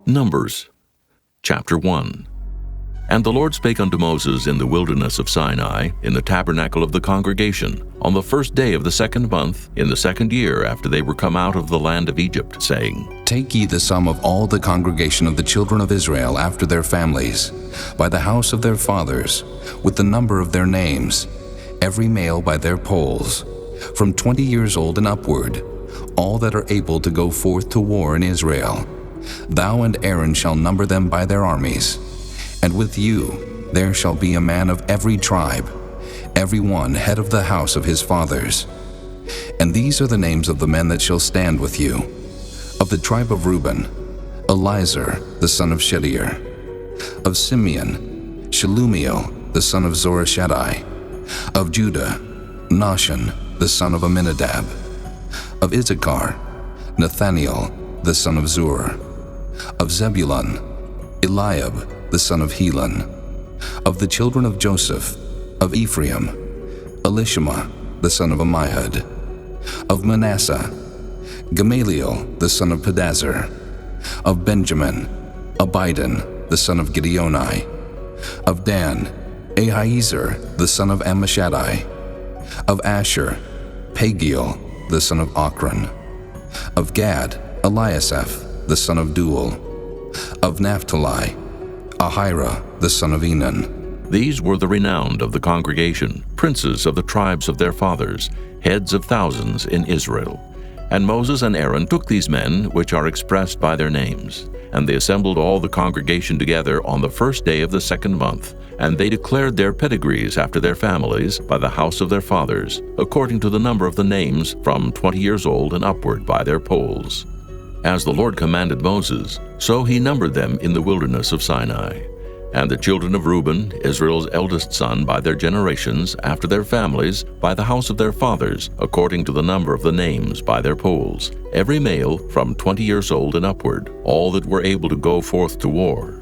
Numbers, chapter 1. And the Lord spake unto Moses in the wilderness of Sinai, in the tabernacle of the congregation, on the first day of the 2nd month, in the 2nd year after they were come out of the land of Egypt, saying, Take ye the sum of all the congregation of the children of Israel after their families, by the house of their fathers, with the number of their names, every male by their polls, from 20 years old and upward, all that are able to go forth to war in Israel. Thou and Aaron shall number them by their armies. And with you there shall be a man of every tribe, every one head of the house of his fathers. And these are the names of the men that shall stand with you. Of the tribe of Reuben, Elizur the son of Shedeur. Of Simeon, Shelumiel the son of Zorashaddai. Of Judah, Nahshon the son of Amminadab. Of Issachar, Nathaniel the son of Zur. Of Zebulun, Eliab the son of Helon. Of the children of Joseph, of Ephraim, Elishama the son of Ammihud. Of Manasseh, Gamaliel the son of Pedazur. Of Benjamin, Abidan the son of Gideoni. Of Dan, Ahiezer the son of Ammishaddai. Of Asher, Pagiel the son of Ochran. Of Gad, Eliasaph the son of Duel. Of Naphtali, Ahira the son of Enan. These were the renowned of the congregation, princes of the tribes of their fathers, heads of thousands in Israel. And Moses and Aaron took these men, which are expressed by their names, and they assembled all the congregation together on the first day of the 2nd month, and they declared their pedigrees after their families by the house of their fathers, according to the number of the names from 20 years old and upward by their polls. As the Lord commanded Moses, so he numbered them in the wilderness of Sinai. And the children of Reuben, Israel's eldest son, by their generations, after their families, by the house of their fathers, according to the number of the names by their polls, every male from 20 years old and upward, all that were able to go forth to war.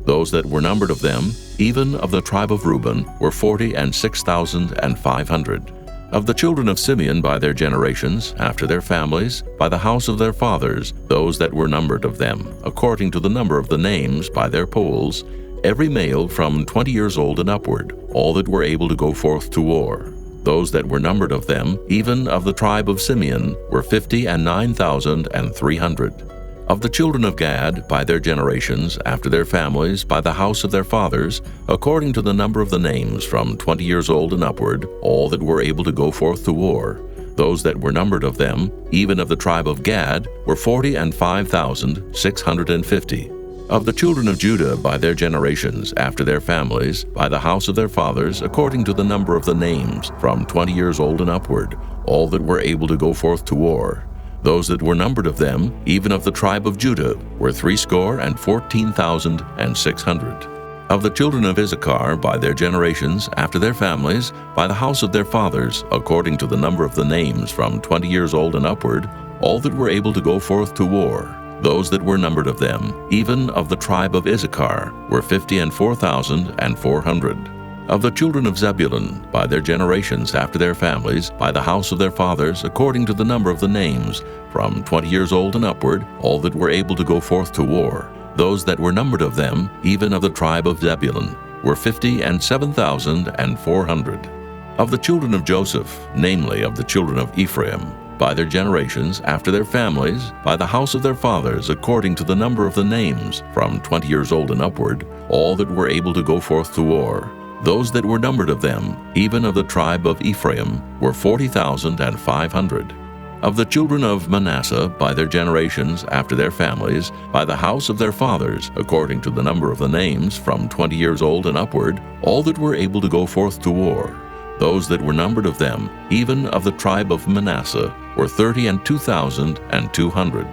Those that were numbered of them, even of the tribe of Reuben, were 46,500. Of the children of Simeon by their generations, after their families, by the house of their fathers, those that were numbered of them, according to the number of the names by their polls, every male from 20 years old and upward, all that were able to go forth to war. Those that were numbered of them, even of the tribe of Simeon, were 59,300. Of the children of Gad, by their generations, after their families, by the house of their fathers, according to the number of the names from 20 years old and upward, all that were able to go forth to war. Those that were numbered of them, even of the tribe of Gad, were 45,650. Of the children of Judah, by their generations, after their families, by the house of their fathers, according to the number of the names from 20 years old and upward, all that were able to go forth to war. Those that were numbered of them, even of the tribe of Judah, were 314,600. Of the children of Issachar, by their generations, after their families, by the house of their fathers, according to the number of the names from 20 years old and upward, all that were able to go forth to war. Those that were numbered of them, even of the tribe of Issachar, were 54,400. Of the children of Zebulun, by their generations after their families, by the house of their fathers, according to the number of the names, from 20 years old and upward, all that were able to go forth to war. Those that were numbered of them, even of the tribe of Zebulun, were 57,400. Of the children of Joseph, namely of the children of Ephraim, by their generations, after their families, by the house of their fathers, according to the number of the names, from 20 years old and upward, all that were able to go forth to war. Those that were numbered of them, even of the tribe of Ephraim, were 40,500. Of the children of Manasseh, by their generations, after their families, by the house of their fathers, according to the number of the names, from 20 years old and upward, all that were able to go forth to war. Those that were numbered of them, even of the tribe of Manasseh, were 32,200.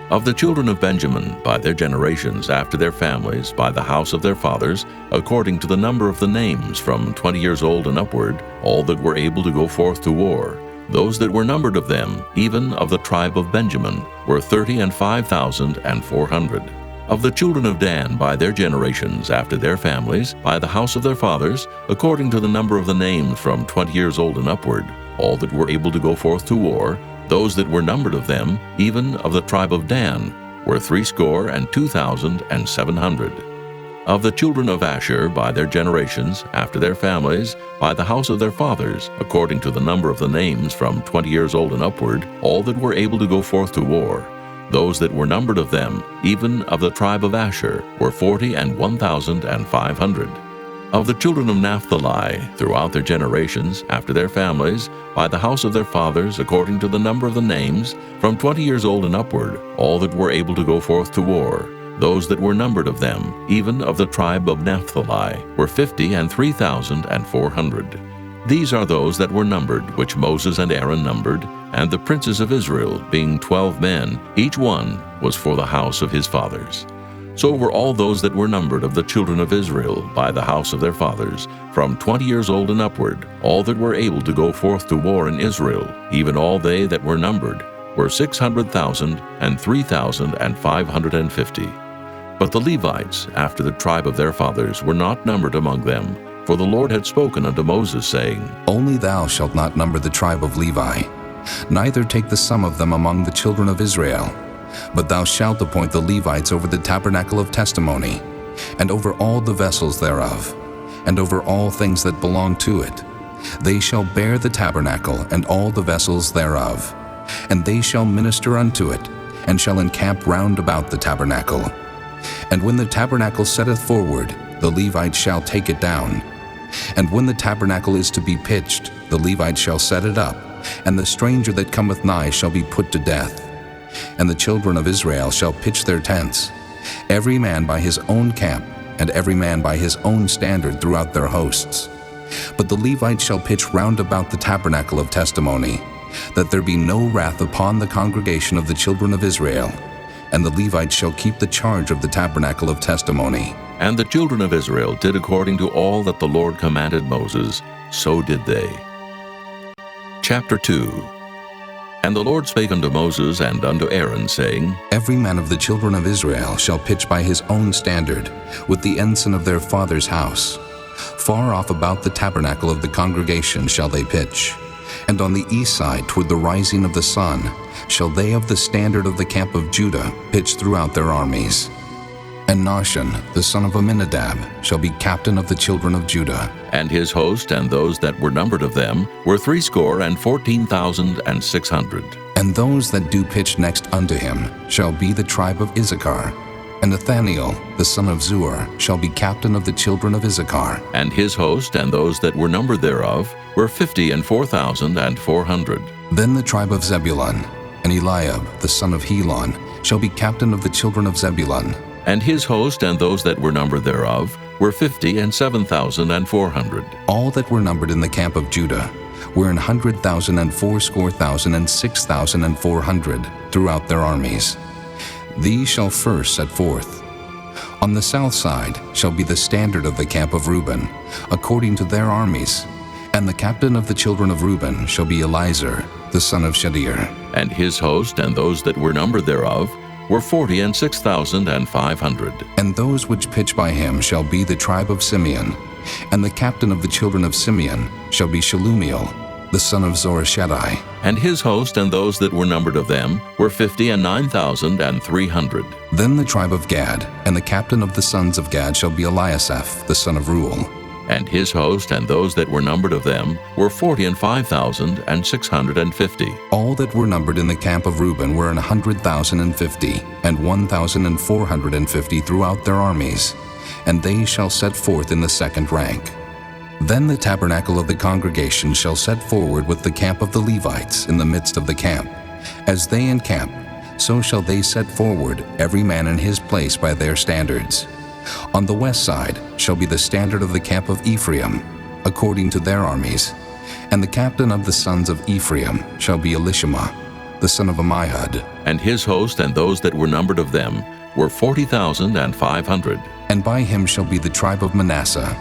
Of the children of Benjamin, by their generations, after their families, by the house of their fathers, according to the number of the names, from 20 years old and upward, all that were able to go forth to war. Those that were numbered of them, even of the tribe of Benjamin, were 35,400. Of the children of Dan, by their generations, after their families, by the house of their fathers, according to the number of the names, from 20 years old and upward, all that were able to go forth to war, those that were numbered of them, even of the tribe of Dan, were 62,700. Of the children of Asher by their generations, after their families, by the house of their fathers, according to the number of the names from 20 years old and upward, all that were able to go forth to war, those that were numbered of them, even of the tribe of Asher, were 41,500. Of the children of Naphtali, throughout their generations, after their families, by the house of their fathers, according to the number of the names, from 20 years old and upward, all that were able to go forth to war, those that were numbered of them, even of the tribe of Naphtali, were 53,400. These are those that were numbered, which Moses and Aaron numbered, and the princes of Israel, being 12 men, each one was for the house of his fathers. So were all those that were numbered of the children of Israel by the house of their fathers, from 20 years old and upward, all that were able to go forth to war in Israel, even all they that were numbered, were 600,003,550. But the Levites, after the tribe of their fathers, were not numbered among them, for the Lord had spoken unto Moses, saying, Only thou shalt not number the tribe of Levi, neither take the sum of them among the children of Israel. But thou shalt appoint the Levites over the tabernacle of testimony, and over all the vessels thereof, and over all things that belong to it. They shall bear the tabernacle and all the vessels thereof, and they shall minister unto it, and shall encamp round about the tabernacle. And when the tabernacle setteth forward, the Levites shall take it down. And when the tabernacle is to be pitched, the Levites shall set it up, and the stranger that cometh nigh shall be put to death. And the children of Israel shall pitch their tents, every man by his own camp, and every man by his own standard throughout their hosts. But the Levites shall pitch round about the tabernacle of testimony, that there be no wrath upon the congregation of the children of Israel. And the Levites shall keep the charge of the tabernacle of testimony. And the children of Israel did according to all that the Lord commanded Moses, so did they. Chapter 2. And the Lord spake unto Moses and unto Aaron, saying, Every man of the children of Israel shall pitch by his own standard, with the ensign of their father's house. Far off about the tabernacle of the congregation shall they pitch. And on the east side toward the rising of the sun shall they of the standard of the camp of Judah pitch throughout their armies. And Nahshon, the son of Amminadab, shall be captain of the children of Judah. And his host and those that were numbered of them were 614,600. And those that do pitch next unto him shall be the tribe of Issachar. And Nathaniel, the son of Zuar, shall be captain of the children of Issachar. And his host and those that were numbered thereof were 54,400. Then the tribe of Zebulun, and Eliab, the son of Helon, shall be captain of the children of Zebulun. And his host and those that were numbered thereof were 57,400. All that were numbered in the camp of Judah were 100,000 and 80,000 and 6,400 throughout their armies. These shall first set forth. On the south side shall be the standard of the camp of Reuben, according to their armies. And the captain of the children of Reuben shall be Elizur, the son of Shadir. And his host and those that were numbered thereof were 46,500. And those which pitch by him shall be the tribe of Simeon. And the captain of the children of Simeon shall be Shelumiel, the son of Zorishaddai. And his host and those that were numbered of them were 59,300. Then the tribe of Gad, and the captain of the sons of Gad shall be Eliasaph, the son of Reuel. And his host and those that were numbered of them were 45,650. All that were numbered in the camp of Reuben were 100,050, and 1,450 throughout their armies, and they shall set forth in the second rank. Then the tabernacle of the congregation shall set forward with the camp of the Levites in the midst of the camp. As they encamp, so shall they set forward, every man in his place by their standards. On the west side shall be the standard of the camp of Ephraim, according to their armies. And the captain of the sons of Ephraim shall be Elishama, the son of Ammihud. And his host and those that were numbered of them were 40,500. And by him shall be the tribe of Manasseh.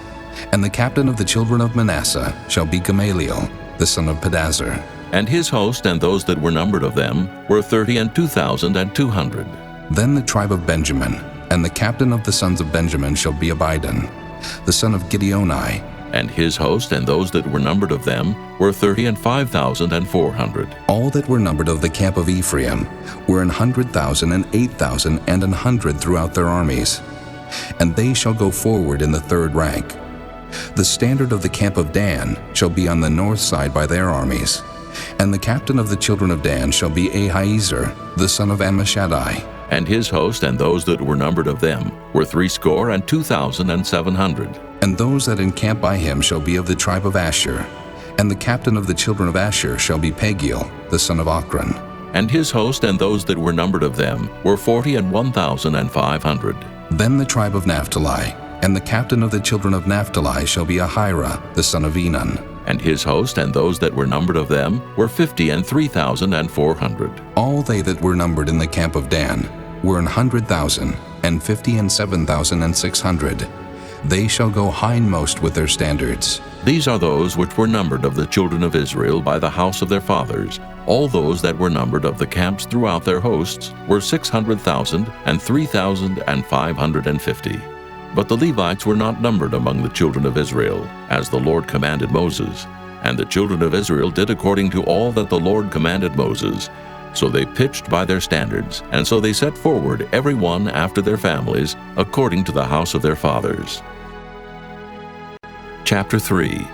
And the captain of the children of Manasseh shall be Gamaliel, the son of Pedazur. And his host and those that were numbered of them were 32,200. Then the tribe of Benjamin, and the captain of the sons of Benjamin shall be Abidan, the son of Gideoni. And his host and those that were numbered of them were 35,400. All that were numbered of the camp of Ephraim were 100,000 and 8,000 and 100 throughout their armies. And they shall go forward in the third rank. The standard of the camp of Dan shall be on the north side by their armies. And the captain of the children of Dan shall be Ahiezer, the son of Ammishaddai. And his host and those that were numbered of them were 62,700. And those that encamp by him shall be of the tribe of Asher. And the captain of the children of Asher shall be Pagiel, the son of Ochran. And his host and those that were numbered of them were 41,500. Then the tribe of Naphtali, and the captain of the children of Naphtali shall be Ahira, the son of Enan. And his host and those that were numbered of them were 53,400. All they that were numbered in the camp of Dan were 100,000, and 57,600. They shall go hindmost with their standards. These are those which were numbered of the children of Israel by the house of their fathers. All those that were numbered of the camps throughout their hosts were 600,000 and 3,550. But the Levites were not numbered among the children of Israel, as the Lord commanded Moses. And the children of Israel did according to all that the Lord commanded Moses. So they pitched by their standards, and so they set forward every one after their families, according to the house of their fathers. Chapter 3.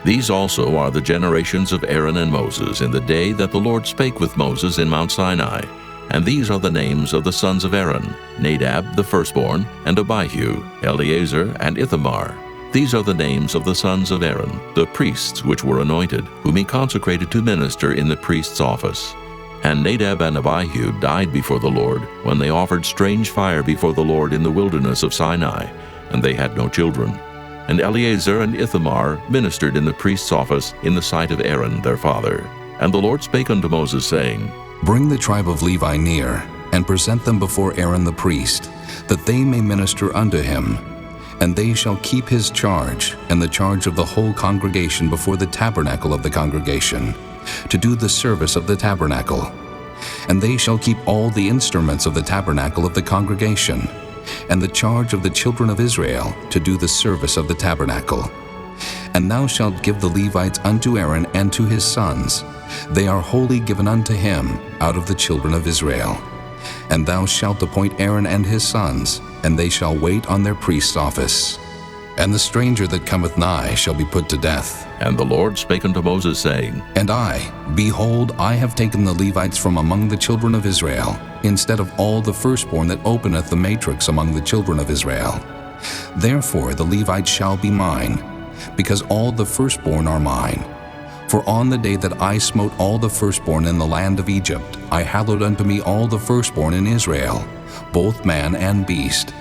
These also are the generations of Aaron and Moses in the day that the Lord spake with Moses in Mount Sinai. And these are the names of the sons of Aaron: Nadab the firstborn, and Abihu, Eleazar, and Ithamar. These are the names of the sons of Aaron, the priests which were anointed, whom he consecrated to minister in the priest's office. And Nadab and Abihu died before the Lord, when they offered strange fire before the Lord in the wilderness of Sinai, and they had no children. And Eleazar and Ithamar ministered in the priest's office in the sight of Aaron their father. And the Lord spake unto Moses, saying, Bring the tribe of Levi near, and present them before Aaron the priest, that they may minister unto him. And they shall keep his charge, and the charge of the whole congregation before the tabernacle of the congregation, to do the service of the tabernacle. And they shall keep all the instruments of the tabernacle of the congregation, and the charge of the children of Israel to do the service of the tabernacle. And thou shalt give the Levites unto Aaron and to his sons. They are wholly given unto him out of the children of Israel. And thou shalt appoint Aaron and his sons, and they shall wait on their priest's office. And the stranger that cometh nigh shall be put to death. And the Lord spake unto Moses, saying, And I, behold, I have taken the Levites from among the children of Israel, instead of all the firstborn that openeth the matrix among the children of Israel. Therefore the Levites shall be mine, because all the firstborn are mine. For on the day that I smote all the firstborn in the land of Egypt, I hallowed unto me all the firstborn in Israel, both man and beast.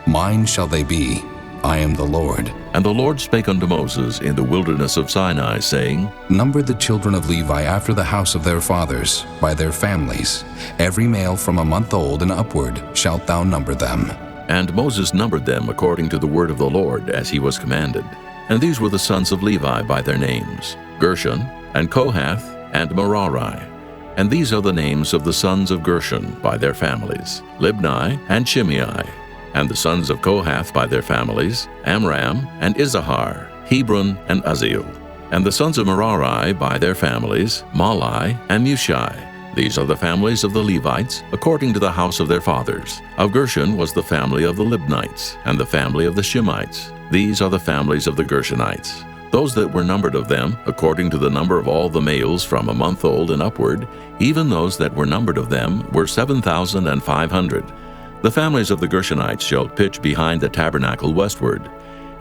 Mine shall they be. I am the Lord. And the Lord spake unto Moses in the wilderness of Sinai, saying, Number the children of Levi after the house of their fathers, by their families. Every male from a month old and upward shalt thou number them. And Moses numbered them according to the word of the Lord, as he was commanded. And these were the sons of Levi by their names: Gershon, and Kohath, and Merari. And these are the names of the sons of Gershon by their families: Libni and Shimei. And the sons of Kohath by their families: Amram and Izahar, Hebron and Uzziel. And the sons of Merari by their families: Mahli and Mushi. These are the families of the Levites, according to the house of their fathers. Of Gershon was the family of the Libnites, and the family of the Shimites. These are the families of the Gershonites. Those that were numbered of them, according to the number of all the males from a month old and upward, even those that were numbered of them, were 7,500. The families of the Gershonites shall pitch behind the tabernacle westward.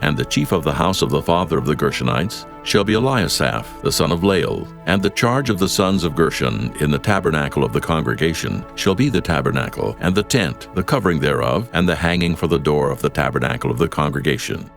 And the chief of the house of the father of the Gershonites shall be Eliasaph, the son of Lael. And the charge of the sons of Gershon in the tabernacle of the congregation shall be the tabernacle, and the tent, the covering thereof, and the hanging for the door of the tabernacle of the congregation,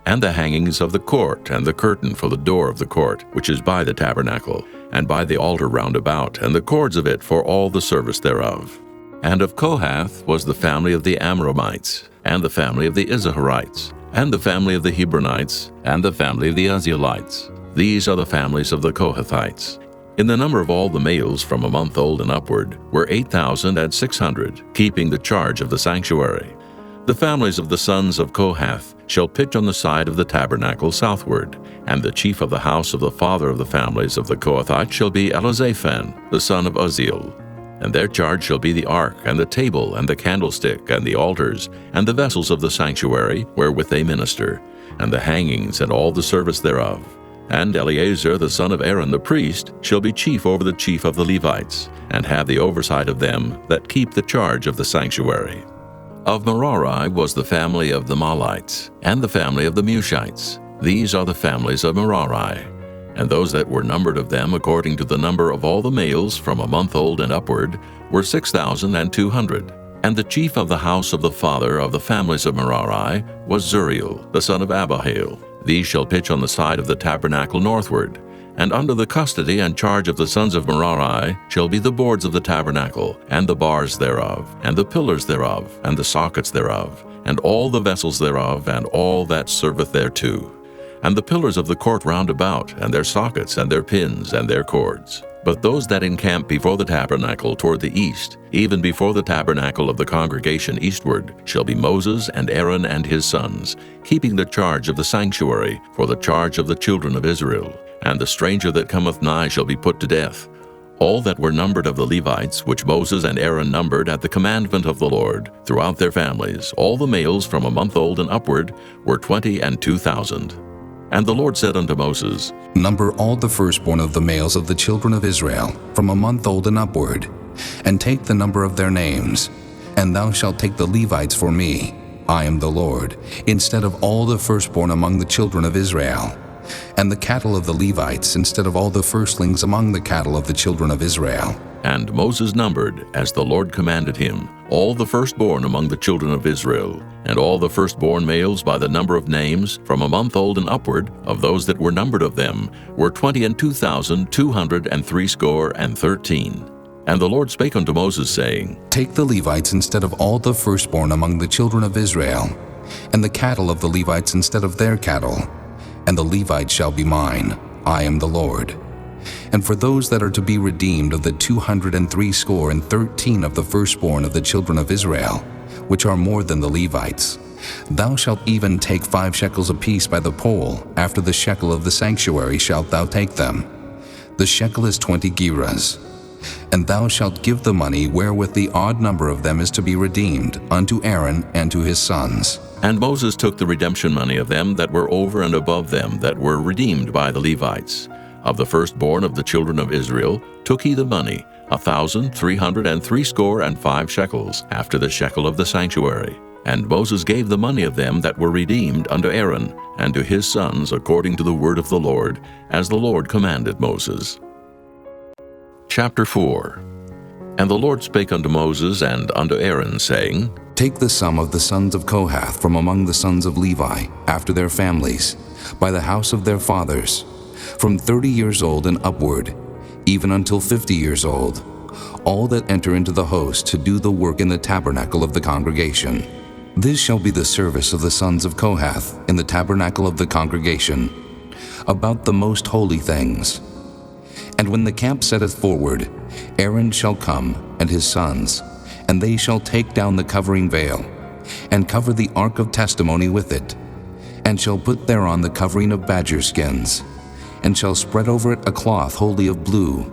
and the hangings of the court, and the curtain for the door of the court, which is by the tabernacle, and by the altar round about, and the cords of it for all the service thereof. And of Kohath was the family of the Amramites, and the family of the Izaharites, and the family of the Hebronites, and the family of the Uzzielites. These are the families of the Kohathites. In the number of all the males from a month old and upward were 8,600, keeping the charge of the sanctuary. The families of the sons of Kohath shall pitch on the side of the tabernacle southward, and the chief of the house of the father of the families of the Kohathites shall be Elizaphan, the son of Uzziel. And their charge shall be the ark, and the table, and the candlestick, and the altars, and the vessels of the sanctuary, wherewith they minister, and the hangings, and all the service thereof. And Eleazar the son of Aaron the priest shall be chief over the chief of the Levites, and have the oversight of them that keep the charge of the sanctuary. Of Merari was the family of the Mahlites, and the family of the Mushites. These are the families of Merari. And those that were numbered of them according to the number of all the males from a month old and upward were 6,200. And the chief of the house of the father of the families of Merari was Zuriel, the son of Abihail. These shall pitch on the side of the tabernacle northward. And under the custody and charge of the sons of Merari shall be the boards of the tabernacle, and the bars thereof, and the pillars thereof, and the sockets thereof, and all the vessels thereof, and all that serveth thereto. And the pillars of the court round about, and their sockets, and their pins, and their cords. But those that encamp before the tabernacle toward the east, even before the tabernacle of the congregation eastward, shall be Moses and Aaron and his sons, keeping the charge of the sanctuary for the charge of the children of Israel. And the stranger that cometh nigh shall be put to death. All that were numbered of the Levites, which Moses and Aaron numbered at the commandment of the Lord, throughout their families, all the males from a month old and upward, were 22,000. And the Lord said unto Moses, Number all the firstborn of the males of the children of Israel, from a month old and upward, and take the number of their names. And thou shalt take the Levites for me, I am the Lord, instead of all the firstborn among the children of Israel, and the cattle of the Levites instead of all the firstlings among the cattle of the children of Israel. And Moses numbered, as the Lord commanded him, all the firstborn among the children of Israel, and all the firstborn males by the number of names, from a month old and upward, of those that were numbered of them, were 22,213. And the Lord spake unto Moses, saying, Take the Levites instead of all the firstborn among the children of Israel, and the cattle of the Levites instead of their cattle, and the Levites shall be mine, I am the Lord. And for those that are to be redeemed of the 213 of the firstborn of the children of Israel, which are more than the Levites, thou shalt even take 5 shekels apiece by the poll. After the shekel of the sanctuary shalt thou take them. The shekel is 20 gerahs. And thou shalt give the money wherewith the odd number of them is to be redeemed unto Aaron and to his sons. And Moses took the redemption money of them that were over and above them that were redeemed by the Levites. Of the firstborn of the children of Israel took he the money, 1,365 shekels, after the shekel of the sanctuary. And Moses gave the money of them that were redeemed unto Aaron and to his sons according to the word of the Lord, as the Lord commanded Moses. Chapter 4. And the Lord spake unto Moses and unto Aaron, saying, Take the sum of the sons of Kohath from among the sons of Levi, after their families, by the house of their fathers, from 30 years old and upward, even until 50 years old, all that enter into the host to do the work in the tabernacle of the congregation. This shall be the service of the sons of Kohath in the tabernacle of the congregation, about the most holy things. And when the camp setteth forward, Aaron shall come, and his sons, and they shall take down the covering veil, and cover the ark of testimony with it, and shall put thereon the covering of badger skins, and shall spread over it a cloth wholly of blue,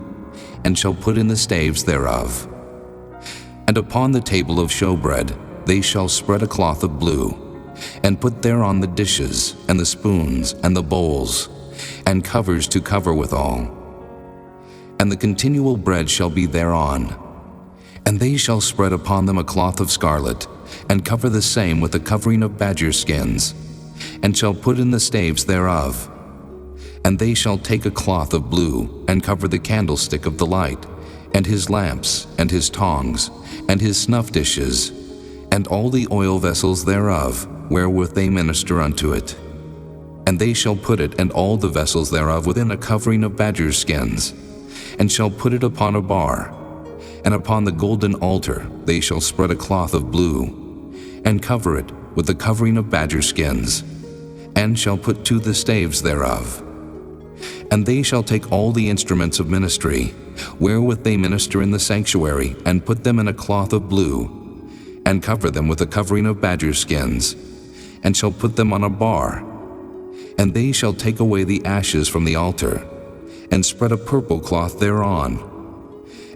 and shall put in the staves thereof. And upon the table of showbread they shall spread a cloth of blue, and put thereon the dishes, and the spoons, and the bowls, and covers to cover withal. And the continual bread shall be thereon. And they shall spread upon them a cloth of scarlet, and cover the same with a covering of badger skins, and shall put in the staves thereof. And they shall take a cloth of blue, and cover the candlestick of the light, and his lamps, and his tongs, and his snuff dishes, and all the oil vessels thereof, wherewith they minister unto it. And they shall put it and all the vessels thereof within a covering of badger skins, and shall put it upon a bar. And upon the golden altar they shall spread a cloth of blue, and cover it with the covering of badger skins, and shall put to the staves thereof. And they shall take all the instruments of ministry, wherewith they minister in the sanctuary, and put them in a cloth of blue, and cover them with a covering of badger skins, and shall put them on a bar. And they shall take away the ashes from the altar, and spread a purple cloth thereon.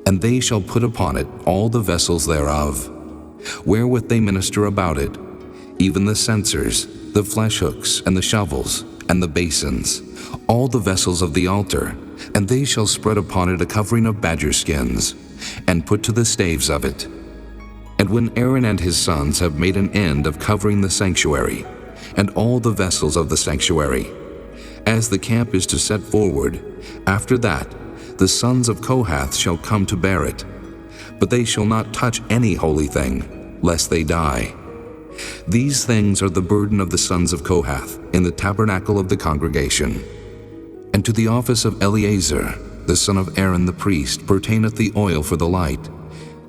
And they shall put upon it all the vessels thereof, wherewith they minister about it, even the censers, the flesh hooks, and the shovels, and the basins, all the vessels of the altar. And they shall spread upon it a covering of badger skins, and put to the staves of it. And when Aaron and his sons have made an end of covering the sanctuary, and all the vessels of the sanctuary, as the camp is to set forward, after that the sons of Kohath shall come to bear it. But they shall not touch any holy thing, lest they die. These things are the burden of the sons of Kohath in the tabernacle of the congregation. And to the office of Eleazar, the son of Aaron the priest, pertaineth the oil for the light,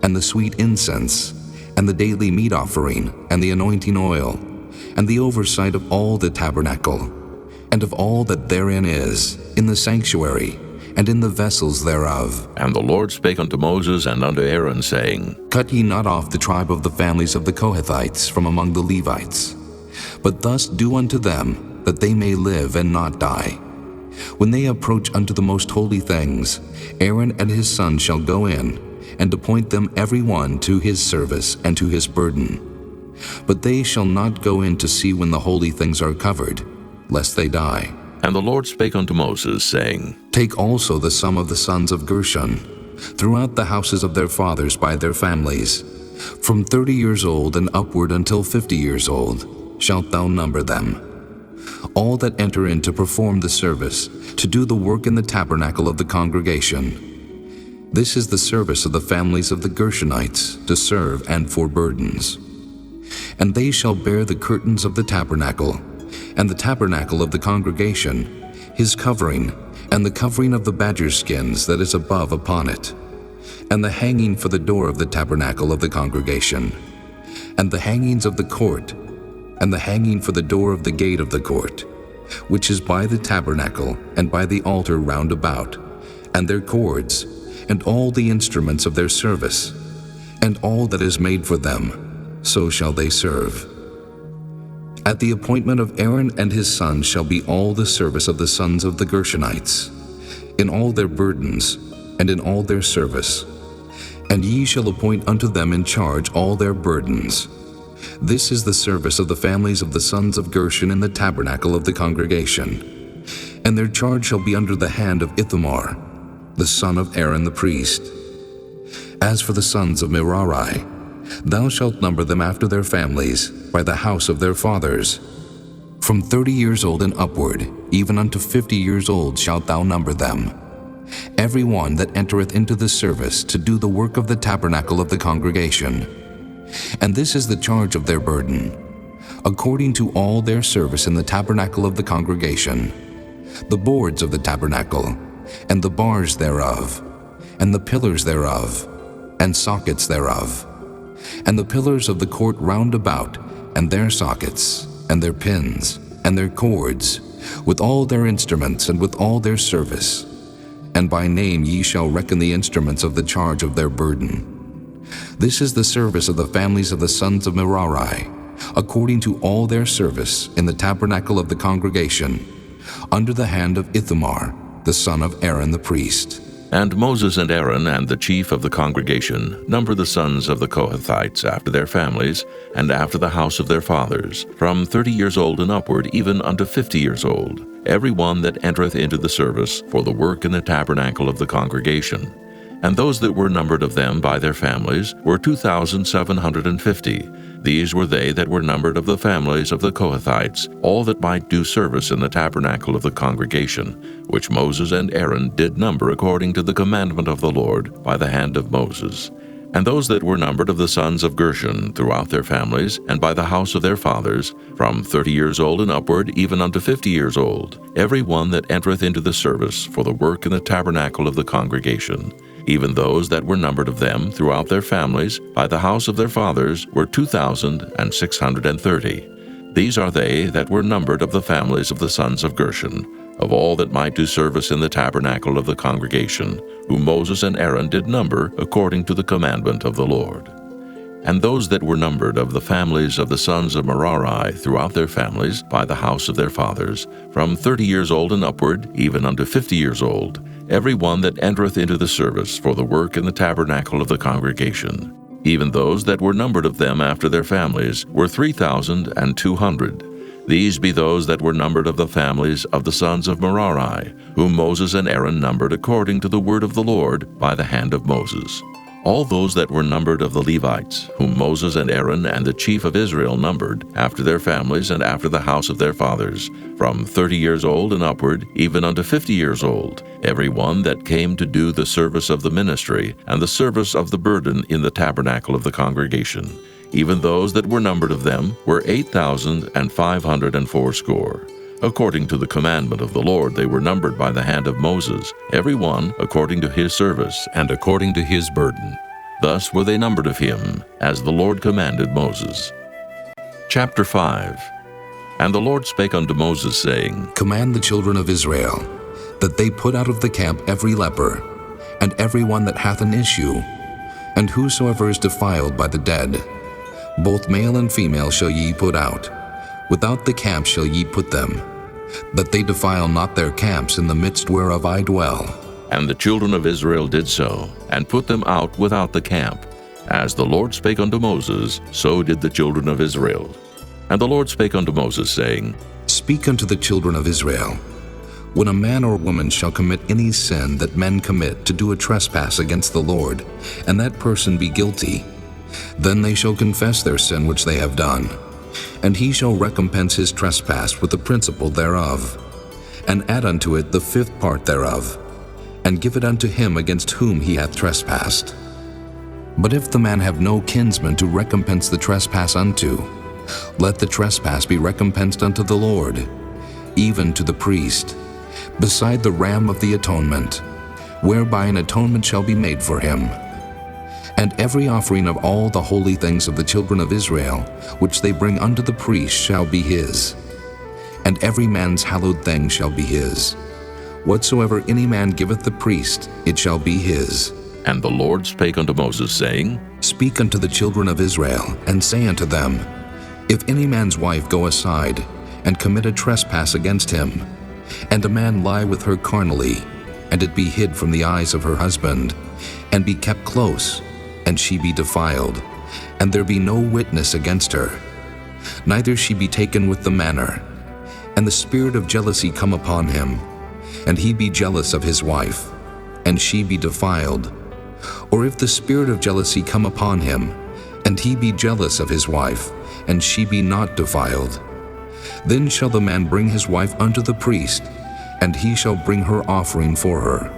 and the sweet incense, and the daily meat offering, and the anointing oil, and the oversight of all the tabernacle, and of all that therein is, in the sanctuary, and in the vessels thereof. And the Lord spake unto Moses and unto Aaron, saying, Cut ye not off the tribe of the families of the Kohathites from among the Levites, but thus do unto them, that they may live and not die. When they approach unto the most holy things, Aaron and his sons shall go in, and appoint them every one to his service and to his burden. But they shall not go in to see when the holy things are covered, lest they die. And the Lord spake unto Moses, saying, Take also the sum of the sons of Gershon, throughout the houses of their fathers by their families, from 30 years old and upward until 50 years old, shalt thou number them. All that enter in to perform the service, to do the work in the tabernacle of the congregation. This is the service of the families of the Gershonites, to serve and for burdens. And they shall bear the curtains of the tabernacle, and the tabernacle of the congregation, his covering, and the covering of the badger skins that is above upon it, and the hanging for the door of the tabernacle of the congregation, and the hangings of the court, and the hanging for the door of the gate of the court, which is by the tabernacle and by the altar round about, and their cords, and all the instruments of their service, and all that is made for them, so shall they serve. At the appointment of Aaron and his sons shall be all the service of the sons of the Gershonites, in all their burdens, and in all their service. And ye shall appoint unto them in charge all their burdens. This is the service of the families of the sons of Gershon in the tabernacle of the congregation. And their charge shall be under the hand of Ithamar, the son of Aaron the priest. As for the sons of Merari, thou shalt number them after their families, by the house of their fathers. From 30 years old and upward, even unto 50 years old shalt thou number them. Every one that entereth into the service to do the work of the tabernacle of the congregation. And this is the charge of their burden, according to all their service in the tabernacle of the congregation, the boards of the tabernacle, and the bars thereof, and the pillars thereof, and sockets thereof, and the pillars of the court round about, and their sockets, and their pins, and their cords, with all their instruments, and with all their service. And by name ye shall reckon the instruments of the charge of their burden. This is the service of the families of the sons of Merari, according to all their service in the tabernacle of the congregation, under the hand of Ithamar, the son of Aaron the priest. And Moses and Aaron and the chief of the congregation number the sons of the Kohathites after their families, and after the house of their fathers, from 30 years old and upward, even unto 50 years old, every one that entereth into the service for the work in the tabernacle of the congregation. And those that were numbered of them by their families were 2,750. These were they that were numbered of the families of the Kohathites, all that might do service in the tabernacle of the congregation, which Moses and Aaron did number according to the commandment of the Lord by the hand of Moses. And those that were numbered of the sons of Gershon throughout their families, and by the house of their fathers, from 30 years old and upward, even unto 50 years old, every one that entereth into the service for the work in the tabernacle of the congregation. Even those that were numbered of them throughout their families, by the house of their fathers, were 2,630. These are they that were numbered of the families of the sons of Gershon, of all that might do service in the tabernacle of the congregation, whom Moses and Aaron did number according to the commandment of the Lord. And those that were numbered of the families of the sons of Merari throughout their families by the house of their fathers, from 30 years old and upward, even unto 50 years old, every one that entereth into the service for the work in the tabernacle of the congregation. Even those that were numbered of them after their families were 3,200. These be those that were numbered of the families of the sons of Merari, whom Moses and Aaron numbered according to the word of the Lord by the hand of Moses. All those that were numbered of the Levites, whom Moses and Aaron and the chief of Israel numbered, after their families and after the house of their fathers, from 30 years old and upward, even unto 50 years old, every one that came to do the service of the ministry and the service of the burden in the tabernacle of the congregation. Even those that were numbered of them were 8,580. According to the commandment of the Lord they were numbered by the hand of Moses, every one according to his service and according to his burden. Thus were they numbered of him, as the Lord commanded Moses. Chapter 5. And the Lord spake unto Moses, saying, Command the children of Israel, that they put out of the camp every leper, and every one that hath an issue, and whosoever is defiled by the dead. Both male and female shall ye put out. Without the camp shall ye put them, that they defile not their camps in the midst whereof I dwell. And the children of Israel did so, and put them out without the camp. As the Lord spake unto Moses, so did the children of Israel. And the Lord spake unto Moses, saying, Speak unto the children of Israel, when a man or woman shall commit any sin that men commit to do a trespass against the Lord, and that person be guilty, then they shall confess their sin which they have done, and he shall recompense his trespass with the principal thereof, and add unto it the 5th part thereof, and give it unto him against whom he hath trespassed. But if the man have no kinsman to recompense the trespass unto, let the trespass be recompensed unto the Lord, even to the priest, beside the ram of the atonement, whereby an atonement shall be made for him. And every offering of all the holy things of the children of Israel, which they bring unto the priest, shall be his. And every man's hallowed thing shall be his. Whatsoever any man giveth the priest, it shall be his. And the Lord spake unto Moses, saying, Speak unto the children of Israel, and say unto them, If any man's wife go aside, and commit a trespass against him, and a man lie with her carnally, and it be hid from the eyes of her husband, and be kept close, and she be defiled, and there be no witness against her, neither she be taken with the manner, and the spirit of jealousy come upon him, and he be jealous of his wife, and she be defiled, or if the spirit of jealousy come upon him, and he be jealous of his wife, and she be not defiled, then shall the man bring his wife unto the priest, and he shall bring her offering for her,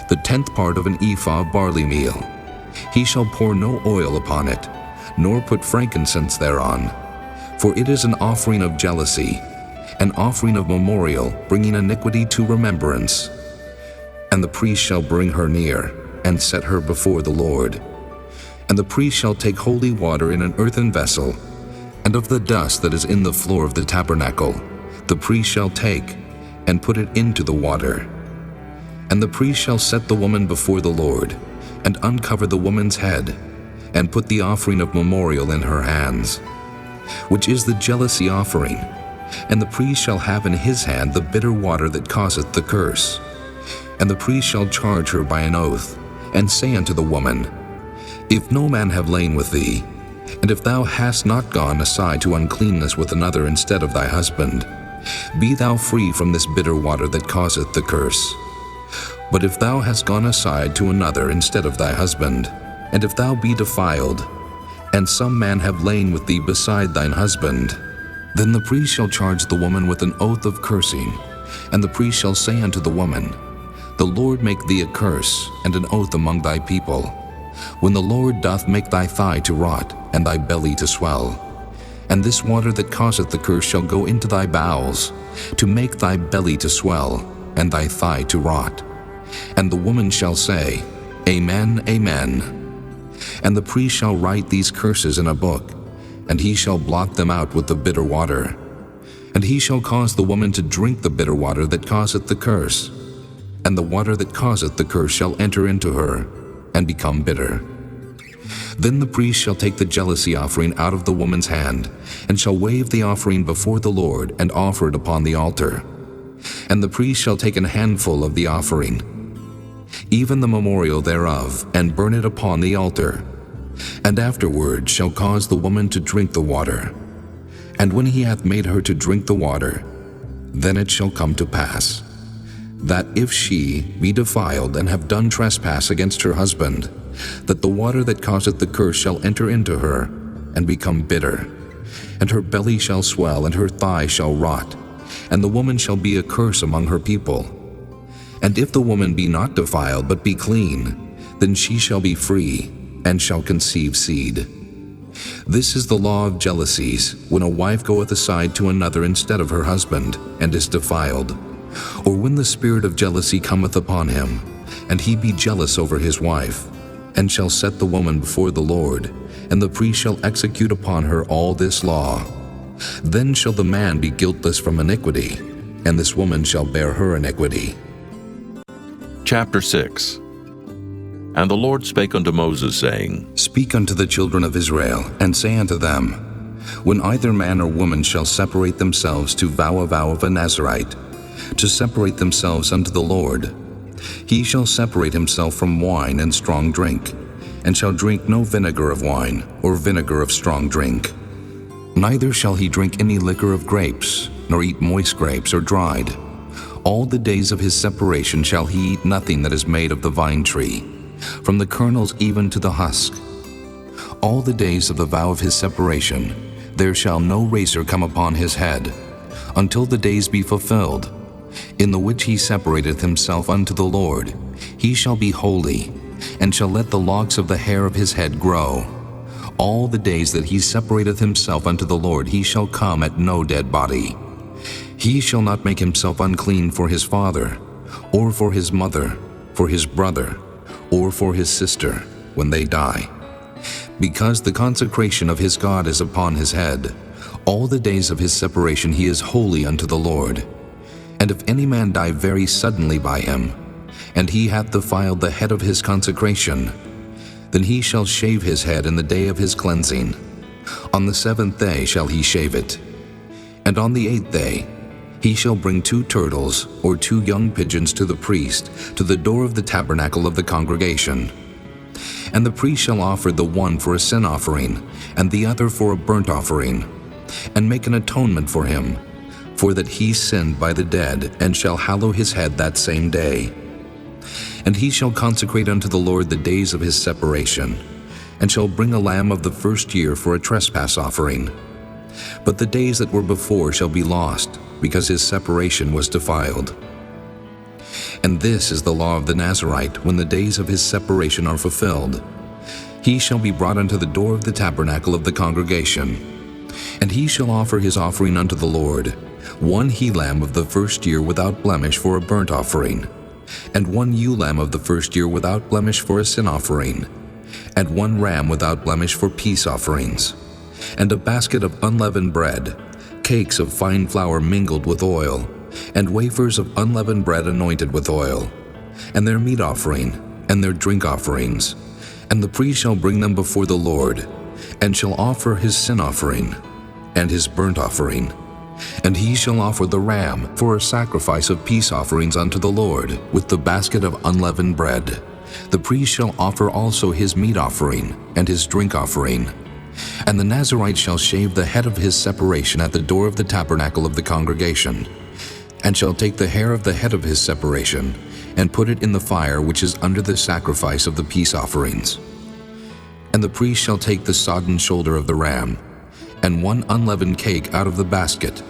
the 10th part of an ephah of barley meal. He shall pour no oil upon it, nor put frankincense thereon, for it is an offering of jealousy, an offering of memorial, bringing iniquity to remembrance. And the priest shall bring her near, and set her before the Lord. And the priest shall take holy water in an earthen vessel, and of the dust that is in the floor of the tabernacle, the priest shall take, and put it into the water. And the priest shall set the woman before the Lord, and uncover the woman's head, and put the offering of memorial in her hands, which is the jealousy offering. And the priest shall have in his hand the bitter water that causeth the curse. And the priest shall charge her by an oath, and say unto the woman, If no man have lain with thee, and if thou hast not gone aside to uncleanness with another instead of thy husband, be thou free from this bitter water that causeth the curse. But if thou hast gone aside to another instead of thy husband, and if thou be defiled, and some man have lain with thee beside thine husband, then the priest shall charge the woman with an oath of cursing, and the priest shall say unto the woman, The Lord make thee a curse and an oath among thy people, when the Lord doth make thy thigh to rot, and thy belly to swell. And this water that causeth the curse shall go into thy bowels, to make thy belly to swell, and thy thigh to rot. And the woman shall say, Amen, Amen. And the priest shall write these curses in a book, and he shall blot them out with the bitter water. And he shall cause the woman to drink the bitter water that causeth the curse, and the water that causeth the curse shall enter into her, and become bitter. Then the priest shall take the jealousy offering out of the woman's hand, and shall wave the offering before the Lord, and offer it upon the altar. And the priest shall take an handful of the offering, even the memorial thereof, and burn it upon the altar, and afterward shall cause the woman to drink the water. And when he hath made her to drink the water, then it shall come to pass, that if she be defiled and have done trespass against her husband, that the water that causeth the curse shall enter into her, and become bitter, and her belly shall swell, and her thigh shall rot, and the woman shall be a curse among her people. And if the woman be not defiled, but be clean, then she shall be free, and shall conceive seed. This is the law of jealousies, when a wife goeth aside to another instead of her husband, and is defiled, or when the spirit of jealousy cometh upon him, and he be jealous over his wife, and shall set the woman before the Lord, and the priest shall execute upon her all this law. Then shall the man be guiltless from iniquity, and this woman shall bear her iniquity. Chapter 6. And the Lord spake unto Moses, saying, Speak unto the children of Israel, and say unto them, When either man or woman shall separate themselves to vow a vow of a Nazarite, to separate themselves unto the Lord, he shall separate himself from wine and strong drink, and shall drink no vinegar of wine, or vinegar of strong drink. Neither shall he drink any liquor of grapes, nor eat moist grapes or dried. All the days of his separation shall he eat nothing that is made of the vine tree, from the kernels even to the husk. All the days of the vow of his separation, there shall no razor come upon his head, until the days be fulfilled, in the which he separateth himself unto the Lord. He shall be holy, and shall let the locks of the hair of his head grow. All the days that he separateth himself unto the Lord, he shall come at no dead body. He shall not make himself unclean for his father, or for his mother, for his brother, or for his sister, when they die. Because the consecration of his God is upon his head, all the days of his separation he is holy unto the Lord. And if any man die very suddenly by him, and he hath defiled the head of his consecration, then he shall shave his head in the day of his cleansing. On the 7th day shall he shave it. And on the 8th day he shall bring 2 turtles or 2 young pigeons to the priest, to the door of the tabernacle of the congregation. And the priest shall offer the one for a sin offering, and the other for a burnt offering, and make an atonement for him, for that he sinned by the dead, and shall hallow his head that same day. And he shall consecrate unto the Lord the days of his separation, and shall bring a lamb of the first year for a trespass offering. But the days that were before shall be lost, because his separation was defiled. And this is the law of the Nazarite, when the days of his separation are fulfilled. He shall be brought unto the door of the tabernacle of the congregation, and he shall offer his offering unto the Lord, 1 he-lamb of the first year without blemish for a burnt offering, and 1 ewe-lamb of the first year without blemish for a sin offering, and 1 ram without blemish for peace offerings, and a basket of unleavened bread, cakes of fine flour mingled with oil, and wafers of unleavened bread anointed with oil, and their meat offering, and their drink offerings. And the priest shall bring them before the Lord, and shall offer his sin offering, and his burnt offering. And he shall offer the ram for a sacrifice of peace offerings unto the Lord, with the basket of unleavened bread. The priest shall offer also his meat offering, and his drink offering. And the Nazarite shall shave the head of his separation at the door of the tabernacle of the congregation, and shall take the hair of the head of his separation, and put it in the fire which is under the sacrifice of the peace offerings. And the priest shall take the sodden shoulder of the ram, and 1 unleavened cake out of the basket,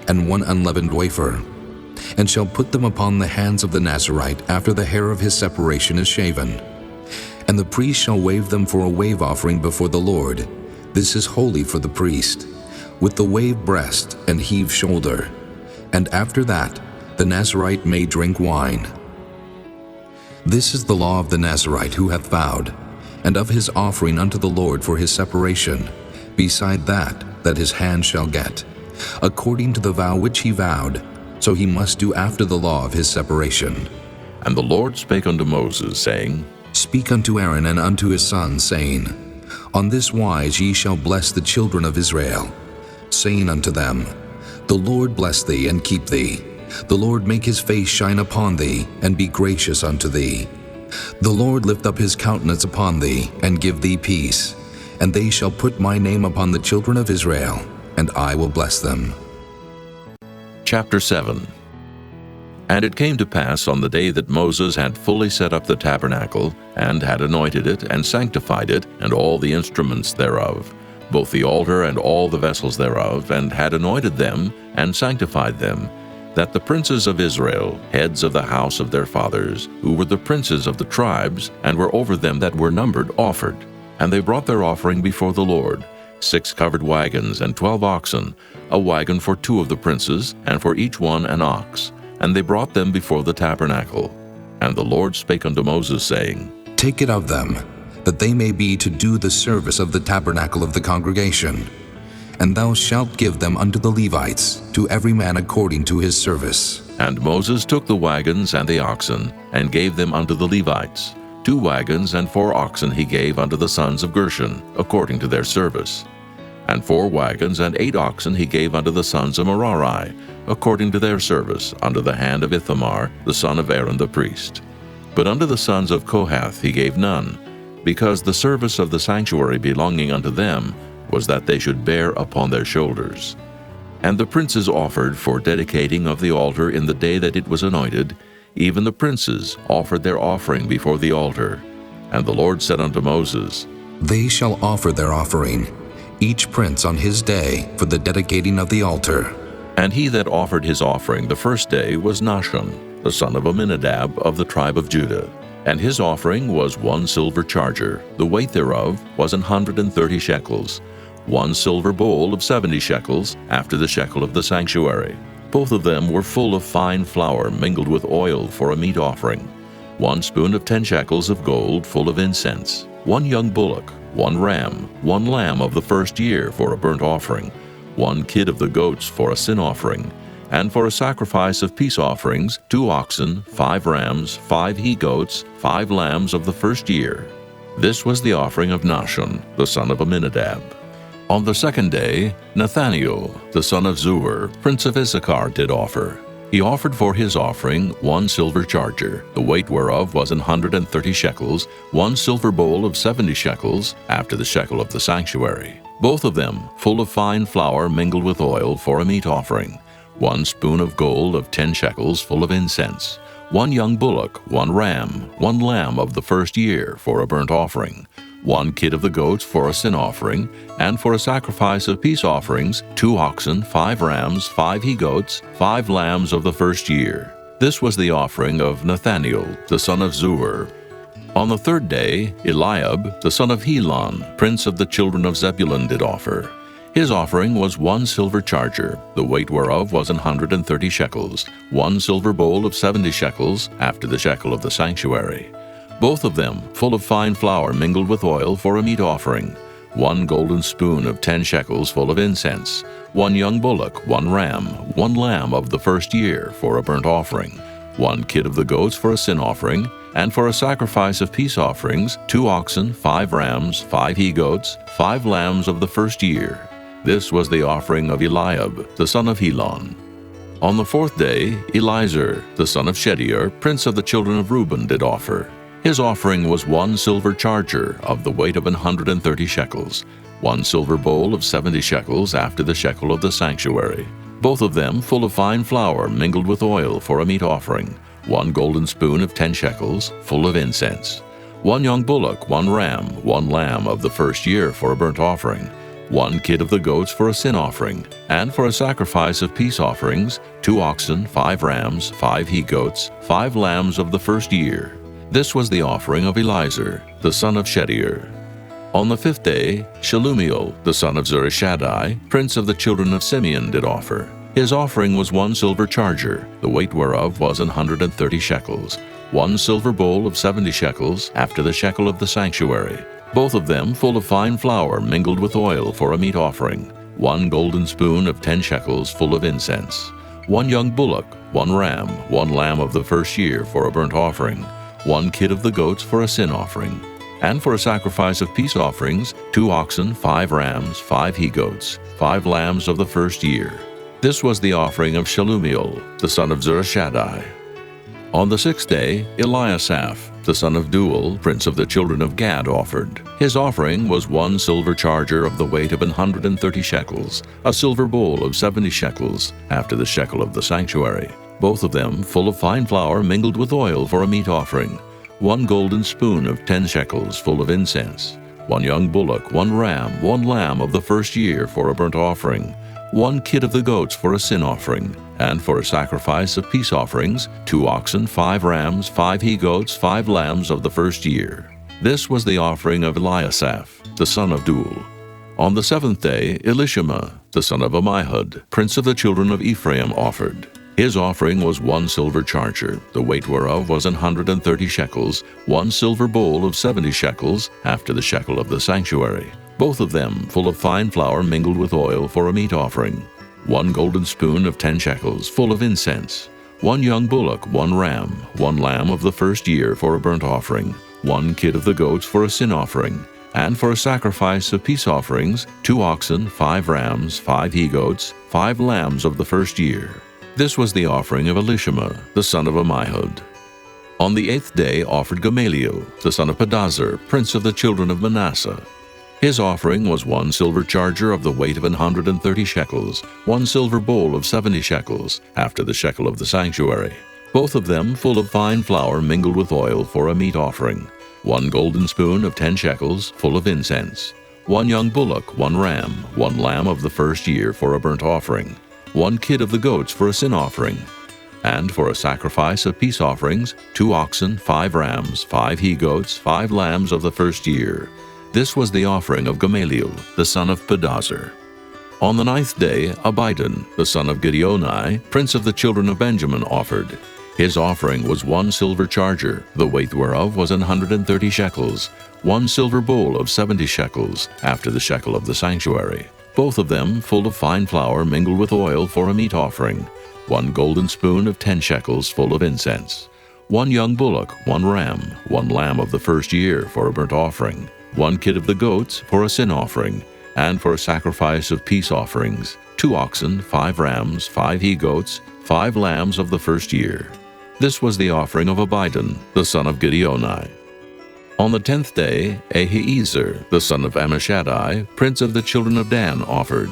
and 1 unleavened wafer, and shall put them upon the hands of the Nazarite after the hair of his separation is shaven. And the priest shall wave them for a wave offering before the Lord. This is holy for the priest, with the wave breast and heave shoulder. And after that, the Nazarite may drink wine. This is the law of the Nazarite who hath vowed, and of his offering unto the Lord for his separation, beside that his hand shall get, according to the vow which he vowed, so he must do after the law of his separation. And the Lord spake unto Moses, saying, Speak unto Aaron and unto his sons, saying, On this wise ye shall bless the children of Israel, saying unto them, The Lord bless thee and keep thee. The Lord make his face shine upon thee, and be gracious unto thee. The Lord lift up his countenance upon thee, and give thee peace. And they shall put my name upon the children of Israel, and I will bless them. Chapter 7. And it came to pass on the day that Moses had fully set up the tabernacle, and had anointed it, and sanctified it, and all the instruments thereof, both the altar and all the vessels thereof, and had anointed them, and sanctified them, that the princes of Israel, heads of the house of their fathers, who were the princes of the tribes, and were over them that were numbered, offered. And they brought their offering before the Lord, 6 covered wagons and 12 oxen, a wagon for 2 of the princes, and for each one an ox. And they brought them before the tabernacle. And the Lord spake unto Moses, saying, Take it of them, that they may be to do the service of the tabernacle of the congregation. And thou shalt give them unto the Levites, to every man according to his service. And Moses took the wagons and the oxen, and gave them unto the Levites. 2 wagons and 4 oxen he gave unto the sons of Gershon, according to their service. And 4 wagons and 8 oxen he gave unto the sons of Merari, according to their service, under the hand of Ithamar, the son of Aaron the priest. But unto the sons of Kohath he gave none, because the service of the sanctuary belonging unto them was that they should bear upon their shoulders. And the princes offered for dedicating of the altar in the day that it was anointed, even the princes offered their offering before the altar. And the Lord said unto Moses, They shall offer their offering, each prince on his day, for the dedicating of the altar. And he that offered his offering the first day was Nahshon, the son of Amminadab of the tribe of Judah. And his offering was 1 silver charger, the weight thereof was 130 shekels, 1 silver bowl of 70 shekels, after the shekel of the sanctuary. Both of them were full of fine flour mingled with oil for a meat offering. 1 spoon of 10 shekels of gold full of incense, 1 young bullock, 1 ram, 1 lamb of the first year for a burnt offering, 1 kid of the goats for a sin offering, and for a sacrifice of peace offerings, 2 oxen, 5 rams, 5 he-goats, 5 lambs of the first year. This was the offering of Nahshon, the son of Amminadab. On the second day, Nathaniel, the son of Zuar, prince of Issachar, did offer. He offered for his offering 1 silver charger, the weight whereof was 130 shekels, 1 silver bowl of 70 shekels, after the shekel of the sanctuary. Both of them full of fine flour mingled with oil for a meat offering. 1 spoon of gold of 10 shekels full of incense. 1 young bullock, 1 ram, 1 lamb of the first year for a burnt offering. 1 kid of the goats for a sin offering, and for a sacrifice of peace offerings, 2 oxen, 5 rams, 5 he-goats, 5 lambs of the first year. This was the offering of Nathaniel, the son of Zuar. On the third day, Eliab, the son of Helon, prince of the children of Zebulun, did offer. His offering was 1 silver charger, the weight whereof was 130 shekels, 1 silver bowl of 70 shekels, after the shekel of the sanctuary. Both of them full of fine flour mingled with oil for a meat offering. 1 golden spoon of 10 shekels full of incense. 1 young bullock, 1 ram, 1 lamb of the first year for a burnt offering. 1 kid of the goats for a sin offering, and for a sacrifice of peace offerings, 2 oxen, 5 rams, 5 he-goats, 5 lambs of the first year. This was the offering of Eliab, the son of Helon. On the fourth day, Elizur, the son of Shedeur, prince of the children of Reuben, did offer. His offering was 1 silver charger of the weight of 130 shekels, 1 silver bowl of 70 shekels after the shekel of the sanctuary. Both of them full of fine flour mingled with oil for a meat offering. 1 golden spoon of 10 shekels, full of incense. 1 young bullock, 1 ram, 1 lamb of the first year for a burnt offering. 1 kid of the goats for a sin offering, and for a sacrifice of peace offerings, 2 oxen, 5 rams, 5 he-goats, 5 lambs of the first year. This was the offering of Elizur, the son of Shedeur. On the fifth day, Shelumiel, the son of Zurishaddai, prince of the children of Simeon, did offer. His offering was 1 silver charger, the weight whereof was 130 shekels, 1 silver bowl of 70 shekels, after the shekel of the sanctuary. Both of them full of fine flour mingled with oil for a meat offering. 1 golden spoon of 10 shekels full of incense. 1 young bullock, 1 ram, 1 lamb of the first year for a burnt offering. 1 kid of the goats for a sin offering. And for a sacrifice of peace offerings, 2 oxen, 5 rams, 5 he-goats, 5 lambs of the first year. This was the offering of Shelumiel, the son of Zurishaddai. On the 6th day, Eliasaph, the son of Deuel, prince of the children of Gad, offered. His offering was 1 silver charger of the weight of 130 shekels, a silver bowl of 70 shekels, after the shekel of the sanctuary, both of them full of fine flour mingled with oil for a meat offering, 1 golden spoon of 10 shekels full of incense, 1 young bullock, 1 ram, 1 lamb of the first year for a burnt offering, 1 kid of the goats for a sin offering, and for a sacrifice of peace offerings, 2 oxen, 5 rams, 5 he-goats, 5 lambs of the first year. This was the offering of Eliasaph, the son of Deuel. On the 7th day, Elishama, the son of Ammihud, prince of the children of Ephraim, offered. His offering was 1 silver charger, the weight whereof was 130 shekels, 1 silver bowl of 70 shekels, after the shekel of the sanctuary, both of them full of fine flour mingled with oil for a meat offering, 1 golden spoon of 10 shekels full of incense, 1 young bullock, 1 ram, 1 lamb of the first year for a burnt offering, 1 kid of the goats for a sin offering, and for a sacrifice of peace offerings, 2 oxen, 5 rams, 5 he-goats, 5 lambs of the first year. This was the offering of Elishama, the son of Ammihud. On the 8th day offered Gamaliel, the son of Pedazur, prince of the children of Manasseh. His offering was 1 silver charger of the weight of 130 shekels, 1 silver bowl of 70 shekels, after the shekel of the sanctuary, both of them full of fine flour mingled with oil for a meat offering, 1 golden spoon of 10 shekels full of incense, 1 young bullock, 1 ram, 1 lamb of the first year for a burnt offering, 1 kid of the goats for a sin offering, and for a sacrifice of peace offerings, 2 oxen, 5 rams, 5 he-goats, 5 lambs of the first year. This was the offering of Gamaliel, the son of Pedazur. On the 9th day, Abidan, the son of Gideoni, prince of the children of Benjamin, offered. His offering was 1 silver charger, the weight whereof was 130 shekels, 1 silver bowl of 70 shekels, after the shekel of the sanctuary, both of them full of fine flour mingled with oil for a meat offering, 1 golden spoon of 10 shekels full of incense, 1 young bullock, 1 ram, 1 lamb of the first year for a burnt offering, 1 kid of the goats for a sin offering, and for a sacrifice of peace offerings, 2 oxen, 5 rams, 5 he-goats, 5 lambs of the first year. This was the offering of Abidan, the son of Gideoni. On the 10th day, Ahiezer, the son of Ammishaddai, prince of the children of Dan, offered.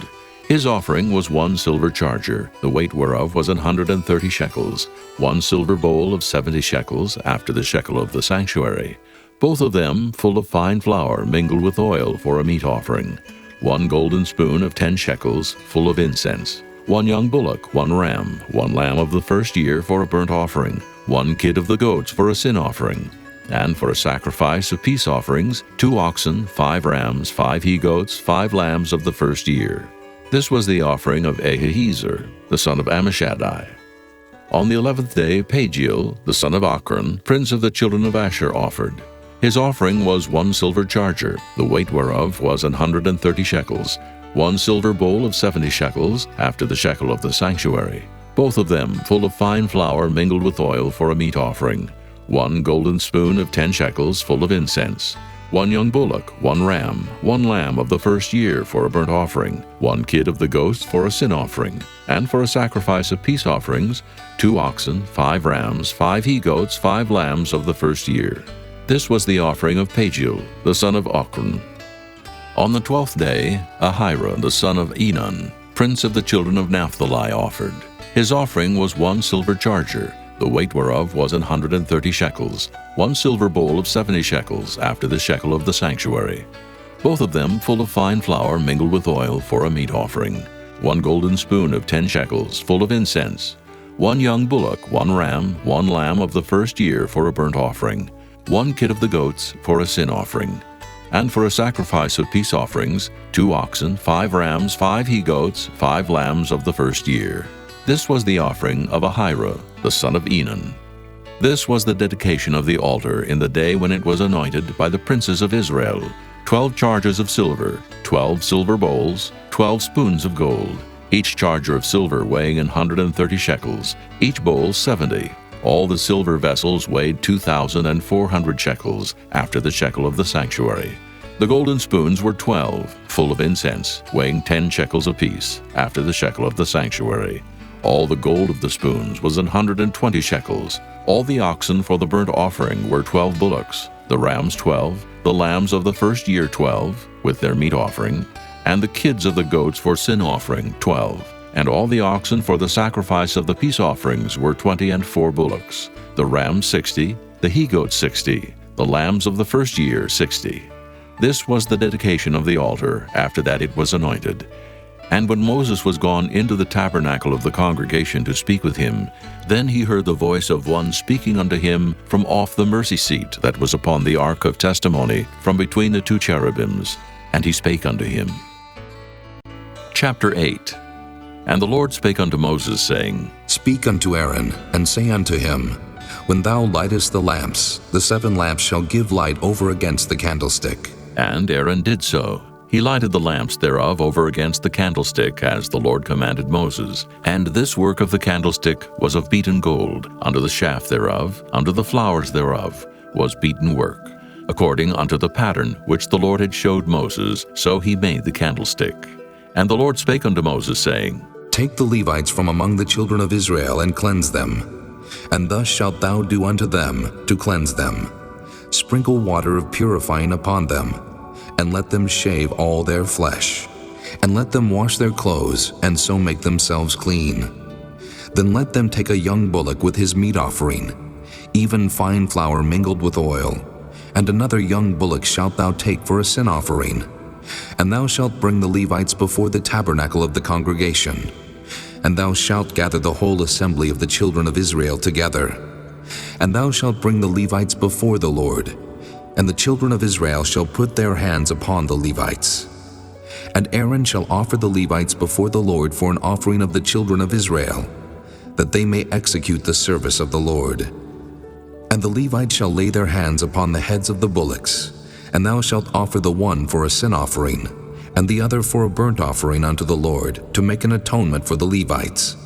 His offering was 1 silver charger, the weight whereof was 130 shekels, 1 silver bowl of 70 shekels, after the shekel of the sanctuary, both of them full of fine flour mingled with oil for a meat offering, 1 golden spoon of 10 shekels, full of incense, 1 young bullock, 1 ram, 1 lamb of the first year for a burnt offering, 1 kid of the goats for a sin offering, and for a sacrifice of peace offerings, 2 oxen, 5 rams, 5 he-goats, 5 lambs of the first year. This was the offering of Ahiezer, the son of Ammishaddai. On the 11th day, Pagiel, the son of Ochran, prince of the children of Asher, offered. His offering was 1 silver charger, the weight whereof was 130 shekels, 1 silver bowl of 70 shekels, after the shekel of the sanctuary, both of them full of fine flour mingled with oil for a meat offering, 1 golden spoon of 10 shekels full of incense, 1 young bullock, 1 ram, 1 lamb of the first year for a burnt offering, 1 kid of the goats for a sin offering, and for a sacrifice of peace offerings, 2 oxen, 5 rams, 5 he-goats, 5 lambs of the first year. This was the offering of Pagiel, the son of Ochran. On the 12th day, Ahira, the son of Enan, prince of the children of Naphtali, offered. His offering was 1 silver charger, the weight whereof was 130 shekels, 1 silver bowl of 70 shekels, after the shekel of the sanctuary, both of them full of fine flour mingled with oil for a meat offering, 1 golden spoon of 10 shekels, full of incense, 1 young bullock, 1 ram, 1 lamb of the first year for a burnt offering, 1 kid of the goats for a sin offering, and for a sacrifice of peace offerings, 2 oxen, 5 rams, 5 he-goats, 5 lambs of the first year. This was the offering of Ahira, the son of Enan. This was the dedication of the altar in the day when it was anointed by the princes of Israel, 12 chargers of silver, 12 silver bowls, 12 spoons of gold, each charger of silver weighing 130 shekels, each bowl 70, All the silver vessels weighed 2,400 shekels, after the shekel of the sanctuary. The golden spoons were 12, full of incense, weighing 10 shekels apiece, after the shekel of the sanctuary. All the gold of the spoons was 120 shekels. All the oxen for the burnt offering were 12 bullocks, the rams 12, the lambs of the first year 12, with their meat offering, and the kids of the goats for sin offering 12. And all the oxen for the sacrifice of the peace offerings were 20 and 4 bullocks, the rams 60, the he-goats 60, the lambs of the first year 60. This was the dedication of the altar. After that it was anointed. And when Moses was gone into the tabernacle of the congregation to speak with him, then he heard the voice of one speaking unto him from off the mercy seat that was upon the ark of testimony, from between the 2 cherubims. And he spake unto him. Chapter 8. And the Lord spake unto Moses, saying, Speak unto Aaron, and say unto him, When thou lightest the lamps, the 7 lamps shall give light over against the candlestick. And Aaron did so. He lighted the lamps thereof over against the candlestick, as the Lord commanded Moses. And this work of the candlestick was of beaten gold. Unto the shaft thereof, unto the flowers thereof, was beaten work. According unto the pattern which the Lord had showed Moses, so he made the candlestick. And the Lord spake unto Moses, saying, Take the Levites from among the children of Israel, and cleanse them. And thus shalt thou do unto them, to cleanse them. Sprinkle water of purifying upon them, and let them shave all their flesh, and let them wash their clothes, and so make themselves clean. Then let them take a young bullock with his meat offering, even fine flour mingled with oil, and another young bullock shalt thou take for a sin offering. And thou shalt bring the Levites before the tabernacle of the congregation, and thou shalt gather the whole assembly of the children of Israel together. And thou shalt bring the Levites before the Lord, and the children of Israel shall put their hands upon the Levites. And Aaron shall offer the Levites before the Lord for an offering of the children of Israel, that they may execute the service of the Lord. And the Levites shall lay their hands upon the heads of the bullocks, and thou shalt offer the one for a sin offering, and the other for a burnt offering unto the Lord, to make an atonement for the Levites.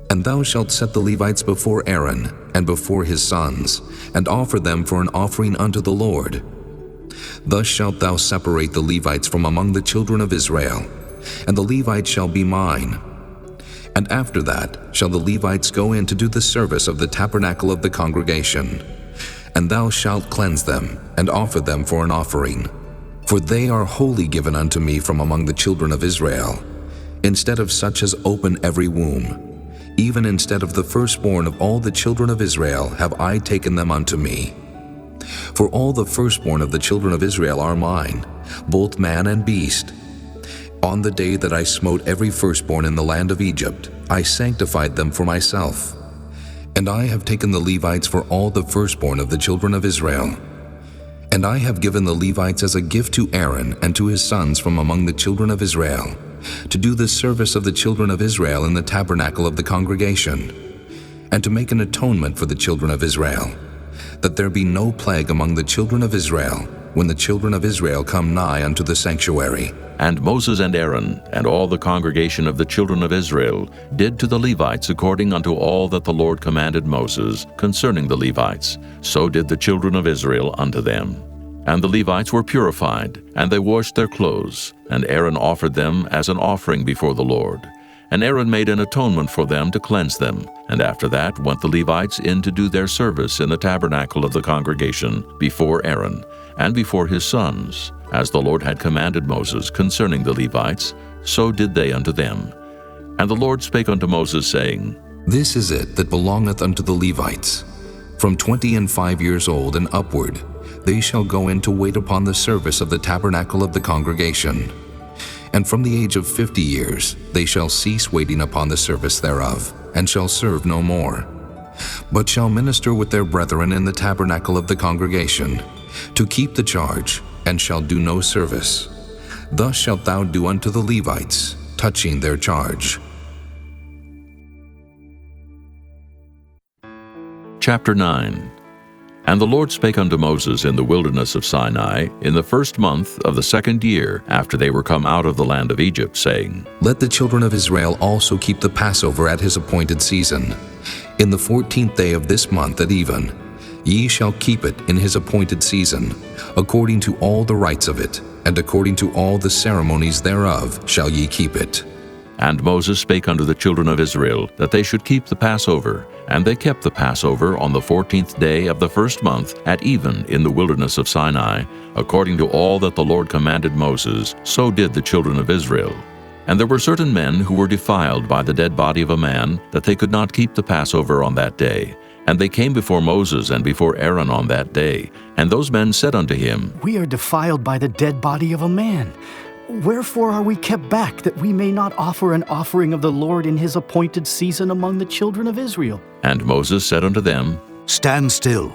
And thou shalt set the Levites before Aaron, and before his sons, and offer them for an offering unto the Lord. Thus shalt thou separate the Levites from among the children of Israel, and the Levites shall be mine. And after that shall the Levites go in to do the service of the tabernacle of the congregation. And thou shalt cleanse them, and offer them for an offering. For they are wholly given unto me from among the children of Israel, instead of such as open every womb. Even instead of the firstborn of all the children of Israel have I taken them unto me. For all the firstborn of the children of Israel are mine, both man and beast. On the day that I smote every firstborn in the land of Egypt, I sanctified them for myself. And I have taken the Levites for all the firstborn of the children of Israel. And I have given the Levites as a gift to Aaron and to his sons from among the children of Israel, to do the service of the children of Israel in the tabernacle of the congregation, and to make an atonement for the children of Israel, that there be no plague among the children of Israel, when the children of Israel come nigh unto the sanctuary. And Moses and Aaron and all the congregation of the children of Israel did to the Levites according unto all that the Lord commanded Moses concerning the Levites. So did the children of Israel unto them. And the Levites were purified, and they washed their clothes, and Aaron offered them as an offering before the Lord. And Aaron made an atonement for them to cleanse them. And after that went the Levites in to do their service in the tabernacle of the congregation before Aaron, and before his sons. As the Lord had commanded Moses concerning the Levites, so did they unto them. And the Lord spake unto Moses, saying, This is it that belongeth unto the Levites. From 25 years old and upward, they shall go in to wait upon the service of the tabernacle of the congregation. And from the age of 50 years, they shall cease waiting upon the service thereof, and shall serve no more, but shall minister with their brethren in the tabernacle of the congregation, to keep the charge, and shall do no service. Thus shalt thou do unto the Levites, touching their charge. Chapter 9. And the Lord spake unto Moses in the wilderness of Sinai in the first month of the 2nd year after they were come out of the land of Egypt, saying, Let the children of Israel also keep the Passover at his appointed season. In the 14th day of this month at even, ye shall keep it in his appointed season, according to all the rites of it, and according to all the ceremonies thereof shall ye keep it. And Moses spake unto the children of Israel that they should keep the Passover. And they kept the Passover on the 14th day of the first month at even in the wilderness of Sinai, according to all that the Lord commanded Moses, so did the children of Israel. And there were certain men who were defiled by the dead body of a man, that they could not keep the Passover on that day. And they came before Moses and before Aaron on that day. And those men said unto him, We are defiled by the dead body of a man. Wherefore are we kept back, that we may not offer an offering of the Lord in his appointed season among the children of Israel? And Moses said unto them, Stand still,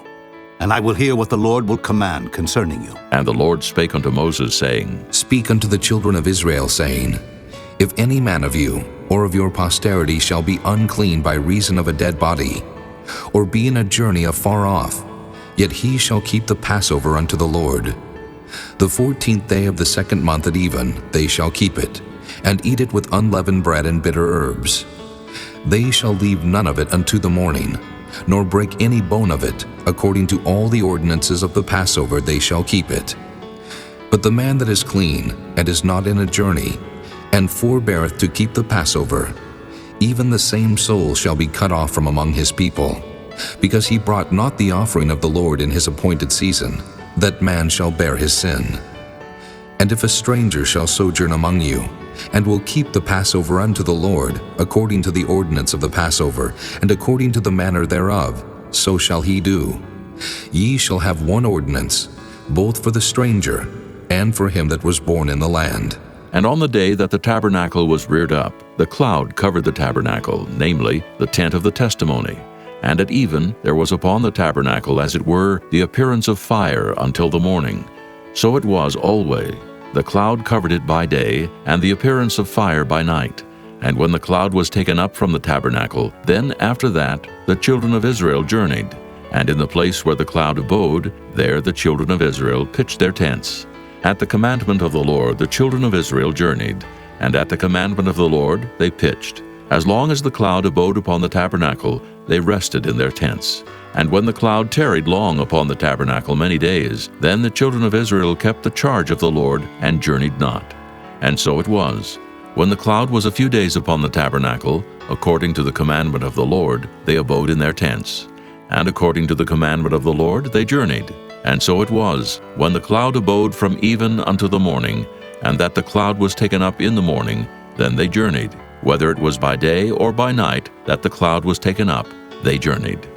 and I will hear what the Lord will command concerning you. And the Lord spake unto Moses, saying, Speak unto the children of Israel, saying, If any man of you or of your posterity shall be unclean by reason of a dead body, or be in a journey afar off, yet he shall keep the Passover unto the Lord. The 14th day of the second month at even they shall keep it, and eat it with unleavened bread and bitter herbs. They shall leave none of it unto the morning, nor break any bone of it. According to all the ordinances of the Passover they shall keep it. But the man that is clean, and is not in a journey, and forbeareth to keep the Passover, even the same soul shall be cut off from among his people, because he brought not the offering of the Lord in his appointed season. That man shall bear his sin. And if a stranger shall sojourn among you, and will keep the Passover unto the Lord, according to the ordinance of the Passover, and according to the manner thereof, so shall he do. Ye shall have one ordinance, both for the stranger, and for him that was born in the land. And on the day that the tabernacle was reared up, the cloud covered the tabernacle, namely, the tent of the testimony. And at even there was upon the tabernacle, as it were, the appearance of fire until the morning. So it was always. The cloud covered it by day, and the appearance of fire by night. And when the cloud was taken up from the tabernacle, then after that the children of Israel journeyed. And in the place where the cloud abode, there the children of Israel pitched their tents. At the commandment of the Lord the children of Israel journeyed, and at the commandment of the Lord they pitched. As long as the cloud abode upon the tabernacle, they rested in their tents. And when the cloud tarried long upon the tabernacle many days, then the children of Israel kept the charge of the Lord, and journeyed not. And so it was, when the cloud was a few days upon the tabernacle, according to the commandment of the Lord, they abode in their tents. And according to the commandment of the Lord they journeyed. And so it was, when the cloud abode from even unto the morning, and that the cloud was taken up in the morning, then they journeyed. Whether it was by day or by night that the cloud was taken up, they journeyed.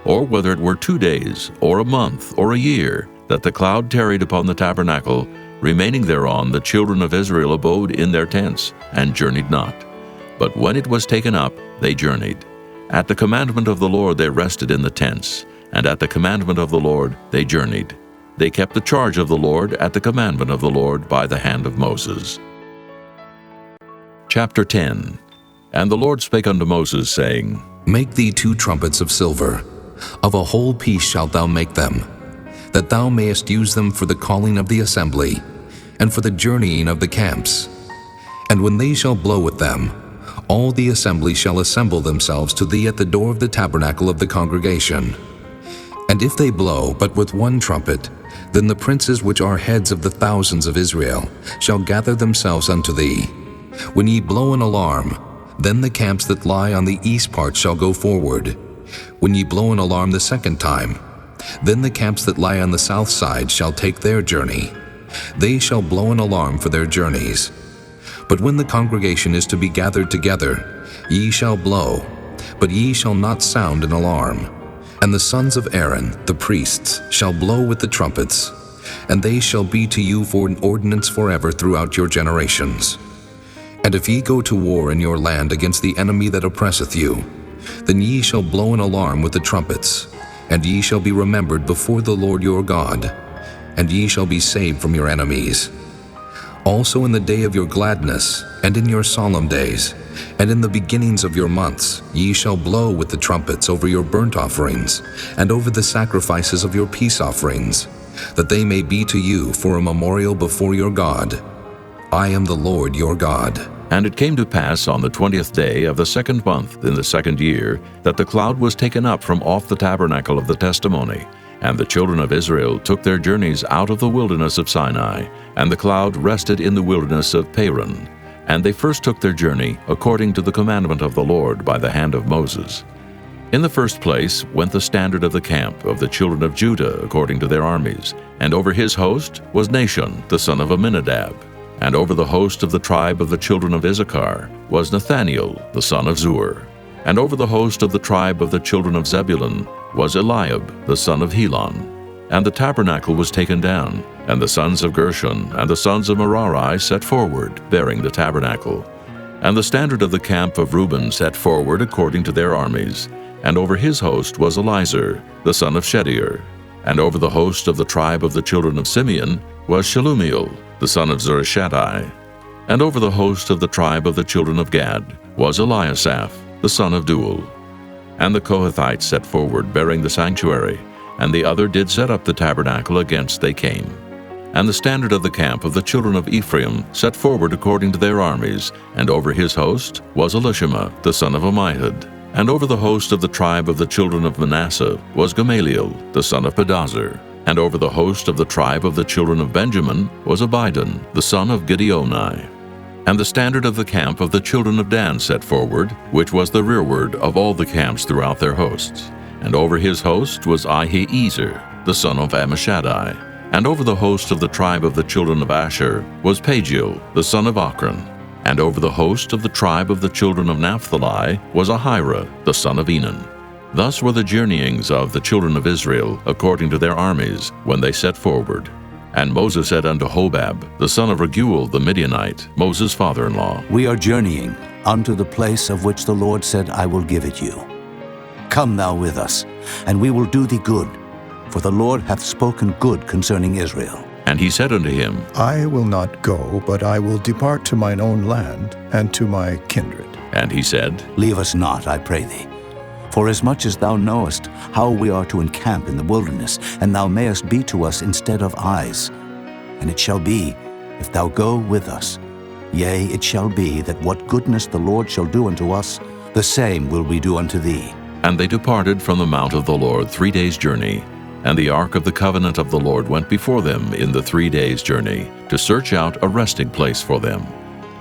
Or whether it were 2 days, or a month, or a year, that the cloud tarried upon the tabernacle, remaining thereon the children of Israel abode in their tents, and journeyed not. But when it was taken up, they journeyed. At the commandment of the Lord they rested in the tents, and at the commandment of the Lord they journeyed. They kept the charge of the Lord at the commandment of the Lord by the hand of Moses. Chapter 10. And the Lord spake unto Moses, saying, Make thee 2 trumpets of silver, of a whole piece shalt thou make them, that thou mayest use them for the calling of the assembly, and for the journeying of the camps. And when they shall blow with them, all the assembly shall assemble themselves to thee at the door of the tabernacle of the congregation. And if they blow but with 1 trumpet, then the princes which are heads of the thousands of Israel shall gather themselves unto thee. When ye blow an alarm, then the camps that lie on the east part shall go forward. When ye blow an alarm the second time, then the camps that lie on the south side shall take their journey. They shall blow an alarm for their journeys. But when the congregation is to be gathered together, ye shall blow, but ye shall not sound an alarm. And the sons of Aaron, the priests, shall blow with the trumpets, and they shall be to you for an ordinance forever throughout your generations. And if ye go to war in your land against the enemy that oppresseth you, then ye shall blow an alarm with the trumpets, and ye shall be remembered before the Lord your God, and ye shall be saved from your enemies. Also in the day of your gladness, and in your solemn days, and in the beginnings of your months, ye shall blow with the trumpets over your burnt offerings, and over the sacrifices of your peace offerings, that they may be to you for a memorial before your God. I am the Lord your God. And it came to pass on the 20th day of the second month in the second year that the cloud was taken up from off the tabernacle of the testimony. And the children of Israel took their journeys out of the wilderness of Sinai, and the cloud rested in the wilderness of Paran. And they first took their journey according to the commandment of the Lord by the hand of Moses. In the first place went the standard of the camp of the children of Judah according to their armies, and over his host was Nahshon the son of Amminadab. And over the host of the tribe of the children of Issachar was Nathaniel the son of Zur. And over the host of the tribe of the children of Zebulun was Eliab the son of Helon. And the tabernacle was taken down, and the sons of Gershon and the sons of Merari set forward, bearing the tabernacle. And the standard of the camp of Reuben set forward according to their armies, and over his host was Elizur the son of Shedeur. And over the host of the tribe of the children of Simeon was Shelumiel the son of Zurishaddai. And over the host of the tribe of the children of Gad was Eliasaph the son of Deuel. And the Kohathites set forward, bearing the sanctuary, and the other did set up the tabernacle against they came. And the standard of the camp of the children of Ephraim set forward according to their armies, and over his host was Elishama the son of Ammihud. And over the host of the tribe of the children of Manasseh was Gamaliel the son of Pedazur. And over the host of the tribe of the children of Benjamin was Abidan the son of Gideoni. And the standard of the camp of the children of Dan set forward, which was the rearward of all the camps throughout their hosts. And over his host was Ahiezer the son of Ammishaddai. And over the host of the tribe of the children of Asher was Pagiel the son of Ochran. And over the host of the tribe of the children of Naphtali was Ahira the son of Enan. Thus were the journeyings of the children of Israel according to their armies when they set forward. And Moses said unto Hobab the son of Raguel the Midianite, Moses' father-in-law, We are journeying unto the place of which the Lord said, I will give it you. Come thou with us, and we will do thee good, for the Lord hath spoken good concerning Israel. And he said unto him, I will not go, but I will depart to mine own land and to my kindred. And he said, Leave us not, I pray thee. For as much as thou knowest how we are to encamp in the wilderness, and thou mayest be to us instead of eyes. And it shall be, if thou go with us, yea, it shall be that what goodness the Lord shall do unto us, the same will we do unto thee. And they departed from the mount of the Lord 3 days' journey. And the ark of the covenant of the Lord went before them in the 3 days' journey, to search out a resting place for them.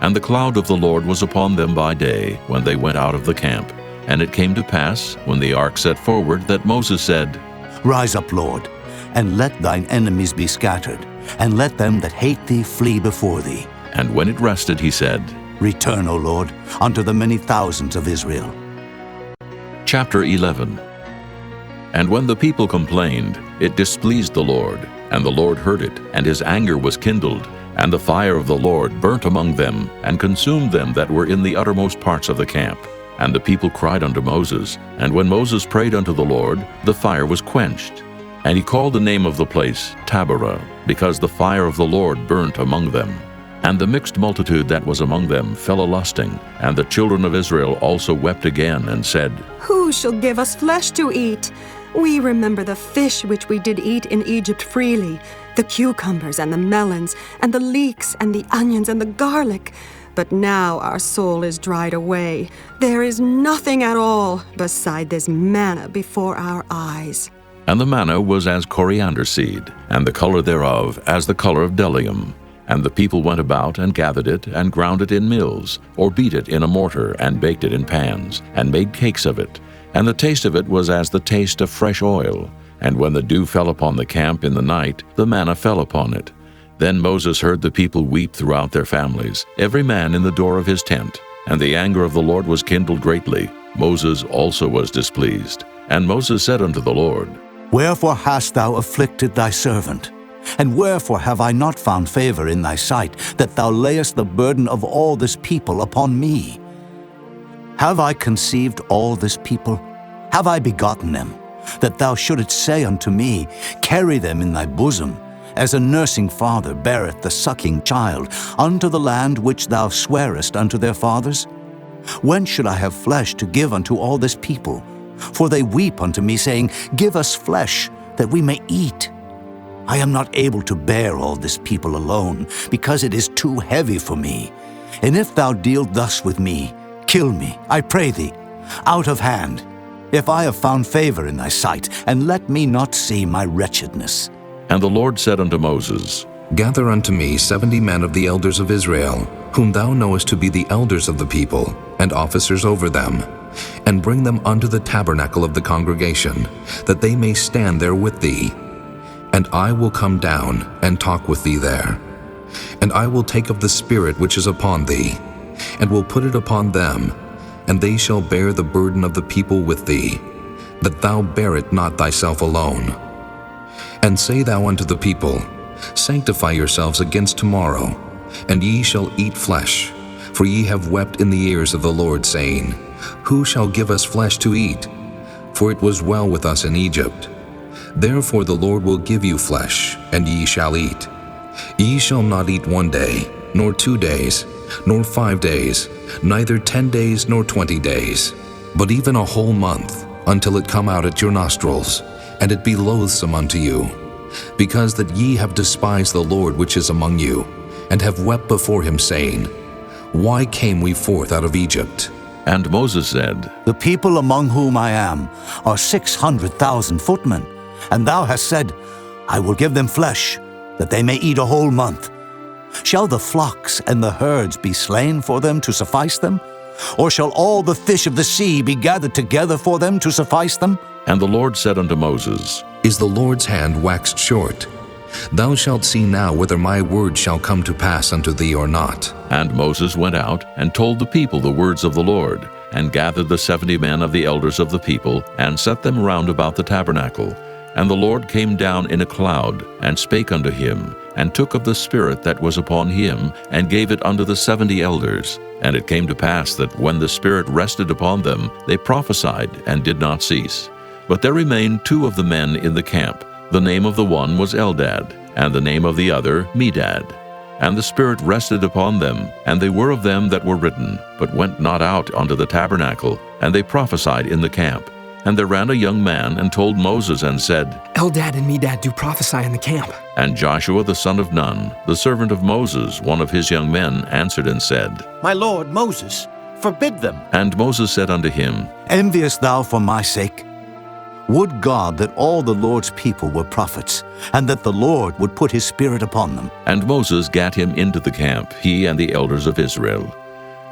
And the cloud of the Lord was upon them by day, when they went out of the camp. And it came to pass, when the ark set forward, that Moses said, Rise up, Lord, and let thine enemies be scattered, and let them that hate thee flee before thee. And when it rested, he said, Return, O Lord, unto the many thousands of Israel. Chapter 11. And when the people complained, it displeased the Lord, and the Lord heard it, and his anger was kindled, and the fire of the Lord burnt among them, and consumed them that were in the uttermost parts of the camp. And the people cried unto Moses, and when Moses prayed unto the Lord, the fire was quenched. And he called the name of the place Taberah, because the fire of the Lord burnt among them. And the mixed multitude that was among them fell a-lusting, and the children of Israel also wept again, and said, Who shall give us flesh to eat? We remember the fish which we did eat in Egypt freely, the cucumbers and the melons, and the leeks and the onions and the garlic. But now our soul is dried away. There is nothing at all beside this manna before our eyes. And the manna was as coriander seed, and the color thereof as the color of bdellium. And the people went about and gathered it, and ground it in mills, or beat it in a mortar, and baked it in pans, and made cakes of it. And the taste of it was as the taste of fresh oil. And when the dew fell upon the camp in the night, the manna fell upon it. Then Moses heard the people weep throughout their families, every man in the door of his tent. And the anger of the Lord was kindled greatly. Moses also was displeased. And Moses said unto the Lord, Wherefore hast thou afflicted thy servant? And wherefore have I not found favor in thy sight, that thou layest the burden of all this people upon me? Have I conceived all this people? Have I begotten them? That thou shouldest say unto me, Carry them in thy bosom, as a nursing father beareth the sucking child, unto the land which thou swarest unto their fathers? When should I have flesh to give unto all this people? For they weep unto me, saying, Give us flesh, that we may eat. I am not able to bear all this people alone, because it is too heavy for me. And if thou deal thus with me, kill me, I pray thee, out of hand, if I have found favor in thy sight, and let me not see my wretchedness. And the Lord said unto Moses, Gather unto me 70 men of the elders of Israel, whom thou knowest to be the elders of the people, and officers over them, and bring them unto the tabernacle of the congregation, that they may stand there with thee. And I will come down and talk with thee there. And I will take of the Spirit which is upon thee, and will put it upon them, and they shall bear the burden of the people with thee, that thou bear it not thyself alone. And say thou unto the people, Sanctify yourselves against tomorrow, and ye shall eat flesh, for ye have wept in the ears of the Lord, saying, Who shall give us flesh to eat? For it was well with us in Egypt. Therefore the Lord will give you flesh, and ye shall eat. Ye shall not eat 1 day, nor 2 days, nor 5 days, neither 10 days nor 20 days, but even a whole month, until it come out at your nostrils, and it be loathsome unto you, because that ye have despised the Lord which is among you, and have wept before him, saying, Why came we forth out of Egypt? And Moses said, The people among whom I am are 600,000 footmen, and thou hast said, I will give them flesh, that they may eat a whole month. Shall the flocks and the herds be slain for them to suffice them? Or shall all the fish of the sea be gathered together for them to suffice them? And the Lord said unto Moses, Is the Lord's hand waxed short? Thou shalt see now whether my word shall come to pass unto thee or not. And Moses went out and told the people the words of the Lord, and gathered the 70 men of the elders of the people, and set them round about the tabernacle. And the Lord came down in a cloud, and spake unto him, and took of the Spirit that was upon him, and gave it unto the 70 elders. And it came to pass that when the Spirit rested upon them, they prophesied, and did not cease. But there remained 2 of the men in the camp. The name of the one was Eldad, and the name of the other Medad. And the Spirit rested upon them, and they were of them that were written, but went not out unto the tabernacle, and they prophesied in the camp. And there ran a young man, and told Moses, and said, Eldad and Medad do prophesy in the camp. And Joshua the son of Nun, the servant of Moses, one of his young men, answered and said, My lord Moses, forbid them. And Moses said unto him, Enviest thou for my sake? Would God that all the Lord's people were prophets, and that the Lord would put his Spirit upon them. And Moses gat him into the camp, he and the elders of Israel.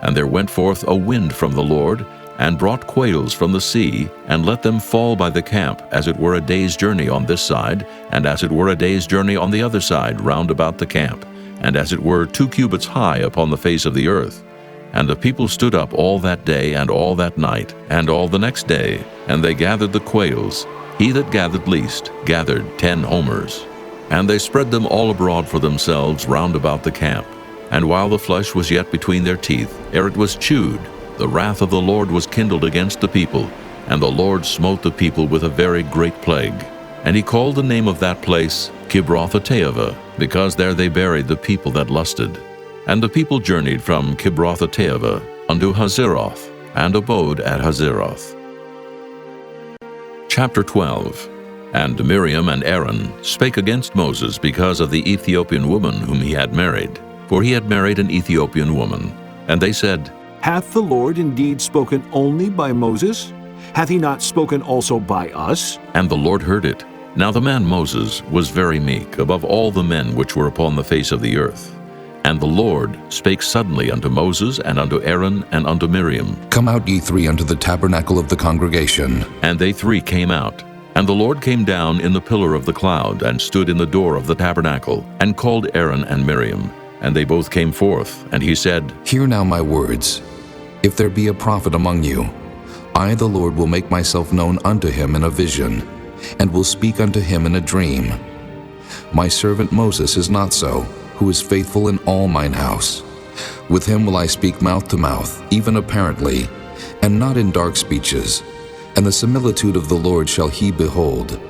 And there went forth a wind from the Lord, and brought quails from the sea, and let them fall by the camp, as it were a day's journey on this side, and as it were a day's journey on the other side round about the camp, and as it were 2 cubits high upon the face of the earth. And the people stood up all that day and all that night, and all the next day, and they gathered the quails. He that gathered least gathered 10 homers. And they spread them all abroad for themselves round about the camp. And while the flesh was yet between their teeth, ere it was chewed, the wrath of the Lord was kindled against the people, and the Lord smote the people with a very great plague. And he called the name of that place Kibroth-hattaavah, because there they buried the people that lusted. And the people journeyed from Kibroth-hattaavah unto Hazeroth, and abode at Hazeroth. Chapter 12. And Miriam and Aaron spake against Moses because of the Ethiopian woman whom he had married, for he had married an Ethiopian woman. And they said, Hath the Lord indeed spoken only by Moses? Hath he not spoken also by us? And the Lord heard it. Now the man Moses was very meek above all the men which were upon the face of the earth. And the Lord spake suddenly unto Moses and unto Aaron and unto Miriam. Come out ye 3 unto the tabernacle of the congregation. And they 3 came out. And the Lord came down in the pillar of the cloud, and stood in the door of the tabernacle, and called Aaron and Miriam. And they both came forth, and he said, Hear now my words. If there be a prophet among you, I the Lord will make myself known unto him in a vision, and will speak unto him in a dream. My servant Moses is not so, who is faithful in all mine house. With him will I speak mouth to mouth, even apparently, and not in dark speeches. And the similitude of the Lord shall he behold.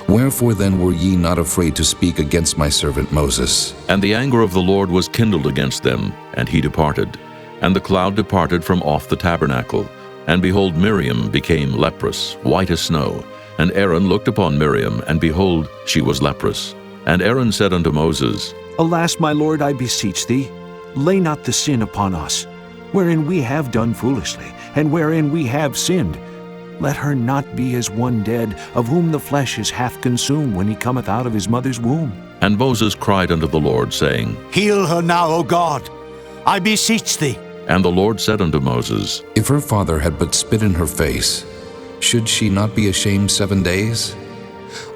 Wherefore then were ye not afraid to speak against my servant Moses? And the anger of the Lord was kindled against them, and he departed. And the cloud departed from off the tabernacle. And behold, Miriam became leprous, white as snow. And Aaron looked upon Miriam, and behold, she was leprous. And Aaron said unto Moses, Alas, my lord, I beseech thee, lay not the sin upon us, wherein we have done foolishly, and wherein we have sinned. Let her not be as one dead, of whom the flesh is half consumed when he cometh out of his mother's womb. And Moses cried unto the Lord, saying, Heal her now, O God, I beseech thee. And the Lord said unto Moses, If her father had but spit in her face, should she not be ashamed 7 days?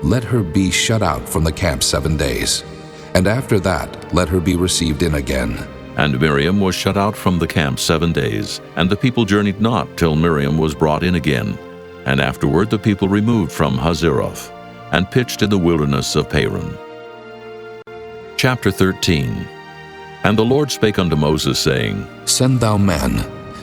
Let her be shut out from the camp 7 days, and after that let her be received in again. And Miriam was shut out from the camp 7 days, and the people journeyed not till Miriam was brought in again. And afterward the people removed from Hazeroth, and pitched in the wilderness of Paran. Chapter 13. And the Lord spake unto Moses, saying, Send thou men,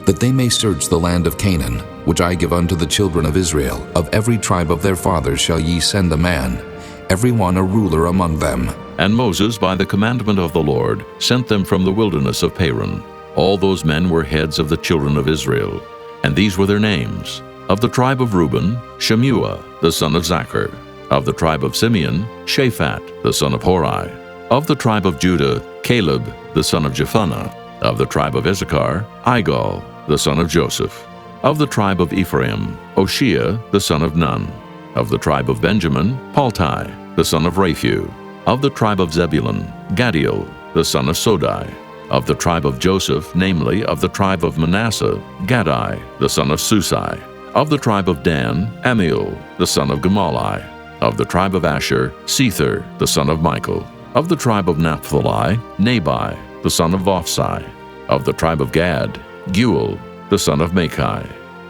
that they may search the land of Canaan, which I give unto the children of Israel. Of every tribe of their fathers shall ye send a man, every one a ruler among them. And Moses, by the commandment of the Lord, sent them from the wilderness of Paran. All those men were heads of the children of Israel, and these were their names. Of the tribe of Reuben, Shemuah, the son of Zachar. Of the tribe of Simeon, Shaphat, the son of Hori. Of the tribe of Judah, Caleb, the son of Jephunneh. Of the tribe of Issachar, Igal, the son of Joseph. Of the tribe of Ephraim, Oshea, the son of Nun. Of the tribe of Benjamin, Paltai, the son of Raphu. Of the tribe of Zebulun, Gadiel, the son of Sodai. Of the tribe of Joseph, namely, of the tribe of Manasseh, Gadai, the son of Susai. Of the tribe of Dan, Amiel, the son of Gemalli. Of the tribe of Asher, Sether, the son of Michael. Of the tribe of Naphtali, Nabai, the son of Vophsi. Of the tribe of Gad, Guel, the son of Machi.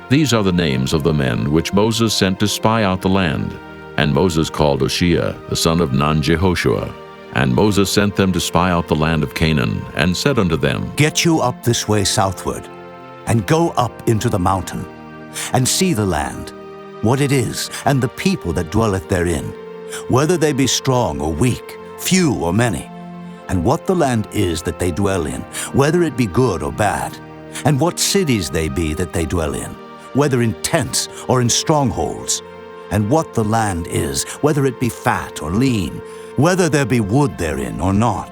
These are the names of the men which Moses sent to spy out the land. And Moses called Oshea, the son of Nun-Jehoshua. And Moses sent them to spy out the land of Canaan, and said unto them, Get you up this way southward, and go up into the mountain, and see the land, what it is, and the people that dwelleth therein, whether they be strong or weak, few or many, and what the land is that they dwell in, whether it be good or bad, and what cities they be that they dwell in, whether in tents or in strongholds, and what the land is, whether it be fat or lean, whether there be wood therein or not.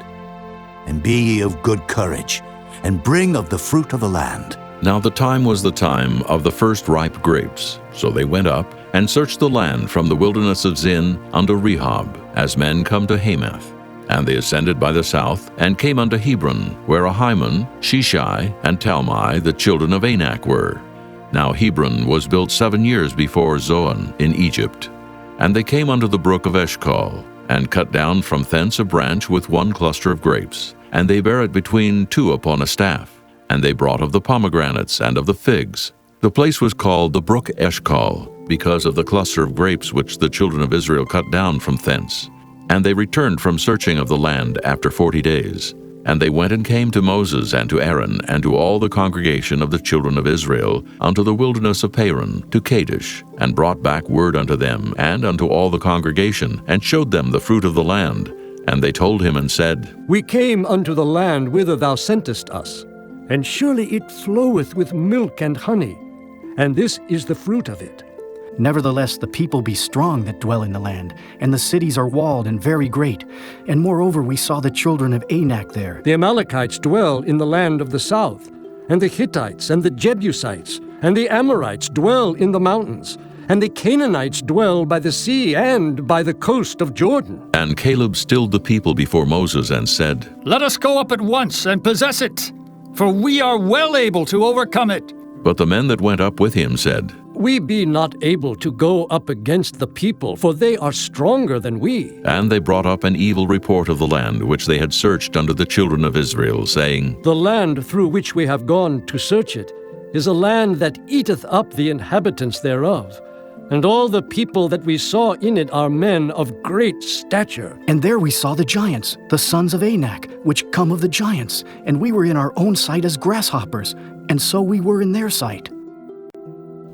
And be ye of good courage, and bring of the fruit of the land. Now the time was the time of the first ripe grapes. So they went up, and searched the land from the wilderness of Zin unto Rehob, as men come to Hamath. And they ascended by the south, and came unto Hebron, where Ahiman, Sheshai, and Talmai, the children of Anak, were. Now Hebron was built 7 years before Zoan in Egypt. And they came unto the brook of Eshcol, and cut down from thence a branch with one cluster of grapes, and they bare it between two upon a staff. And they brought of the pomegranates and of the figs. The place was called the brook Eshcol, because of the cluster of grapes which the children of Israel cut down from thence. And they returned from searching of the land after 40 days. And they went and came to Moses and to Aaron and to all the congregation of the children of Israel unto the wilderness of Paran, to Kadesh, and brought back word unto them and unto all the congregation, and showed them the fruit of the land. And they told him and said, We came unto the land whither thou sentest us, and surely it floweth with milk and honey, and this is the fruit of it. Nevertheless, the people be strong that dwell in the land, and the cities are walled and very great. And moreover, we saw the children of Anak there. The Amalekites dwell in the land of the south, and the Hittites and the Jebusites and the Amorites dwell in the mountains, and the Canaanites dwell by the sea and by the coast of Jordan. And Caleb stilled the people before Moses and said, Let us go up at once and possess it, for we are well able to overcome it. But the men that went up with him said, We be not able to go up against the people, for they are stronger than we. And they brought up an evil report of the land which they had searched unto the children of Israel, saying, The land through which we have gone to search it is a land that eateth up the inhabitants thereof. And all the people that we saw in it are men of great stature. And there we saw the giants, the sons of Anak, which come of the giants. And we were in our own sight as grasshoppers, and so we were in their sight.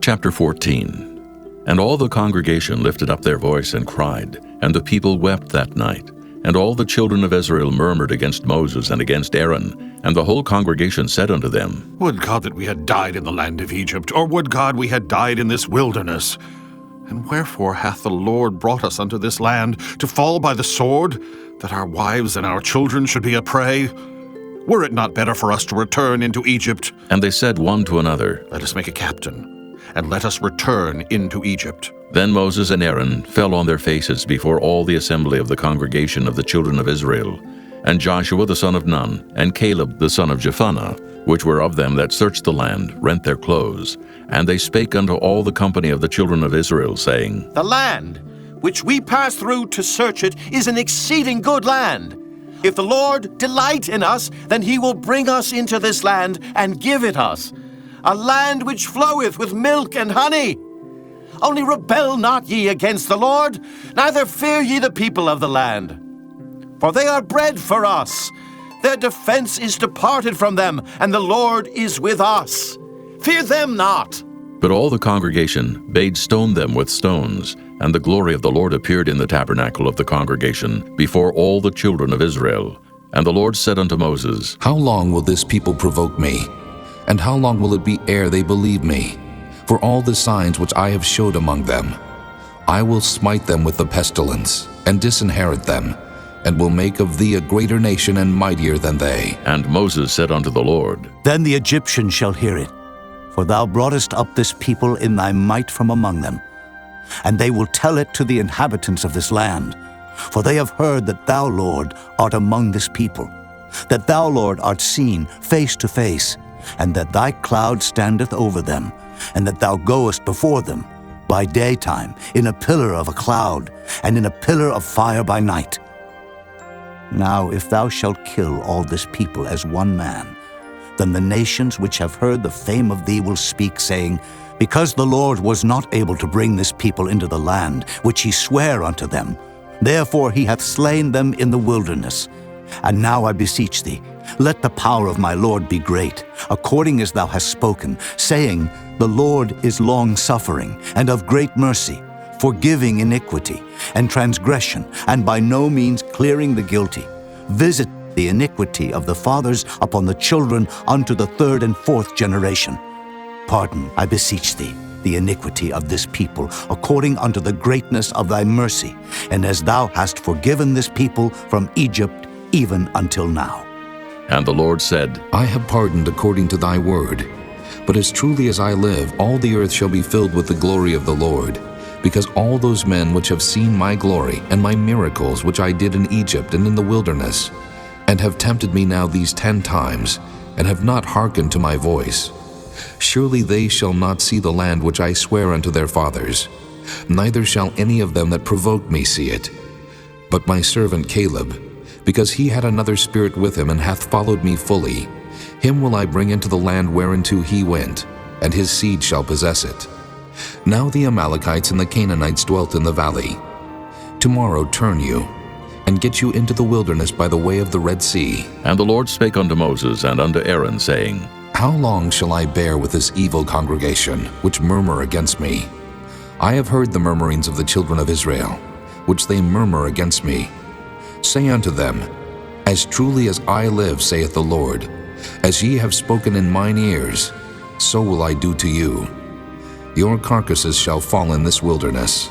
Chapter 14. And all the congregation lifted up their voice and cried, and the people wept that night. And all the children of Israel murmured against Moses and against Aaron. And the whole congregation said unto them, Would God that we had died in the land of Egypt, or would God we had died in this wilderness? And wherefore hath the Lord brought us unto this land, to fall by the sword, that our wives and our children should be a prey? Were it not better for us to return into Egypt? And they said one to another, Let us make a captain, and let us return into Egypt. Then Moses and Aaron fell on their faces before all the assembly of the congregation of the children of Israel. And Joshua the son of Nun, and Caleb the son of Jephunneh, which were of them that searched the land, rent their clothes. And they spake unto all the company of the children of Israel, saying, The land which we pass through to search it is an exceeding good land. If the Lord delight in us, then he will bring us into this land and give it us, a land which floweth with milk and honey. Only rebel not ye against the Lord, neither fear ye the people of the land. For they are bread for us. Their defense is departed from them, and the Lord is with us. Fear them not. But all the congregation bade stone them with stones, and the glory of the Lord appeared in the tabernacle of the congregation before all the children of Israel. And the Lord said unto Moses, How long will this people provoke me? And how long will it be ere they believe me? For all the signs which I have showed among them, I will smite them with the pestilence, and disinherit them, and will make of thee a greater nation and mightier than they. And Moses said unto the Lord, Then the Egyptians shall hear it, for thou broughtest up this people in thy might from among them. And they will tell it to the inhabitants of this land, for they have heard that thou, Lord, art among this people, that thou, Lord, art seen face to face, and that thy cloud standeth over them, and that thou goest before them by daytime in a pillar of a cloud, and in a pillar of fire by night. Now if thou shalt kill all this people as one man, then the nations which have heard the fame of thee will speak, saying, Because the Lord was not able to bring this people into the land which he sware unto them, therefore he hath slain them in the wilderness. And now I beseech thee, let the power of my Lord be great, according as thou hast spoken, saying, The Lord is long-suffering, and of great mercy, forgiving iniquity and transgression, and by no means clearing the guilty. Visit the iniquity of the fathers upon the children unto the third and fourth generation. Pardon, I beseech thee, the iniquity of this people, according unto the greatness of thy mercy, and as thou hast forgiven this people from Egypt even until now. And the Lord said, I have pardoned according to thy word. But as truly as I live, all the earth shall be filled with the glory of the Lord, because all those men which have seen my glory and my miracles which I did in Egypt and in the wilderness, and have tempted me now these 10 times, and have not hearkened to my voice, surely they shall not see the land which I swear unto their fathers, neither shall any of them that provoked me see it. But my servant Caleb, because he had another spirit with him and hath followed me fully, him will I bring into the land whereinto he went, and his seed shall possess it. Now the Amalekites and the Canaanites dwelt in the valley. Tomorrow turn you, and get you into the wilderness by the way of the Red Sea. And the Lord spake unto Moses and unto Aaron, saying, How long shall I bear with this evil congregation, which murmur against me? I have heard the murmurings of the children of Israel, which they murmur against me. Say unto them, As truly as I live, saith the Lord, as ye have spoken in mine ears, so will I do to you. Your carcasses shall fall in this wilderness,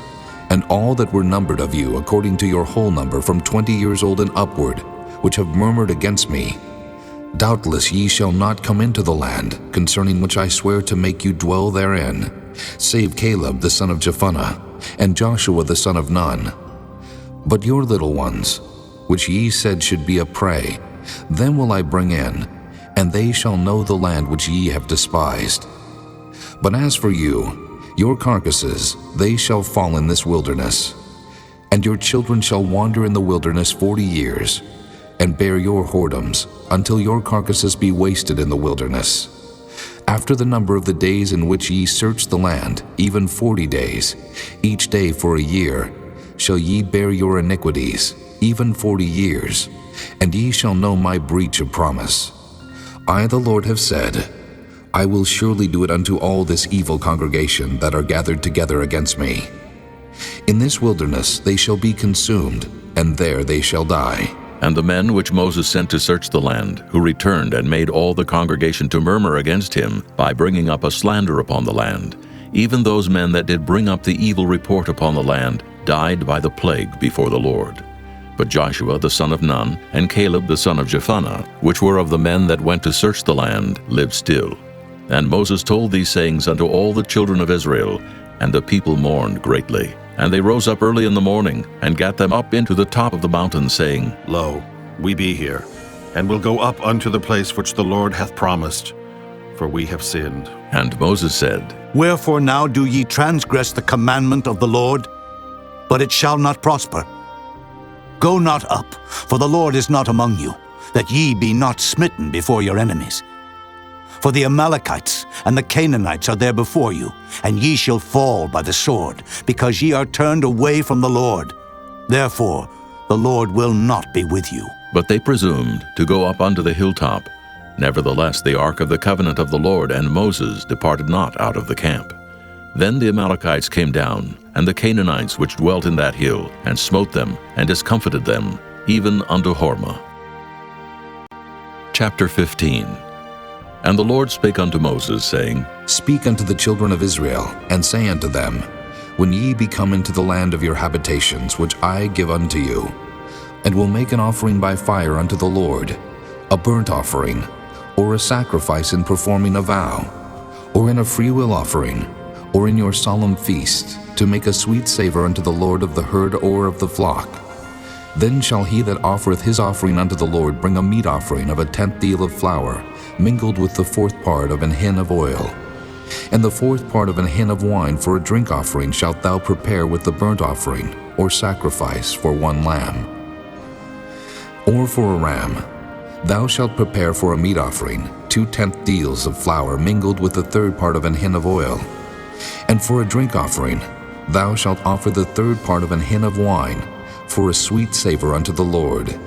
and all that were numbered of you according to your whole number from 20 years old and upward, which have murmured against me. Doubtless ye shall not come into the land, concerning which I swear to make you dwell therein, save Caleb the son of Jephunneh, and Joshua the son of Nun. But your little ones, which ye said should be a prey, them will I bring in, and they shall know the land which ye have despised. But as for you, your carcasses, they shall fall in this wilderness. And your children shall wander in the wilderness 40 years, and bear your whoredoms, until your carcasses be wasted in the wilderness. After the number of the days in which ye search the land, even 40 days, each day for a year, shall ye bear your iniquities, even 40 years, and ye shall know my breach of promise. I, the Lord, have said, I will surely do it unto all this evil congregation that are gathered together against me. In this wilderness they shall be consumed, and there they shall die. And the men which Moses sent to search the land, who returned and made all the congregation to murmur against him, by bringing up a slander upon the land, even those men that did bring up the evil report upon the land, died by the plague before the Lord. But Joshua the son of Nun and Caleb the son of Jephunneh, which were of the men that went to search the land, lived still. And Moses told these sayings unto all the children of Israel, and the people mourned greatly. And they rose up early in the morning, and gat them up into the top of the mountain, saying, Lo, we be here, and will go up unto the place which the Lord hath promised, for we have sinned. And Moses said, Wherefore now do ye transgress the commandment of the Lord? But it shall not prosper. Go not up, for the Lord is not among you, that ye be not smitten before your enemies. For the Amalekites and the Canaanites are there before you, and ye shall fall by the sword, because ye are turned away from the Lord. Therefore the Lord will not be with you. But they presumed to go up unto the hilltop. Nevertheless the ark of the covenant of the Lord and Moses departed not out of the camp. Then the Amalekites came down, and the Canaanites which dwelt in that hill, and smote them, and discomfited them, even unto Hormah. Chapter 15. And the Lord spake unto Moses, saying, Speak unto the children of Israel, and say unto them, When ye be come into the land of your habitations, which I give unto you, and will make an offering by fire unto the Lord, a burnt offering, or a sacrifice in performing a vow, or in a freewill offering, or in your solemn feast, to make a sweet savor unto the Lord of the herd or of the flock. Then shall he that offereth his offering unto the Lord bring a meat offering of a 10th deal of flour, mingled with the 4th part of an hin of oil. And the 4th part of an hin of wine for a drink offering shalt thou prepare with the burnt offering, or sacrifice for one lamb. Or for a ram, thou shalt prepare for a meat offering 2 10th deals of flour mingled with the 3rd part of an hin of oil. And for a drink offering, thou shalt offer the 3rd part of an hin of wine, for a sweet savor unto the Lord.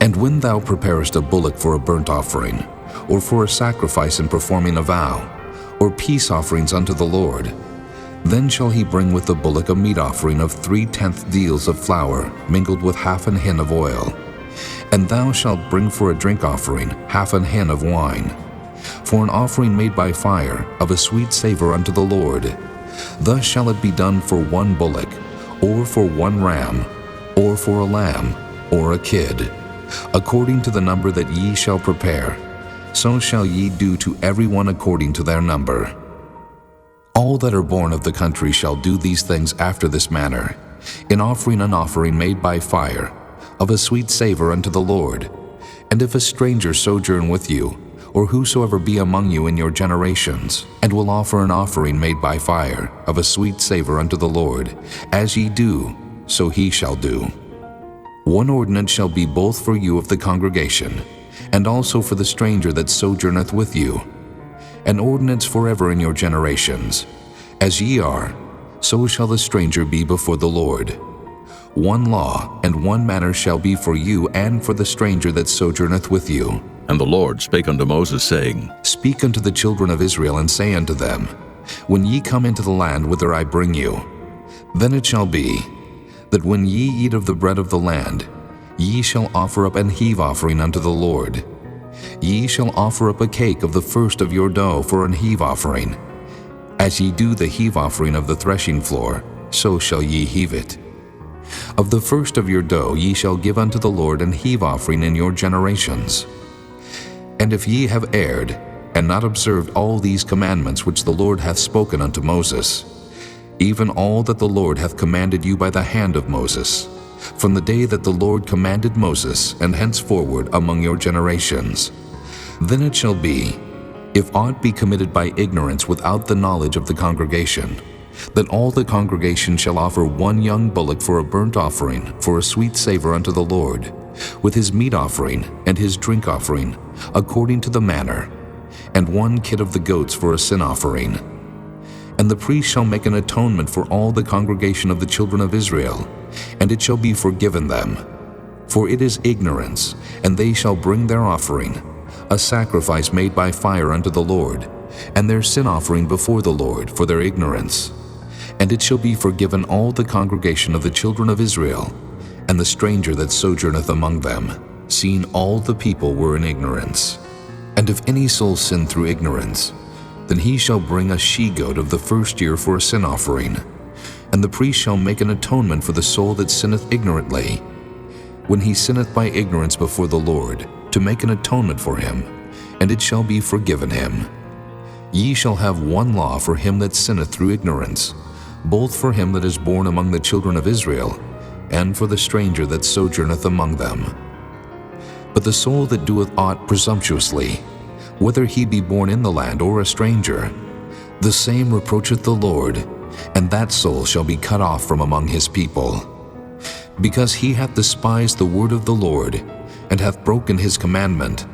And when thou preparest a bullock for a burnt offering, or for a sacrifice in performing a vow, or peace offerings unto the Lord, then shall he bring with the bullock a meat offering of 3 10th deals of flour mingled with half an hin of oil. And thou shalt bring for a drink offering half an hin of wine, for an offering made by fire of a sweet savor unto the Lord. Thus shall it be done for one bullock, or for one ram, or for a lamb, or a kid, according to the number that ye shall prepare. So shall ye do to every one according to their number. All that are born of the country shall do these things after this manner, in offering an offering made by fire, of a sweet savor unto the Lord. And if a stranger sojourn with you, or whosoever be among you in your generations, and will offer an offering made by fire, of a sweet savor unto the Lord, as ye do, so he shall do. One ordinance shall be both for you of the congregation, and also for the stranger that sojourneth with you, an ordinance forever in your generations. As ye are, so shall the stranger be before the Lord. One law and one manner shall be for you and for the stranger that sojourneth with you. And the Lord spake unto Moses, saying, Speak unto the children of Israel, and say unto them, When ye come into the land whither I bring you, then it shall be, that when ye eat of the bread of the land, ye shall offer up an heave offering unto the Lord. Ye shall offer up a cake of the first of your dough for an heave offering. As ye do the heave offering of the threshing floor, so shall ye heave it. Of the first of your dough ye shall give unto the Lord an heave offering in your generations. And if ye have erred, and not observed all these commandments which the Lord hath spoken unto Moses, even all that the Lord hath commanded you by the hand of Moses, from the day that the Lord commanded Moses, and henceforward among your generations, then it shall be, if aught be committed by ignorance without the knowledge of the congregation, that all the congregation shall offer one young bullock for a burnt offering, for a sweet savor unto the Lord, with his meat offering and his drink offering, according to the manner, and one kid of the goats for a sin offering. And the priest shall make an atonement for all the congregation of the children of Israel, and it shall be forgiven them. For it is ignorance, and they shall bring their offering, a sacrifice made by fire unto the Lord, and their sin offering before the Lord for their ignorance. And it shall be forgiven all the congregation of the children of Israel, and the stranger that sojourneth among them, seeing all the people were in ignorance. And if any soul sin through ignorance, then he shall bring a she-goat of the first year for a sin offering, and the priest shall make an atonement for the soul that sinneth ignorantly, when he sinneth by ignorance before the Lord, to make an atonement for him, and it shall be forgiven him. Ye shall have one law for him that sinneth through ignorance, both for him that is born among the children of Israel, and for the stranger that sojourneth among them. But the soul that doeth aught presumptuously, whether he be born in the land or a stranger, the same reproacheth the Lord, and that soul shall be cut off from among his people. Because he hath despised the word of the Lord, and hath broken his commandment,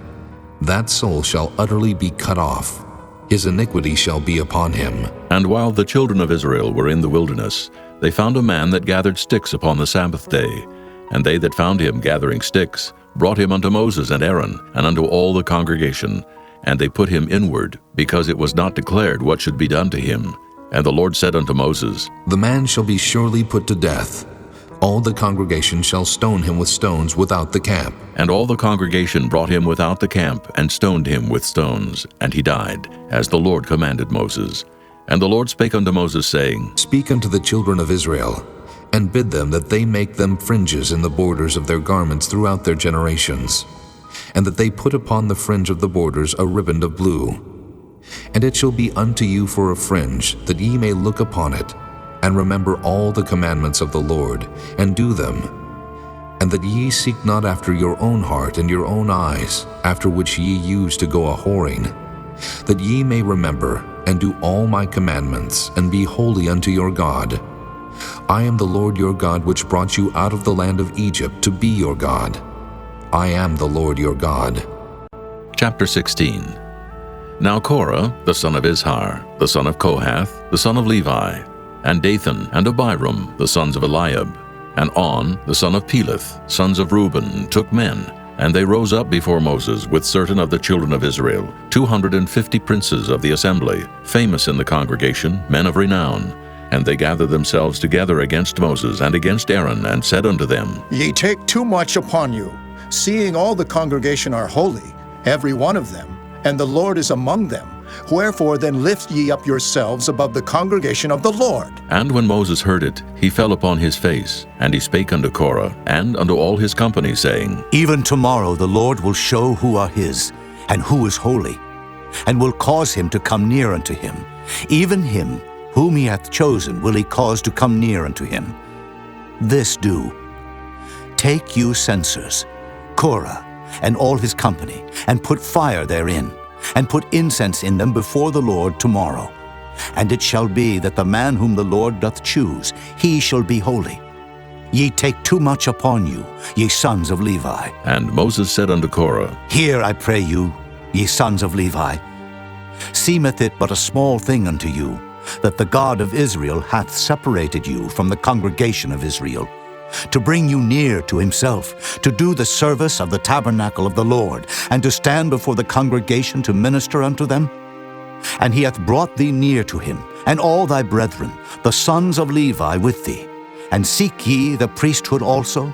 that soul shall utterly be cut off. His iniquity shall be upon him. And while the children of Israel were in the wilderness, they found a man that gathered sticks upon the Sabbath day. And they that found him gathering sticks brought him unto Moses and Aaron, and unto all the congregation. And they put him inward, because it was not declared what should be done to him. And the Lord said unto Moses, The man shall be surely put to death. All the congregation shall stone him with stones without the camp. And all the congregation brought him without the camp, and stoned him with stones. And he died, as the Lord commanded Moses. And the Lord spake unto Moses, saying, Speak unto the children of Israel, and bid them that they make them fringes in the borders of their garments throughout their generations, and that they put upon the fringe of the borders a riband of blue. And it shall be unto you for a fringe, that ye may look upon it, and remember all the commandments of the Lord, and do them, and that ye seek not after your own heart and your own eyes, after which ye used to go a-whoring, that ye may remember and do all my commandments, and be holy unto your God. I am the Lord your God, which brought you out of the land of Egypt to be your God. I am the Lord your God. Chapter 16. Now Korah, the son of Izhar, the son of Kohath, the son of Levi, and Dathan and Abiram, the sons of Eliab, and On, the son of Peleth, sons of Reuben, took men, and they rose up before Moses with certain of the children of Israel, 250 princes of the assembly, famous in the congregation, men of renown. And they gathered themselves together against Moses and against Aaron, and said unto them, Ye take too much upon you, seeing all the congregation are holy, every one of them, and the Lord is among them. Wherefore then lift ye up yourselves above the congregation of the Lord. And when Moses heard it, he fell upon his face, and he spake unto Korah, and unto all his company, saying, Even tomorrow the Lord will show who are his, and who is holy, and will cause him to come near unto him. Even him whom he hath chosen will he cause to come near unto him. This do. Take you censers, Korah, and all his company, and put fire therein, and put incense in them before the Lord tomorrow. And it shall be that the man whom the Lord doth choose, he shall be holy. Ye take too much upon you, ye sons of Levi. And Moses said unto Korah, Hear, I pray you, ye sons of Levi. Seemeth it but a small thing unto you, that the God of Israel hath separated you from the congregation of Israel, to bring you near to himself, to do the service of the tabernacle of the Lord, and to stand before the congregation to minister unto them? And he hath brought thee near to him, and all thy brethren, the sons of Levi, with thee. And seek ye the priesthood also?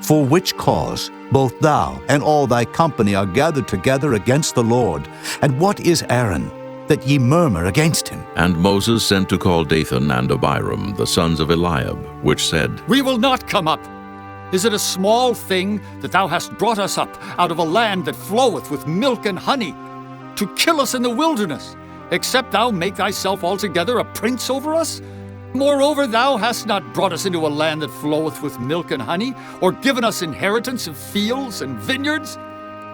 For which cause both thou and all thy company are gathered together against the Lord. And what is Aaron, that ye murmur against him? And Moses sent to call Dathan and Abiram, the sons of Eliab, which said, We will not come up. Is it a small thing that thou hast brought us up out of a land that floweth with milk and honey, to kill us in the wilderness, except thou make thyself altogether a prince over us? Moreover, thou hast not brought us into a land that floweth with milk and honey, or given us inheritance of fields and vineyards?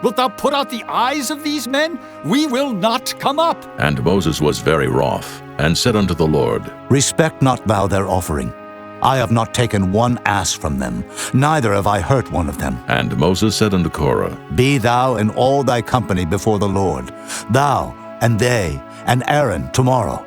Wilt thou put out the eyes of these men? We will not come up. And Moses was very wroth, and said unto the Lord, Respect not thou their offering. I have not taken one ass from them, neither have I hurt one of them. And Moses said unto Korah, Be thou and all thy company before the Lord, thou and they and Aaron tomorrow.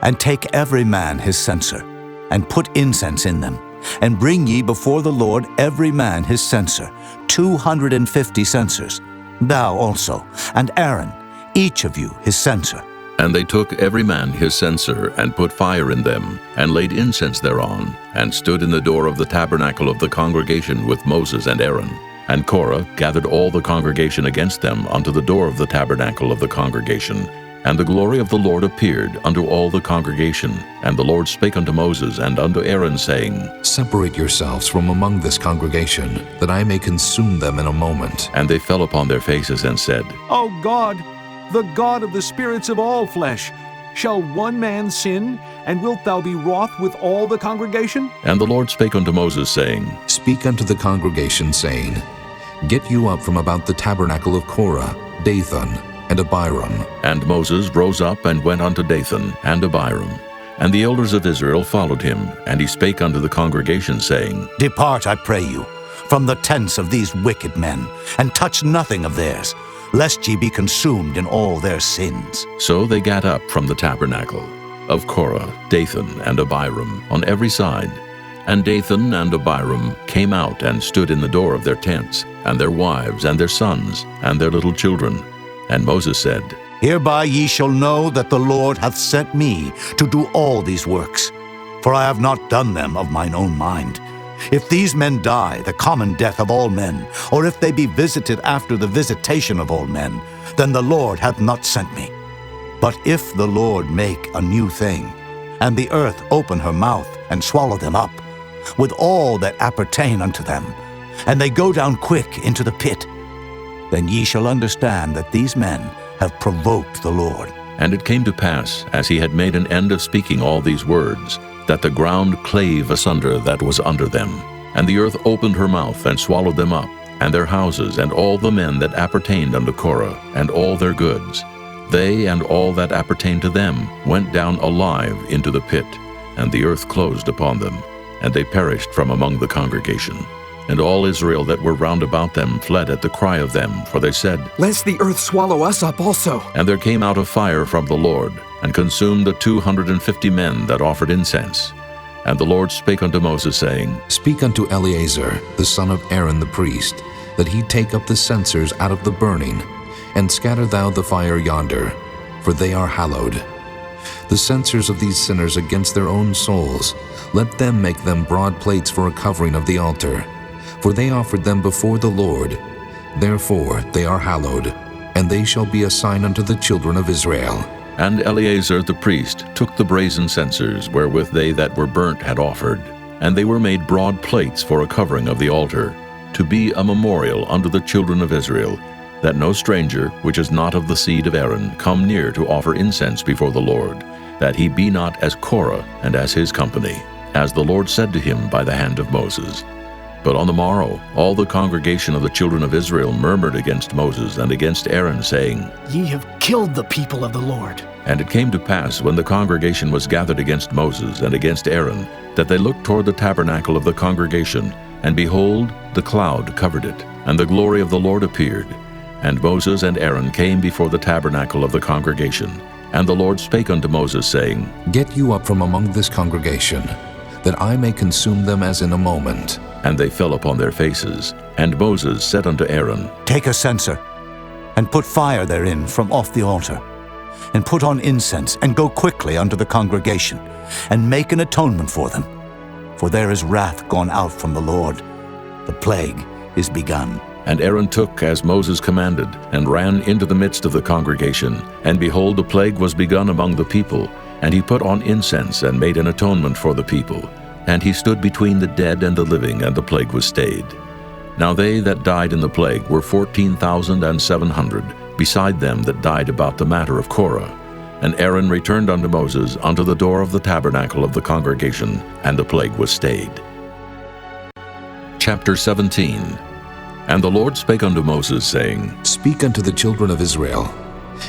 And take every man his censer, and put incense in them, and bring ye before the Lord every man his censer, 250 censers, thou also, and Aaron, each of you his censer. And they took every man his censer, and put fire in them, and laid incense thereon, and stood in the door of the tabernacle of the congregation with Moses and Aaron. And Korah gathered all the congregation against them unto the door of the tabernacle of the congregation, And the glory of the Lord appeared unto all the congregation. And the Lord spake unto Moses and unto Aaron, saying, Separate yourselves from among this congregation, that I may consume them in a moment. And they fell upon their faces and said, O God, the God of the spirits of all flesh, shall one man sin, and wilt thou be wroth with all the congregation? And the Lord spake unto Moses, saying, Speak unto the congregation, saying, Get you up from about the tabernacle of Korah, Dathan, and Abiram. And Moses rose up and went unto Dathan and Abiram. And the elders of Israel followed him, and he spake unto the congregation, saying, Depart, I pray you, from the tents of these wicked men, and touch nothing of theirs, lest ye be consumed in all their sins. So they gat up from the tabernacle of Korah, Dathan, and Abiram on every side. And Dathan and Abiram came out and stood in the door of their tents, and their wives, and their sons, and their little children. And Moses said, Hereby ye shall know that the Lord hath sent me to do all these works, for I have not done them of mine own mind. If these men die the common death of all men, or if they be visited after the visitation of all men, then the Lord hath not sent me. But if the Lord make a new thing, and the earth open her mouth and swallow them up, with all that appertain unto them, and they go down quick into the pit, then ye shall understand that these men have provoked the Lord. And it came to pass, as he had made an end of speaking all these words, that the ground clave asunder that was under them. And the earth opened her mouth and swallowed them up, and their houses, and all the men that appertained unto Korah, and all their goods. They and all that appertained to them went down alive into the pit, and the earth closed upon them, and they perished from among the congregation. And all Israel that were round about them fled at the cry of them, for they said, Lest the earth swallow us up also. And there came out a fire from the Lord, and consumed the 250 men that offered incense. And the Lord spake unto Moses, saying, Speak unto Eleazar, the son of Aaron the priest, that he take up the censers out of the burning, and scatter thou the fire yonder, for they are hallowed. The censers of these sinners against their own souls, let them make them broad plates for a covering of the altar. For they offered them before the Lord, therefore they are hallowed, and they shall be a sign unto the children of Israel. And Eleazar the priest took the brazen censers wherewith they that were burnt had offered, and they were made broad plates for a covering of the altar, to be a memorial unto the children of Israel, that no stranger, which is not of the seed of Aaron, come near to offer incense before the Lord, that he be not as Korah and as his company, as the Lord said to him by the hand of Moses. But on the morrow all the congregation of the children of Israel murmured against Moses and against Aaron, saying, Ye have killed the people of the Lord. And it came to pass, when the congregation was gathered against Moses and against Aaron, that they looked toward the tabernacle of the congregation, and behold, the cloud covered it, and the glory of the Lord appeared. And Moses and Aaron came before the tabernacle of the congregation. And the Lord spake unto Moses, saying, Get you up from among this congregation, that I may consume them as in a moment. And they fell upon their faces. And Moses said unto Aaron, Take a censer, and put fire therein from off the altar, and put on incense, and go quickly unto the congregation, and make an atonement for them. For there is wrath gone out from the Lord, the plague is begun. And Aaron took as Moses commanded, and ran into the midst of the congregation. And behold, the plague was begun among the people. And he put on incense, and made an atonement for the people. And he stood between the dead and the living, and the plague was stayed. Now they that died in the plague were 14,700, beside them that died about the matter of Korah. And Aaron returned unto Moses unto the door of the tabernacle of the congregation, and the plague was stayed. Chapter 17. And the Lord spake unto Moses, saying, Speak unto the children of Israel,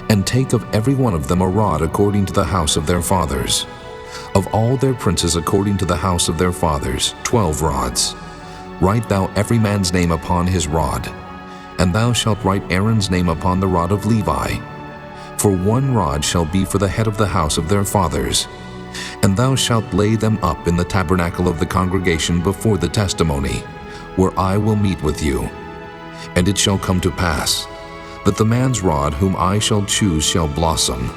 and take of every one of them a rod according to the house of their fathers. Of all their princes according to the house of their fathers, 12 rods. Write thou every man's name upon his rod, and thou shalt write Aaron's name upon the rod of Levi. For one rod shall be for the head of the house of their fathers. And thou shalt lay them up in the tabernacle of the congregation before the testimony, where I will meet with you. And it shall come to pass, that the man's rod whom I shall choose shall blossom,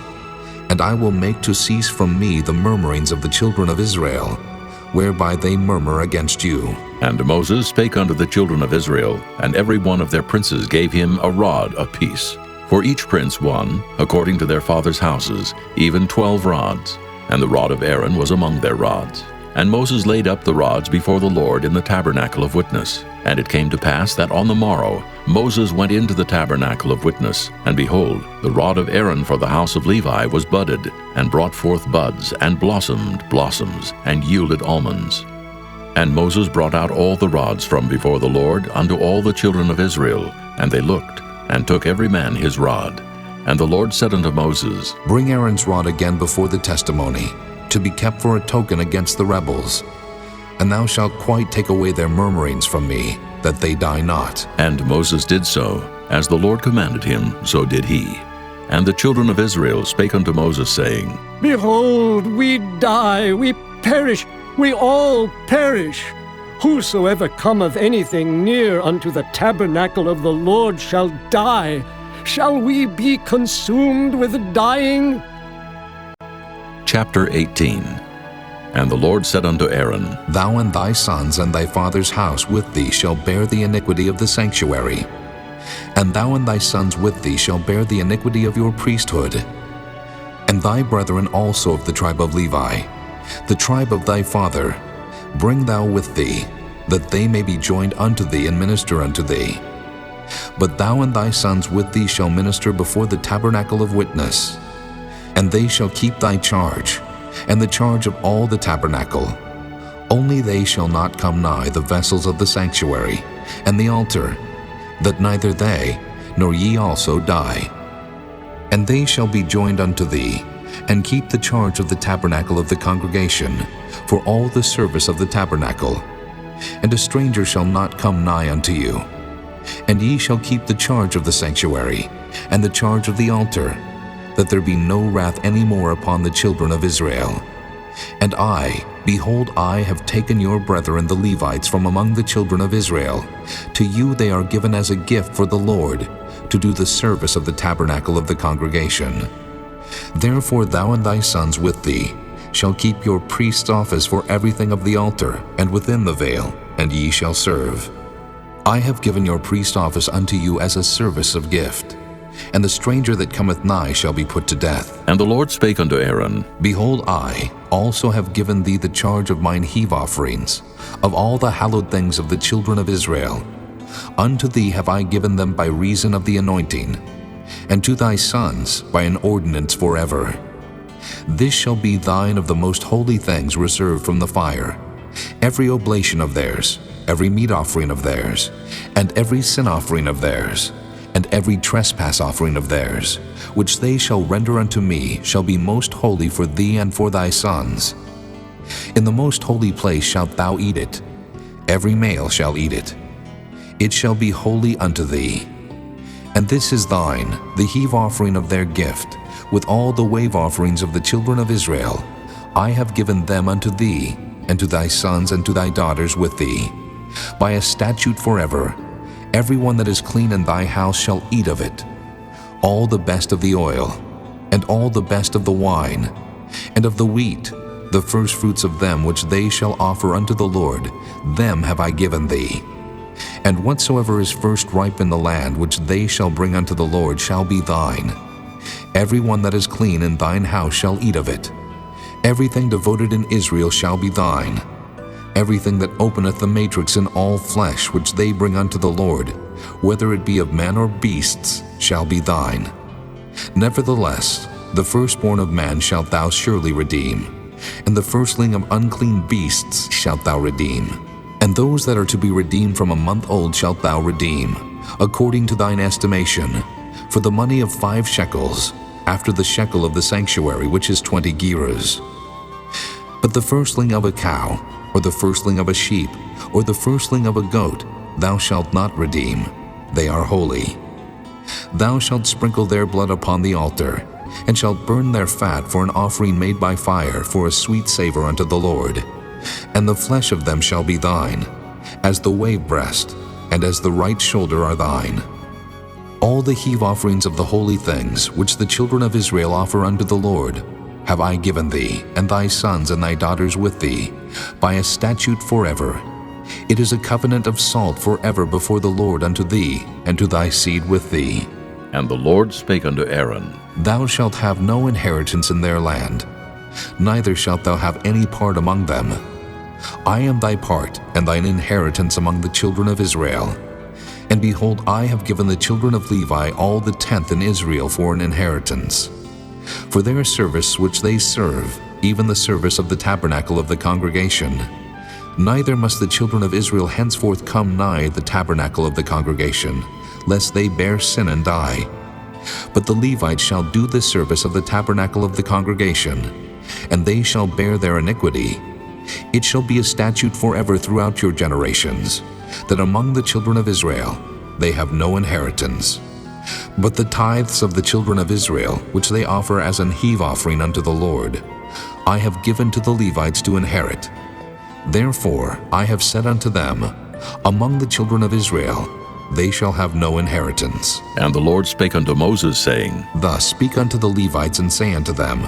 and I will make to cease from me the murmurings of the children of Israel, whereby they murmur against you. And Moses spake unto the children of Israel, and every one of their princes gave him a rod apiece. For each prince one, according to their fathers' houses, even 12 rods, and the rod of Aaron was among their rods. And Moses laid up the rods before the Lord in the tabernacle of witness. And it came to pass that on the morrow Moses went into the tabernacle of witness, and behold, the rod of Aaron for the house of Levi was budded, and brought forth buds, and blossomed blossoms, and yielded almonds. And Moses brought out all the rods from before the Lord unto all the children of Israel, and they looked, and took every man his rod. And the Lord said unto Moses, Bring Aaron's rod again before the testimony, to be kept for a token against the rebels. And thou shalt quite take away their murmurings from me, that they die not. And Moses did so, as the Lord commanded him, so did he. And the children of Israel spake unto Moses, saying, Behold, we die, we perish, we all perish. Whosoever cometh anything near unto the tabernacle of the Lord shall die. Shall we be consumed with dying? Chapter 18. And the Lord said unto Aaron, Thou and thy sons and thy father's house with thee shall bear the iniquity of the sanctuary. And thou and thy sons with thee shall bear the iniquity of your priesthood. And thy brethren also of the tribe of Levi, the tribe of thy father, bring thou with thee, that they may be joined unto thee and minister unto thee. But thou and thy sons with thee shall minister before the tabernacle of witness. And they shall keep thy charge, and the charge of all the tabernacle. Only they shall not come nigh the vessels of the sanctuary, and the altar, that neither they, nor ye also die. And they shall be joined unto thee, and keep the charge of the tabernacle of the congregation, for all the service of the tabernacle. And a stranger shall not come nigh unto you. And ye shall keep the charge of the sanctuary, and the charge of the altar, that there be no wrath any more upon the children of Israel. And I, behold, I have taken your brethren the Levites from among the children of Israel. To you they are given as a gift for the Lord, to do the service of the tabernacle of the congregation. Therefore thou and thy sons with thee shall keep your priest's office for everything of the altar, and within the veil, and ye shall serve. I have given your priest office unto you as a service of gift. And the stranger that cometh nigh shall be put to death. And the Lord spake unto Aaron, Behold, I also have given thee the charge of mine heave offerings, of all the hallowed things of the children of Israel. Unto thee have I given them by reason of the anointing, and to thy sons by an ordinance forever. This shall be thine of the most holy things reserved from the fire, every oblation of theirs, every meat offering of theirs, and every sin offering of theirs, and every trespass offering of theirs, which they shall render unto me, shall be most holy for thee and for thy sons. In the most holy place shalt thou eat it. Every male shall eat it. It shall be holy unto thee. And this is thine, the heave offering of their gift, with all the wave offerings of the children of Israel. I have given them unto thee, and to thy sons and to thy daughters with thee, by a statute forever. Every one that is clean in thy house shall eat of it, all the best of the oil, and all the best of the wine, and of the wheat, the firstfruits of them which they shall offer unto the Lord, them have I given thee. And whatsoever is first ripe in the land which they shall bring unto the Lord shall be thine. Every one that is clean in thine house shall eat of it. Everything devoted in Israel shall be thine. Everything that openeth the matrix in all flesh which they bring unto the Lord, whether it be of man or beasts, shall be thine. Nevertheless, the firstborn of man shalt thou surely redeem, and the firstling of unclean beasts shalt thou redeem. And those that are to be redeemed from a month old shalt thou redeem, according to thine estimation, for the money of 5 shekels, after the shekel of the sanctuary, which is 20 gerahs. But the firstling of a cow, or the firstling of a sheep, or the firstling of a goat, thou shalt not redeem. They are holy. Thou shalt sprinkle their blood upon the altar, and shalt burn their fat for an offering made by fire, for a sweet savor unto the Lord. And the flesh of them shall be thine, as the wave breast, and as the right shoulder are thine. All the heave offerings of the holy things, which the children of Israel offer unto the Lord, have I given thee, and thy sons and thy daughters with thee, by a statute forever. It is a covenant of salt forever before the Lord unto thee, and to thy seed with thee. And the Lord spake unto Aaron, Thou shalt have no inheritance in their land, neither shalt thou have any part among them. I am thy part and thine inheritance among the children of Israel. And behold, I have given the children of Levi all the tenth in Israel for an inheritance. For their service which they serve, even the service of the tabernacle of the congregation. Neither must the children of Israel henceforth come nigh the tabernacle of the congregation, lest they bear sin and die. But the Levites shall do the service of the tabernacle of the congregation, and they shall bear their iniquity. It shall be a statute forever throughout your generations, that among the children of Israel they have no inheritance. But the tithes of the children of Israel, which they offer as an heave offering unto the Lord, I have given to the Levites to inherit. Therefore I have said unto them, Among the children of Israel they shall have no inheritance. And the Lord spake unto Moses, saying, Thus speak unto the Levites, and say unto them,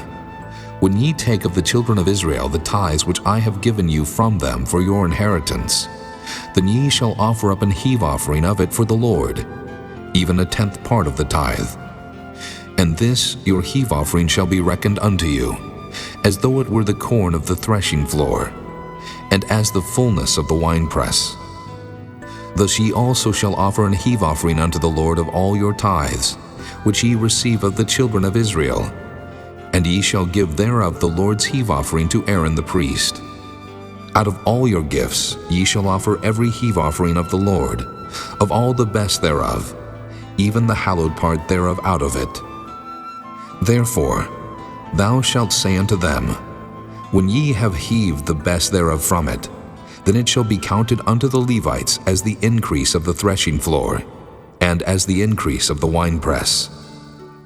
When ye take of the children of Israel the tithes which I have given you from them for your inheritance, then ye shall offer up an heave offering of it for the Lord, even a tenth part of the tithe. And this your heave offering shall be reckoned unto you, as though it were the corn of the threshing floor, and as the fullness of the winepress. Thus ye also shall offer an heave offering unto the Lord of all your tithes, which ye receive of the children of Israel, and ye shall give thereof the Lord's heave offering to Aaron the priest. Out of all your gifts ye shall offer every heave offering of the Lord, of all the best thereof, even the hallowed part thereof out of it. Therefore thou shalt say unto them, When ye have heaved the best thereof from it, then it shall be counted unto the Levites as the increase of the threshing floor, and as the increase of the winepress.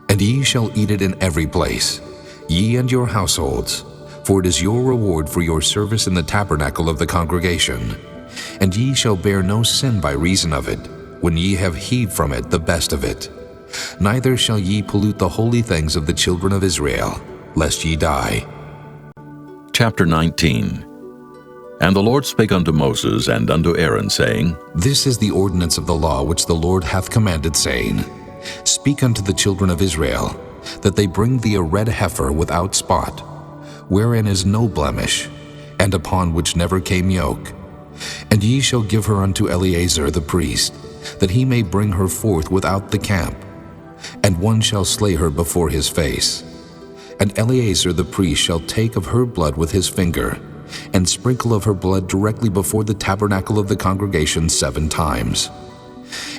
And ye shall eat it in every place, ye and your households, for it is your reward for your service in the tabernacle of the congregation. And ye shall bear no sin by reason of it, when ye have heaved from it the best of it. Neither shall ye pollute the holy things of the children of Israel, lest ye die. Chapter 19. And the Lord spake unto Moses and unto Aaron, saying, This is the ordinance of the law which the Lord hath commanded, saying, Speak unto the children of Israel, that they bring thee a red heifer without spot, wherein is no blemish, and upon which never came yoke. And ye shall give her unto Eleazar the priest, that he may bring her forth without the camp. And one shall slay her before his face. And Eleazar the priest shall take of her blood with his finger, and sprinkle of her blood directly before the tabernacle of the congregation 7 times.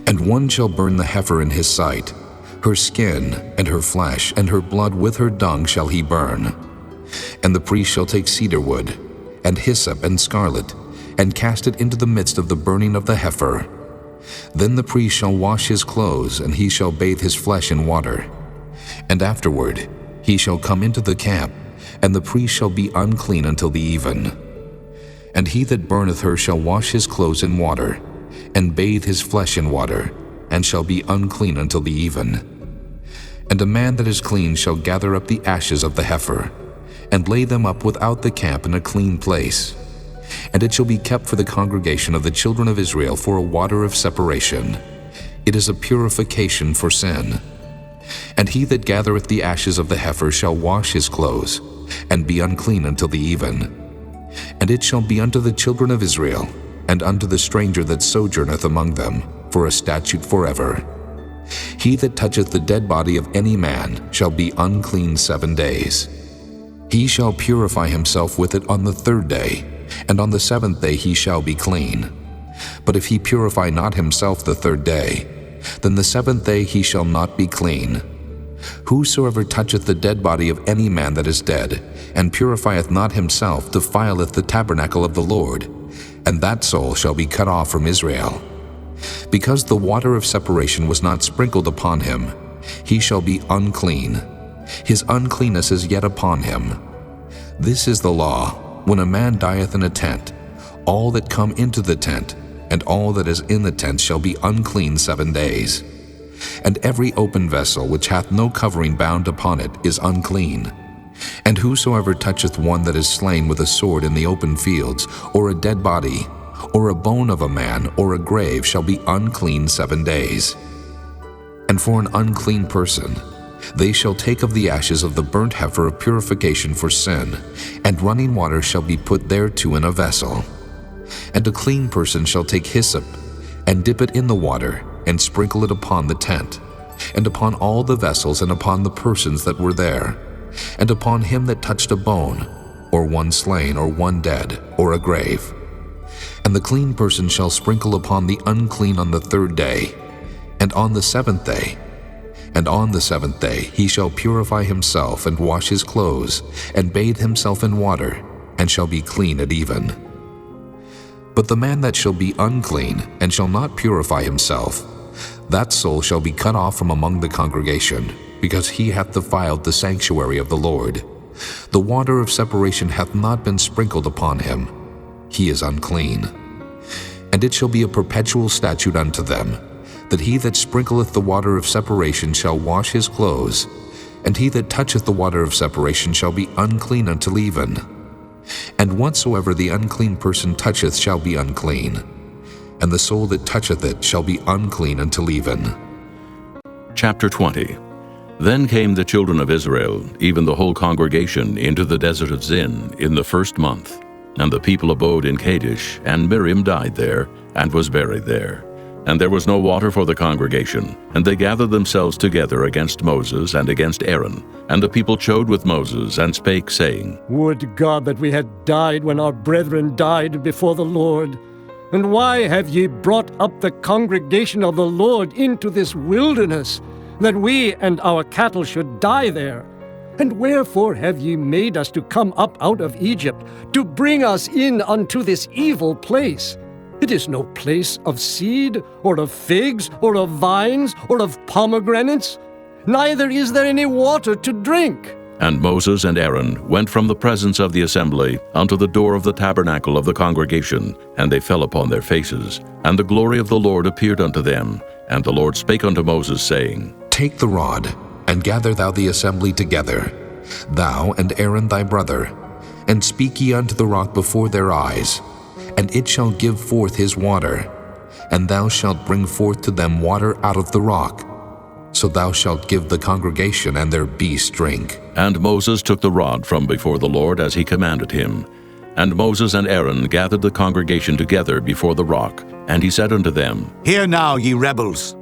And one shall burn the heifer in his sight, her skin, and her flesh, and her blood with her dung shall he burn. And the priest shall take cedar wood, and hyssop, and scarlet, and cast it into the midst of the burning of the heifer. Then the priest shall wash his clothes, and he shall bathe his flesh in water. And afterward he shall come into the camp, and the priest shall be unclean until the even. And he that burneth her shall wash his clothes in water, and bathe his flesh in water, and shall be unclean until the even. And a man that is clean shall gather up the ashes of the heifer, and lay them up without the camp in a clean place. And it shall be kept for the congregation of the children of Israel for a water of separation. It is a purification for sin. And he that gathereth the ashes of the heifer shall wash his clothes, and be unclean until the even. And it shall be unto the children of Israel, and unto the stranger that sojourneth among them, for a statute forever. He that toucheth the dead body of any man shall be unclean 7 days. He shall purify himself with it on the 3rd day, and on the 7th day he shall be clean. But if he purify not himself the 3rd day, then the 7th day he shall not be clean. Whosoever toucheth the dead body of any man that is dead, and purifieth not himself, defileth the tabernacle of the Lord, and that soul shall be cut off from Israel. Because the water of separation was not sprinkled upon him, he shall be unclean. His uncleanness is yet upon him. This is the law, when a man dieth in a tent, all that come into the tent, and all that is in the tent shall be unclean 7 days. And every open vessel which hath no covering bound upon it is unclean. And whosoever toucheth one that is slain with a sword in the open fields, or a dead body, or a bone of a man, or a grave, shall be unclean 7 days. And for an unclean person, they shall take of the ashes of the burnt heifer of purification for sin, and running water shall be put thereto in a vessel. And a clean person shall take hyssop, and dip it in the water, and sprinkle it upon the tent, and upon all the vessels, and upon the persons that were there, and upon him that touched a bone, or one slain, or one dead, or a grave. And the clean person shall sprinkle upon the unclean on the 3rd day, and on the 7th day. And on the 7th day he shall purify himself, and wash his clothes, and bathe himself in water, and shall be clean at even. But the man that shall be unclean, and shall not purify himself, that soul shall be cut off from among the congregation, because he hath defiled the sanctuary of the Lord. The water of separation hath not been sprinkled upon him. He is unclean. And it shall be a perpetual statute unto them, that he that sprinkleth the water of separation shall wash his clothes, and he that toucheth the water of separation shall be unclean until even. And whatsoever the unclean person toucheth shall be unclean, and the soul that toucheth it shall be unclean until even. Chapter 20. Then came the children of Israel, even the whole congregation, into the desert of Zin in the 1st month. And the people abode in Kadesh, and Miriam died there, and was buried there. And there was no water for the congregation. And they gathered themselves together against Moses and against Aaron. And the people chode with Moses, and spake, saying, Would God that we had died when our brethren died before the Lord! And why have ye brought up the congregation of the Lord into this wilderness, that we and our cattle should die there? And wherefore have ye made us to come up out of Egypt, to bring us in unto this evil place? It is no place of seed, or of figs, or of vines, or of pomegranates, neither is there any water to drink. And Moses and Aaron went from the presence of the assembly unto the door of the tabernacle of the congregation, and they fell upon their faces. And the glory of the Lord appeared unto them. And the Lord spake unto Moses, saying, Take the rod, and gather thou the assembly together, thou and Aaron thy brother, and speak ye unto the rock before their eyes, and it shall give forth his water, and thou shalt bring forth to them water out of the rock. So thou shalt give the congregation and their beasts drink. And Moses took the rod from before the Lord as he commanded him. And Moses and Aaron gathered the congregation together before the rock, and he said unto them, Hear now, ye rebels,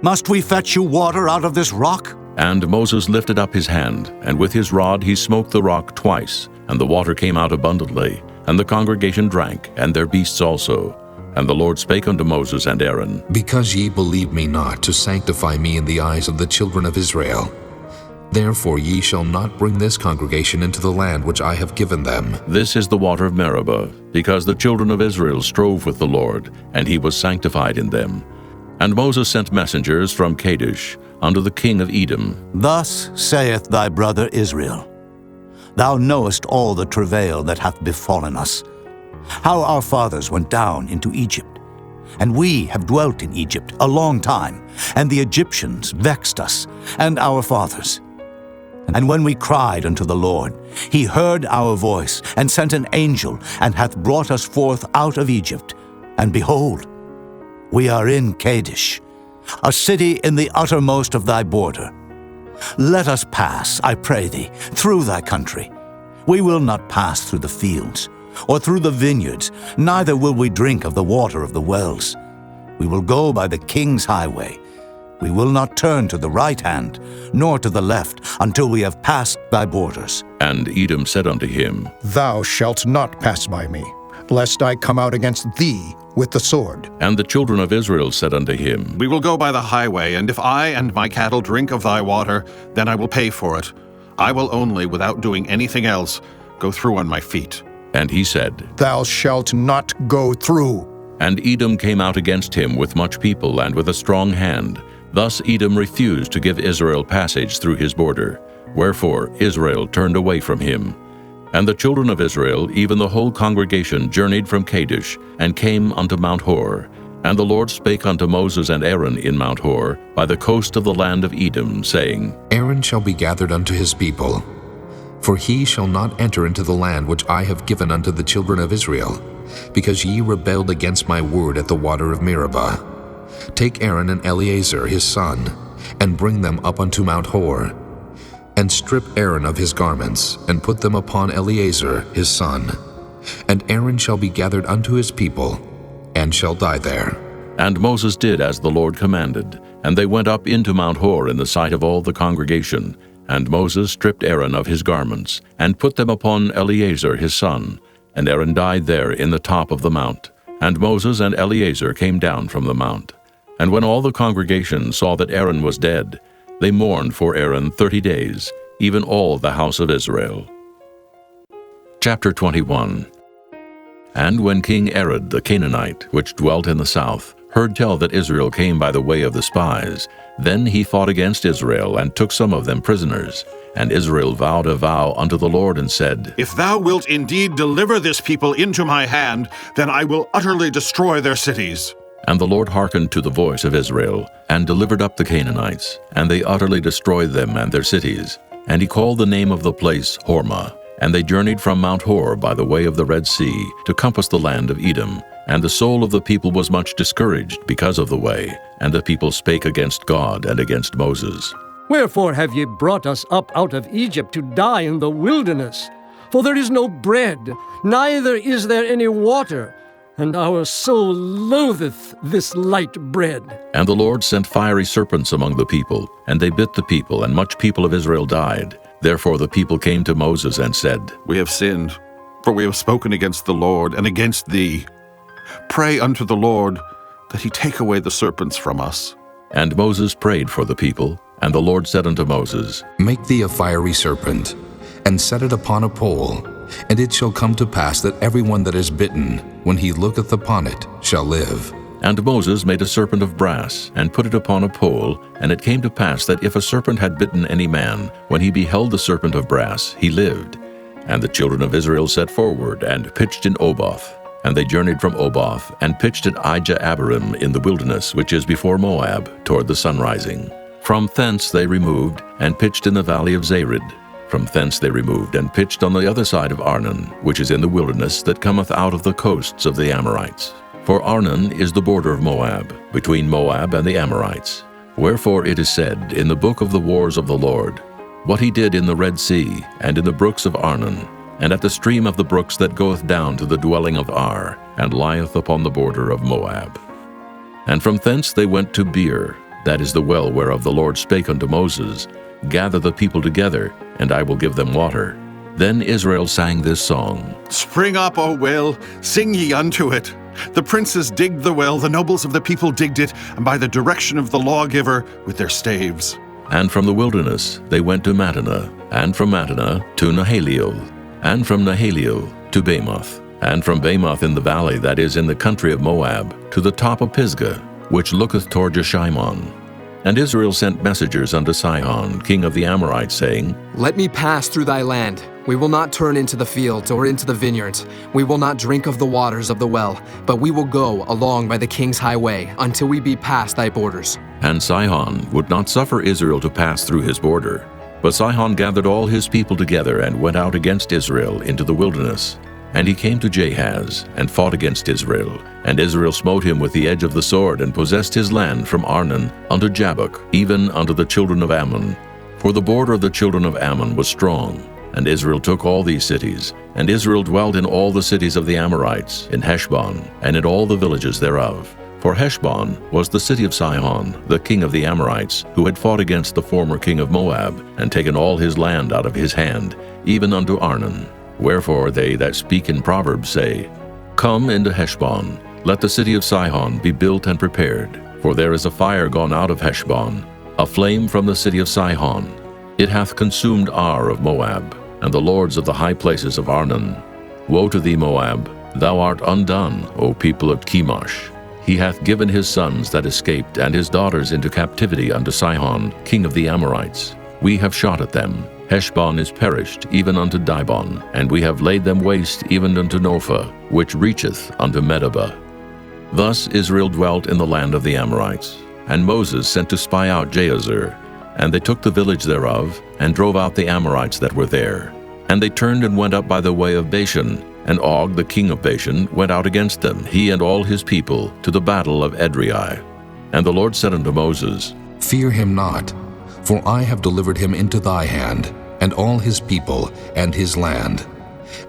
must we fetch you water out of this rock? And Moses lifted up his hand, and with his rod he smote the rock twice, and the water came out abundantly, and the congregation drank, and their beasts also. And the Lord spake unto Moses and Aaron, Because ye believe me not to sanctify me in the eyes of the children of Israel, therefore ye shall not bring this congregation into the land which I have given them. This is the water of Meribah, because the children of Israel strove with the Lord, and he was sanctified in them. And Moses sent messengers from Kadesh unto the king of Edom. Thus saith thy brother Israel, Thou knowest all the travail that hath befallen us, how our fathers went down into Egypt. And we have dwelt in Egypt a long time, and the Egyptians vexed us, and our fathers. And when we cried unto the Lord, he heard our voice, and sent an angel, and hath brought us forth out of Egypt. And behold, we are in Kadesh, a city in the uttermost of thy border. Let us pass, I pray thee, through thy country. We will not pass through the fields, or through the vineyards, neither will we drink of the water of the wells. We will go by the king's highway. We will not turn to the right hand, nor to the left, until we have passed thy borders. And Edom said unto him, Thou shalt not pass by me, lest I come out against thee with the sword. And the children of Israel said unto him, We will go by the highway, and if I and my cattle drink of thy water, then I will pay for it. I will only, without doing anything else, go through on my feet. And he said, Thou shalt not go through. And Edom came out against him with much people and with a strong hand. Thus Edom refused to give Israel passage through his border. Wherefore Israel turned away from him. And the children of Israel, even the whole congregation, journeyed from Kadesh, and came unto Mount Hor. And the Lord spake unto Moses and Aaron in Mount Hor, by the coast of the land of Edom, saying, Aaron shall be gathered unto his people, for he shall not enter into the land which I have given unto the children of Israel, because ye rebelled against my word at the water of Meribah. Take Aaron and Eleazar his son, and bring them up unto Mount Hor, and strip Aaron of his garments, and put them upon Eleazar his son. And Aaron shall be gathered unto his people, and shall die there. And Moses did as the Lord commanded, and they went up into Mount Hor in the sight of all the congregation. And Moses stripped Aaron of his garments, and put them upon Eleazar his son. And Aaron died there in the top of the mount. And Moses and Eleazar came down from the mount. And when all the congregation saw that Aaron was dead, they mourned for Aaron 30 days, even all the house of Israel. Chapter 21. And when King Arad the Canaanite, which dwelt in the south, heard tell that Israel came by the way of the spies, then he fought against Israel, and took some of them prisoners. And Israel vowed a vow unto the Lord, and said, If thou wilt indeed deliver this people into my hand, then I will utterly destroy their cities. And the Lord hearkened to the voice of Israel, and delivered up the Canaanites, and they utterly destroyed them and their cities. And he called the name of the place Hormah. And they journeyed from Mount Hor by the way of the Red Sea, to compass the land of Edom. And the soul of the people was much discouraged because of the way. And the people spake against God and against Moses. Wherefore have ye brought us up out of Egypt to die in the wilderness? For there is no bread, neither is there any water, and our soul loatheth this light bread. And the Lord sent fiery serpents among the people, and they bit the people, and much people of Israel died. Therefore the people came to Moses and said, We have sinned, for we have spoken against the Lord and against thee. Pray unto the Lord that he take away the serpents from us. And Moses prayed for the people, and the Lord said unto Moses, Make thee a fiery serpent, and set it upon a pole, and it shall come to pass that every one that is bitten, when he looketh upon it, shall live. And Moses made a serpent of brass, and put it upon a pole. And it came to pass that if a serpent had bitten any man, when he beheld the serpent of brass, he lived. And the children of Israel set forward, and pitched in Oboth. And they journeyed from Oboth, and pitched at Ijah-abarim in the wilderness, which is before Moab, toward the sunrising. From thence they removed, and pitched in the valley of Zared. From thence they removed, and pitched on the other side of Arnon, which is in the wilderness that cometh out of the coasts of the Amorites. For Arnon is the border of Moab, between Moab and the Amorites. Wherefore it is said in the book of the wars of the Lord, what he did in the Red Sea, and in the brooks of Arnon, and at the stream of the brooks that goeth down to the dwelling of Ar, and lieth upon the border of Moab. And from thence they went to Beer, that is the well whereof the Lord spake unto Moses, Gather the people together, and I will give them water. Then Israel sang this song, Spring up, O well, sing ye unto it. The princes digged the well, the nobles of the people digged it, and by the direction of the lawgiver with their staves. And from the wilderness they went to Mattanah, and from Mattanah to Nahaliel, and from Nahaliel to Bamoth, and from Bamoth in the valley that is in the country of Moab, to the top of Pisgah, which looketh toward Jeshimon. And Israel sent messengers unto Sihon, king of the Amorites, saying, Let me pass through thy land. We will not turn into the fields or into the vineyards. We will not drink of the waters of the well, but we will go along by the king's highway until we be past thy borders. And Sihon would not suffer Israel to pass through his border. But Sihon gathered all his people together and went out against Israel into the wilderness. And he came to Jahaz, and fought against Israel. And Israel smote him with the edge of the sword, and possessed his land from Arnon unto Jabbok, even unto the children of Ammon. For the border of the children of Ammon was strong. And Israel took all these cities. And Israel dwelt in all the cities of the Amorites, in Heshbon, and in all the villages thereof. For Heshbon was the city of Sihon, the king of the Amorites, who had fought against the former king of Moab, and taken all his land out of his hand, even unto Arnon. Wherefore they that speak in Proverbs say, Come into Heshbon, let the city of Sihon be built and prepared. For there is a fire gone out of Heshbon, a flame from the city of Sihon. It hath consumed Ar of Moab, and the lords of the high places of Arnon. Woe to thee, Moab! Thou art undone, O people of Chemosh. He hath given his sons that escaped and his daughters into captivity unto Sihon, king of the Amorites. We have shot at them. Heshbon is perished, even unto Dibon, and we have laid them waste even unto Nophah, which reacheth unto Medeba. Thus Israel dwelt in the land of the Amorites. And Moses sent to spy out Jahazer, and they took the village thereof, and drove out the Amorites that were there. And they turned and went up by the way of Bashan, and Og the king of Bashan went out against them, he and all his people, to the battle of Edrei. And the Lord said unto Moses, Fear him not, for I have delivered him into thy hand, and all his people, and his land.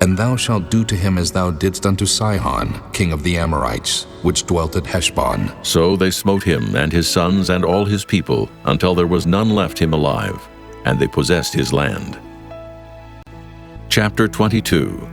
And thou shalt do to him as thou didst unto Sihon, king of the Amorites, which dwelt at Heshbon. So they smote him and his sons and all his people, until there was none left him alive, and they possessed his land. Chapter 22.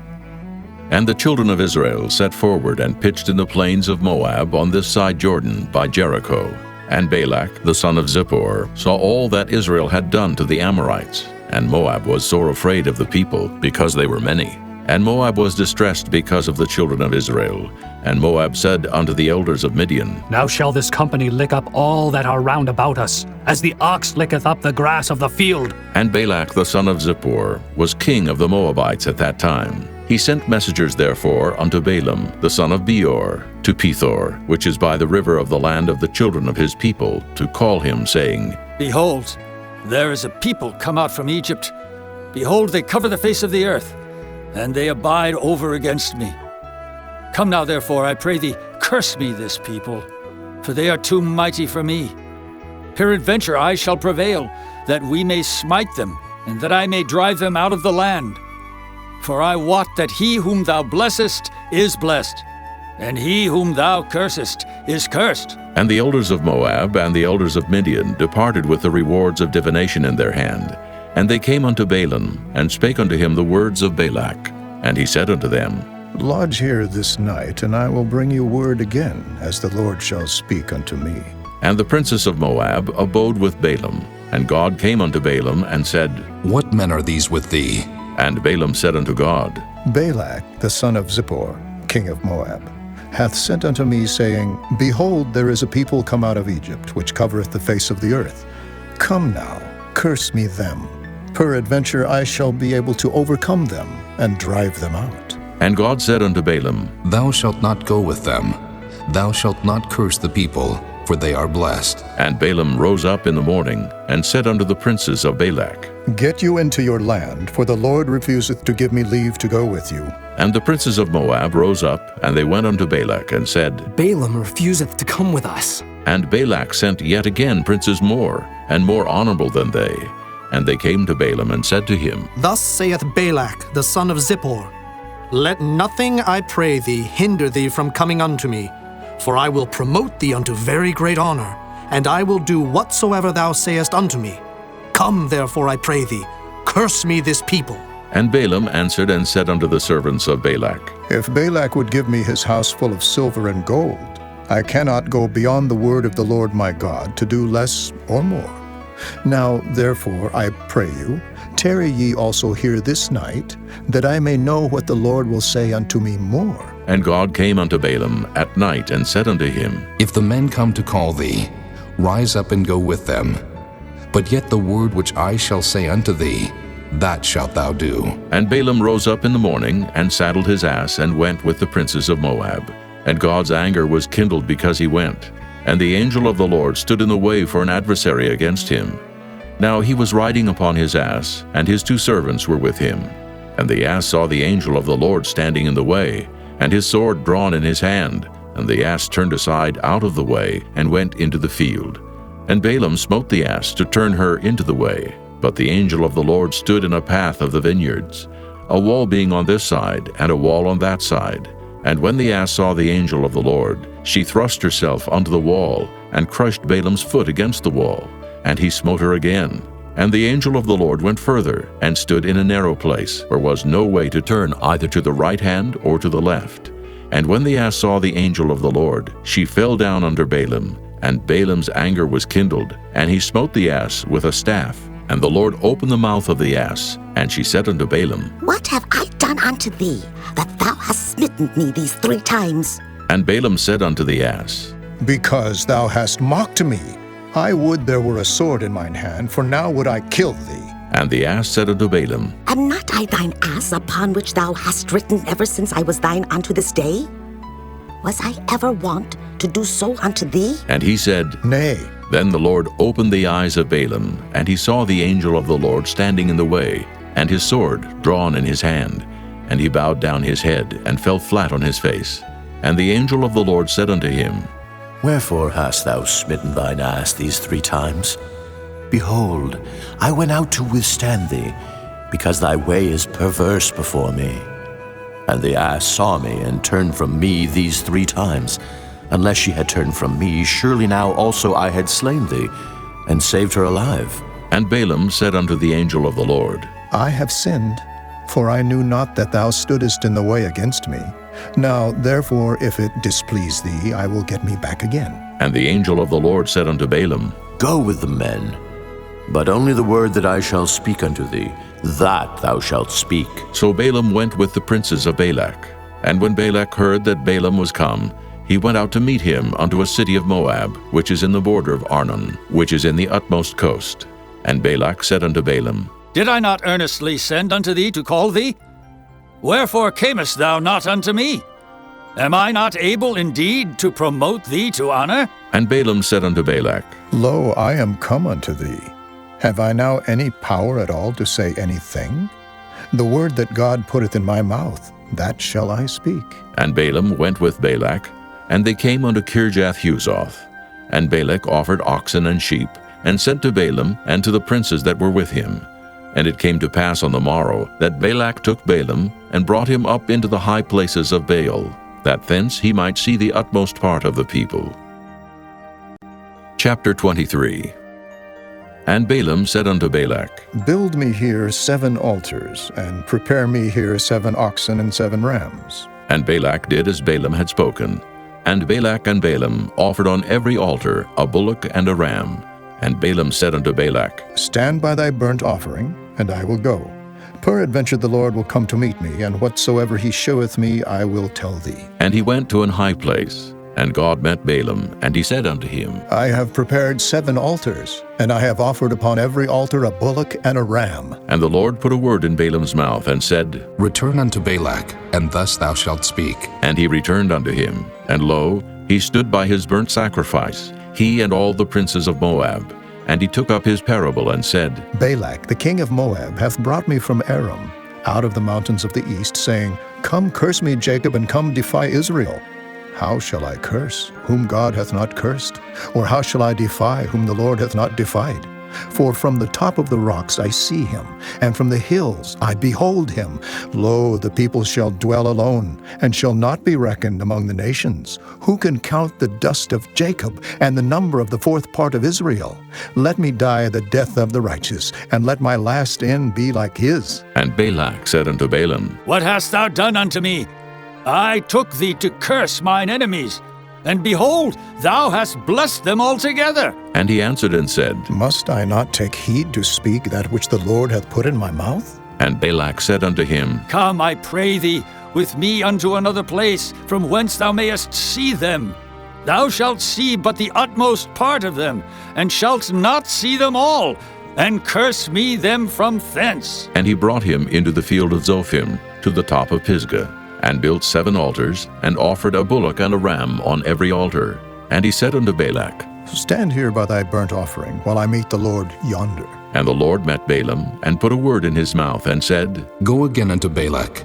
And the children of Israel set forward and pitched in the plains of Moab on this side Jordan by Jericho. And Balak the son of Zippor saw all that Israel had done to the Amorites. And Moab was sore afraid of the people, because they were many. And Moab was distressed because of the children of Israel. And Moab said unto the elders of Midian, Now shall this company lick up all that are round about us, as the ox licketh up the grass of the field. And Balak the son of Zippor was king of the Moabites at that time. He sent messengers therefore unto Balaam the son of Beor to Pethor, which is by the river of the land of the children of his people, to call him, saying, Behold, there is a people come out from Egypt. Behold, they cover the face of the earth, and they abide over against me. Come now, therefore, I pray thee, curse me this people, for they are too mighty for me. Peradventure I shall prevail, that we may smite them, and that I may drive them out of the land. For I wot that he whom thou blessest is blessed, and he whom thou cursest is cursed. And the elders of Moab and the elders of Midian departed with the rewards of divination in their hand. And they came unto Balaam, and spake unto him the words of Balak. And he said unto them, Lodge here this night, and I will bring you word again, as the Lord shall speak unto me. And the princess of Moab abode with Balaam. And God came unto Balaam, and said, What men are these with thee? And Balaam said unto God, Balak, the son of Zippor, king of Moab, hath sent unto me, saying, Behold, there is a people come out of Egypt, which covereth the face of the earth. Come now, curse me them. Peradventure I shall be able to overcome them, and drive them out. And God said unto Balaam, Thou shalt not go with them. Thou shalt not curse the people, for they are blessed. And Balaam rose up in the morning, and said unto the princes of Balak, Get you into your land, for the Lord refuseth to give me leave to go with you. And the princes of Moab rose up, and they went unto Balak, and said, Balaam refuseth to come with us. And Balak sent yet again princes more, and more honorable than they. And they came to Balaam, and said to him, Thus saith Balak the son of Zippor, Let nothing, I pray thee, hinder thee from coming unto me, for I will promote thee unto very great honor, and I will do whatsoever thou sayest unto me. Come, therefore, I pray thee, curse me this people. And Balaam answered and said unto the servants of Balak, If Balak would give me his house full of silver and gold, I cannot go beyond the word of the Lord my God to do less or more. Now, therefore, I pray you, tarry ye also here this night, that I may know what the Lord will say unto me more. And God came unto Balaam at night, and said unto him, If the men come to call thee, rise up and go with them. But yet the word which I shall say unto thee, that shalt thou do. And Balaam rose up in the morning, and saddled his ass, and went with the princes of Moab. And God's anger was kindled because he went. And the angel of the Lord stood in the way for an adversary against him. Now he was riding upon his ass, and his 2 servants were with him. And the ass saw the angel of the Lord standing in the way, and his sword drawn in his hand. And the ass turned aside out of the way, and went into the field. And Balaam smote the ass to turn her into the way. But the angel of the Lord stood in a path of the vineyards, a wall being on this side, and a wall on that side. And when the ass saw the angel of the Lord, she thrust herself unto the wall, and crushed Balaam's foot against the wall. And he smote her again. And the angel of the Lord went further, and stood in a narrow place, where was no way to turn either to the right hand or to the left. And when the ass saw the angel of the Lord, she fell down under Balaam, and Balaam's anger was kindled, and he smote the ass with a staff. And the Lord opened the mouth of the ass, and she said unto Balaam, What have I done unto thee, that thou hast smitten me these 3 times? And Balaam said unto the ass, Because thou hast mocked me. I would there were a sword in mine hand, for now would I kill thee. And the ass said unto Balaam, Am not I thine ass, upon which thou hast ridden ever since I was thine unto this day? Was I ever wont to do so unto thee? And he said, Nay. Then the Lord opened the eyes of Balaam, and he saw the angel of the Lord standing in the way, and his sword drawn in his hand. And he bowed down his head, and fell flat on his face. And the angel of the Lord said unto him, Wherefore hast thou smitten thine ass these 3 times? Behold, I went out to withstand thee, because thy way is perverse before me. And the ass saw me, and turned from me these 3 times. Unless she had turned from me, surely now also I had slain thee, and saved her alive. And Balaam said unto the angel of the Lord, I have sinned, for I knew not that thou stoodest in the way against me. Now, therefore, if it displease thee, I will get me back again. And the angel of the Lord said unto Balaam, Go with the men, but only the word that I shall speak unto thee, that thou shalt speak. So Balaam went with the princes of Balak. And when Balak heard that Balaam was come, he went out to meet him unto a city of Moab, which is in the border of Arnon, which is in the utmost coast. And Balak said unto Balaam, Did I not earnestly send unto thee to call thee? Wherefore camest thou not unto me? Am I not able indeed to promote thee to honor? And Balaam said unto Balak, Lo, I am come unto thee. Have I now any power at all to say anything? The word that God putteth in my mouth, that shall I speak. And Balaam went with Balak, and they came unto Kirjath-Huzoth. And Balak offered oxen and sheep, and sent to Balaam and to the princes that were with him. And it came to pass on the morrow that Balak took Balaam, and brought him up into the high places of Baal, that thence he might see the utmost part of the people. Chapter 23. And Balaam said unto Balak, Build me here 7 altars, and prepare me here 7 oxen and 7 rams. And Balak did as Balaam had spoken. And Balak and Balaam offered on every altar a bullock and a ram. And Balaam said unto Balak, Stand by thy burnt offering, and I will go. Peradventure the Lord will come to meet me, and whatsoever he sheweth me I will tell thee. And he went to an high place. And God met Balaam, and he said unto him, I have prepared 7 altars, and I have offered upon every altar a bullock and a ram. And the Lord put a word in Balaam's mouth, and said, Return unto Balak, and thus thou shalt speak. And he returned unto him. And lo, he stood by his burnt sacrifice, he and all the princes of Moab. And he took up his parable, and said, Balak, the king of Moab, hath brought me from Aram, out of the mountains of the east, saying, Come curse me, Jacob, and come defy Israel. How shall I curse, whom God hath not cursed? Or how shall I defy, whom the Lord hath not defied? For from the top of the rocks I see him, and from the hills I behold him. Lo, the people shall dwell alone, and shall not be reckoned among the nations. Who can count the dust of Jacob, and the number of the 4th part of Israel? Let me die the death of the righteous, and let my last end be like his. And Balak said unto Balaam, What hast thou done unto me? I took thee to curse mine enemies, and behold, thou hast blessed them altogether. And he answered and said, Must I not take heed to speak that which the Lord hath put in my mouth? And Balak said unto him, Come, I pray thee, with me unto another place, from whence thou mayest see them. Thou shalt see but the utmost part of them, and shalt not see them all, and curse me them from thence. And he brought him into the field of Zophim, to the top of Pisgah, and built 7 altars, and offered a bullock and a ram on every altar. And he said unto Balak, Stand here by thy burnt offering, while I meet the Lord yonder. And the Lord met Balaam, and put a word in his mouth, and said, Go again unto Balak,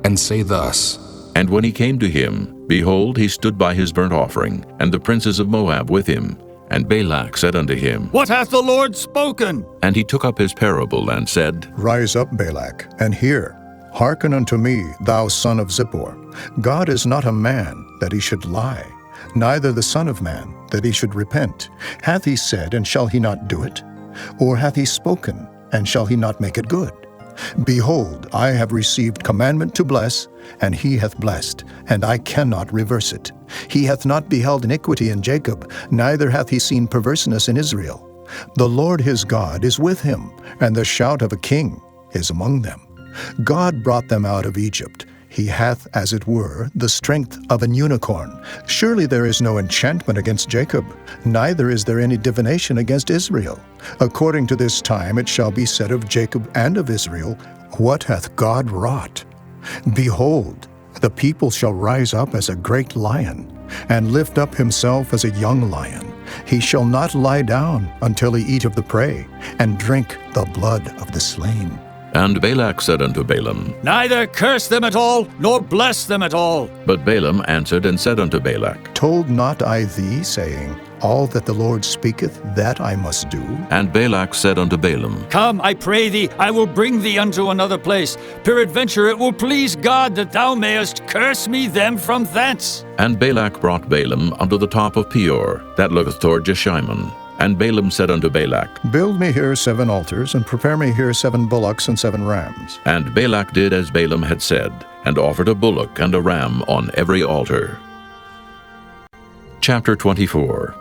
and say thus. And when he came to him, behold, he stood by his burnt offering, and the princes of Moab with him. And Balak said unto him, What hath the Lord spoken? And he took up his parable, and said, Rise up, Balak, and hear. Hearken unto me, thou son of Zippor. God is not a man, that he should lie, neither the Son of Man, that he should repent. Hath he said, and shall he not do it? Or hath he spoken, and shall he not make it good? Behold, I have received commandment to bless, and he hath blessed, and I cannot reverse it. He hath not beheld iniquity in Jacob, neither hath he seen perverseness in Israel. The Lord his God is with him, and the shout of a king is among them. God brought them out of Egypt. He hath, as it were, the strength of an unicorn. Surely there is no enchantment against Jacob, neither is there any divination against Israel. According to this time it shall be said of Jacob and of Israel, What hath God wrought? Behold, the people shall rise up as a great lion, and lift up himself as a young lion. He shall not lie down until he eat of the prey, and drink the blood of the slain. And Balak said unto Balaam, Neither curse them at all, nor bless them at all. But Balaam answered and said unto Balak, Told not I thee, saying, All that the Lord speaketh, that I must do? And Balak said unto Balaam, Come, I pray thee, I will bring thee unto another place. Peradventure it will please God that thou mayest curse me them from thence. And Balak brought Balaam unto the top of Peor, that looketh toward Jeshimon. And Balaam said unto Balak, Build me here 7 altars, and prepare me here 7 bullocks and 7 rams. And Balak did as Balaam had said, and offered a bullock and a ram on every altar. Chapter 24.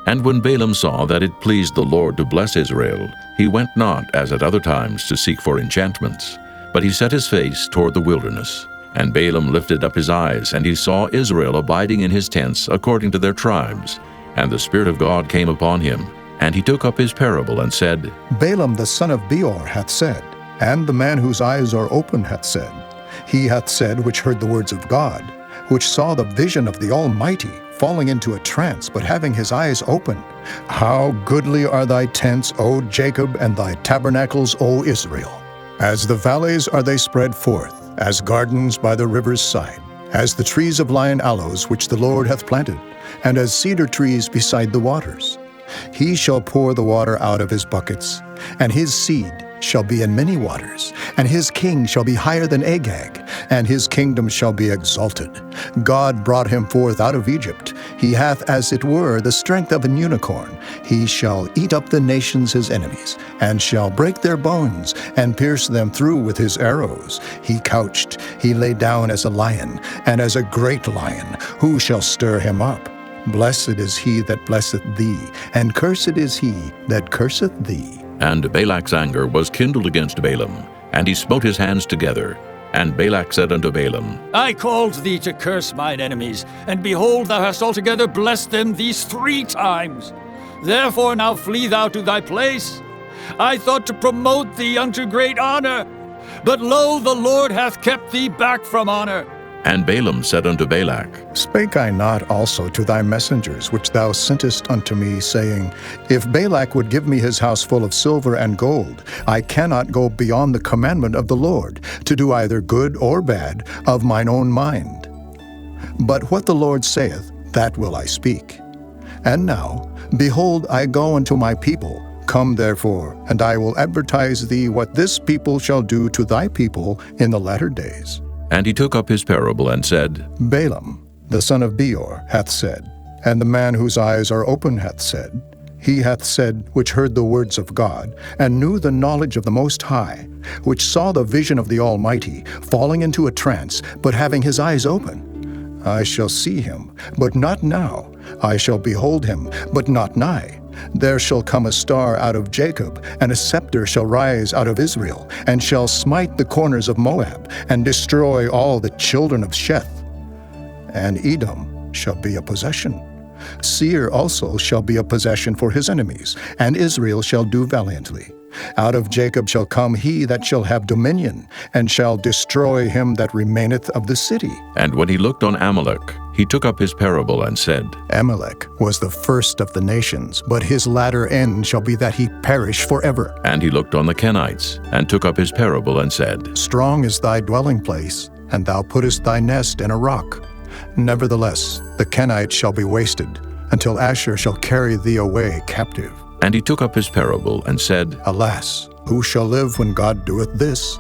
And when Balaam saw that it pleased the Lord to bless Israel, he went not as at other times to seek for enchantments, but he set his face toward the wilderness. And Balaam lifted up his eyes, and he saw Israel abiding in his tents according to their tribes. And the Spirit of God came upon him, and he took up his parable and said, Balaam the son of Beor hath said, and the man whose eyes are open hath said, He hath said which heard the words of God, which saw the vision of the Almighty, falling into a trance, but having his eyes open. How goodly are thy tents, O Jacob, and thy tabernacles, O Israel! As the valleys are they spread forth, as gardens by the river's side, as the trees of lion aloes which the Lord hath planted, and as cedar trees beside the waters. He shall pour the water out of his buckets, and his seed shall be in many waters, and his king shall be higher than Agag, and his kingdom shall be exalted. God brought him forth out of Egypt. He hath as it were the strength of an unicorn. He shall eat up the nations his enemies, and shall break their bones, and pierce them through with his arrows. He couched, he lay down as a lion, and as a great lion. Who shall stir him up? Blessed is he that blesseth thee, and cursed is he that curseth thee. And Balak's anger was kindled against Balaam, and he smote his hands together. And Balak said unto Balaam, I called thee to curse mine enemies, and behold, thou hast altogether blessed them these 3 times. Therefore now flee thou to thy place. I thought to promote thee unto great honor, but lo, the Lord hath kept thee back from honor. And Balaam said unto Balak, Spake I not also to thy messengers which thou sentest unto me, saying, If Balak would give me his house full of silver and gold, I cannot go beyond the commandment of the Lord, to do either good or bad of mine own mind. But what the Lord saith, that will I speak. And now, behold, I go unto my people. Come therefore, and I will advertise thee what this people shall do to thy people in the latter days. And he took up his parable and said, Balaam, the son of Beor, hath said, and the man whose eyes are open hath said, He hath said, which heard the words of God, and knew the knowledge of the Most High, which saw the vision of the Almighty, falling into a trance, but having his eyes open. I shall see him, but not now. I shall behold him, but not nigh. There shall come a star out of Jacob, and a scepter shall rise out of Israel, and shall smite the corners of Moab, and destroy all the children of Sheth. And Edom shall be a possession. Seir also shall be a possession for his enemies, and Israel shall do valiantly. Out of Jacob shall come he that shall have dominion, and shall destroy him that remaineth of the city. And when he looked on Amalek, he took up his parable and said, Amalek was the first of the nations, but his latter end shall be that he perish forever. And he looked on the Kenites, and took up his parable and said, Strong is thy dwelling place, and thou puttest thy nest in a rock. Nevertheless, the Kenites shall be wasted, until Asher shall carry thee away captive. And he took up his parable and said, Alas, who shall live when God doeth this?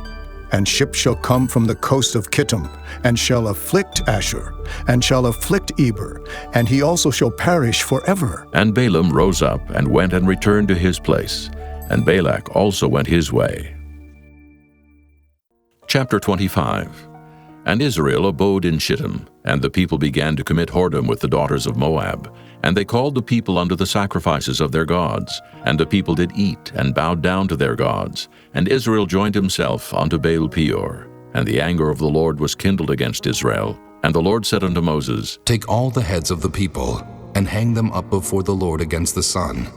And ships shall come from the coast of Kittim, and shall afflict Asher, and shall afflict Eber, and he also shall perish forever. And Balaam rose up and went and returned to his place, and Balak also went his way. Chapter 25. And Israel abode in Shittim, and the people began to commit whoredom with the daughters of Moab. And they called the people unto the sacrifices of their gods. And the people did eat, and bowed down to their gods. And Israel joined himself unto Baal Peor. And the anger of the Lord was kindled against Israel. And the Lord said unto Moses, Take all the heads of the people, and hang them up before the Lord against the sun,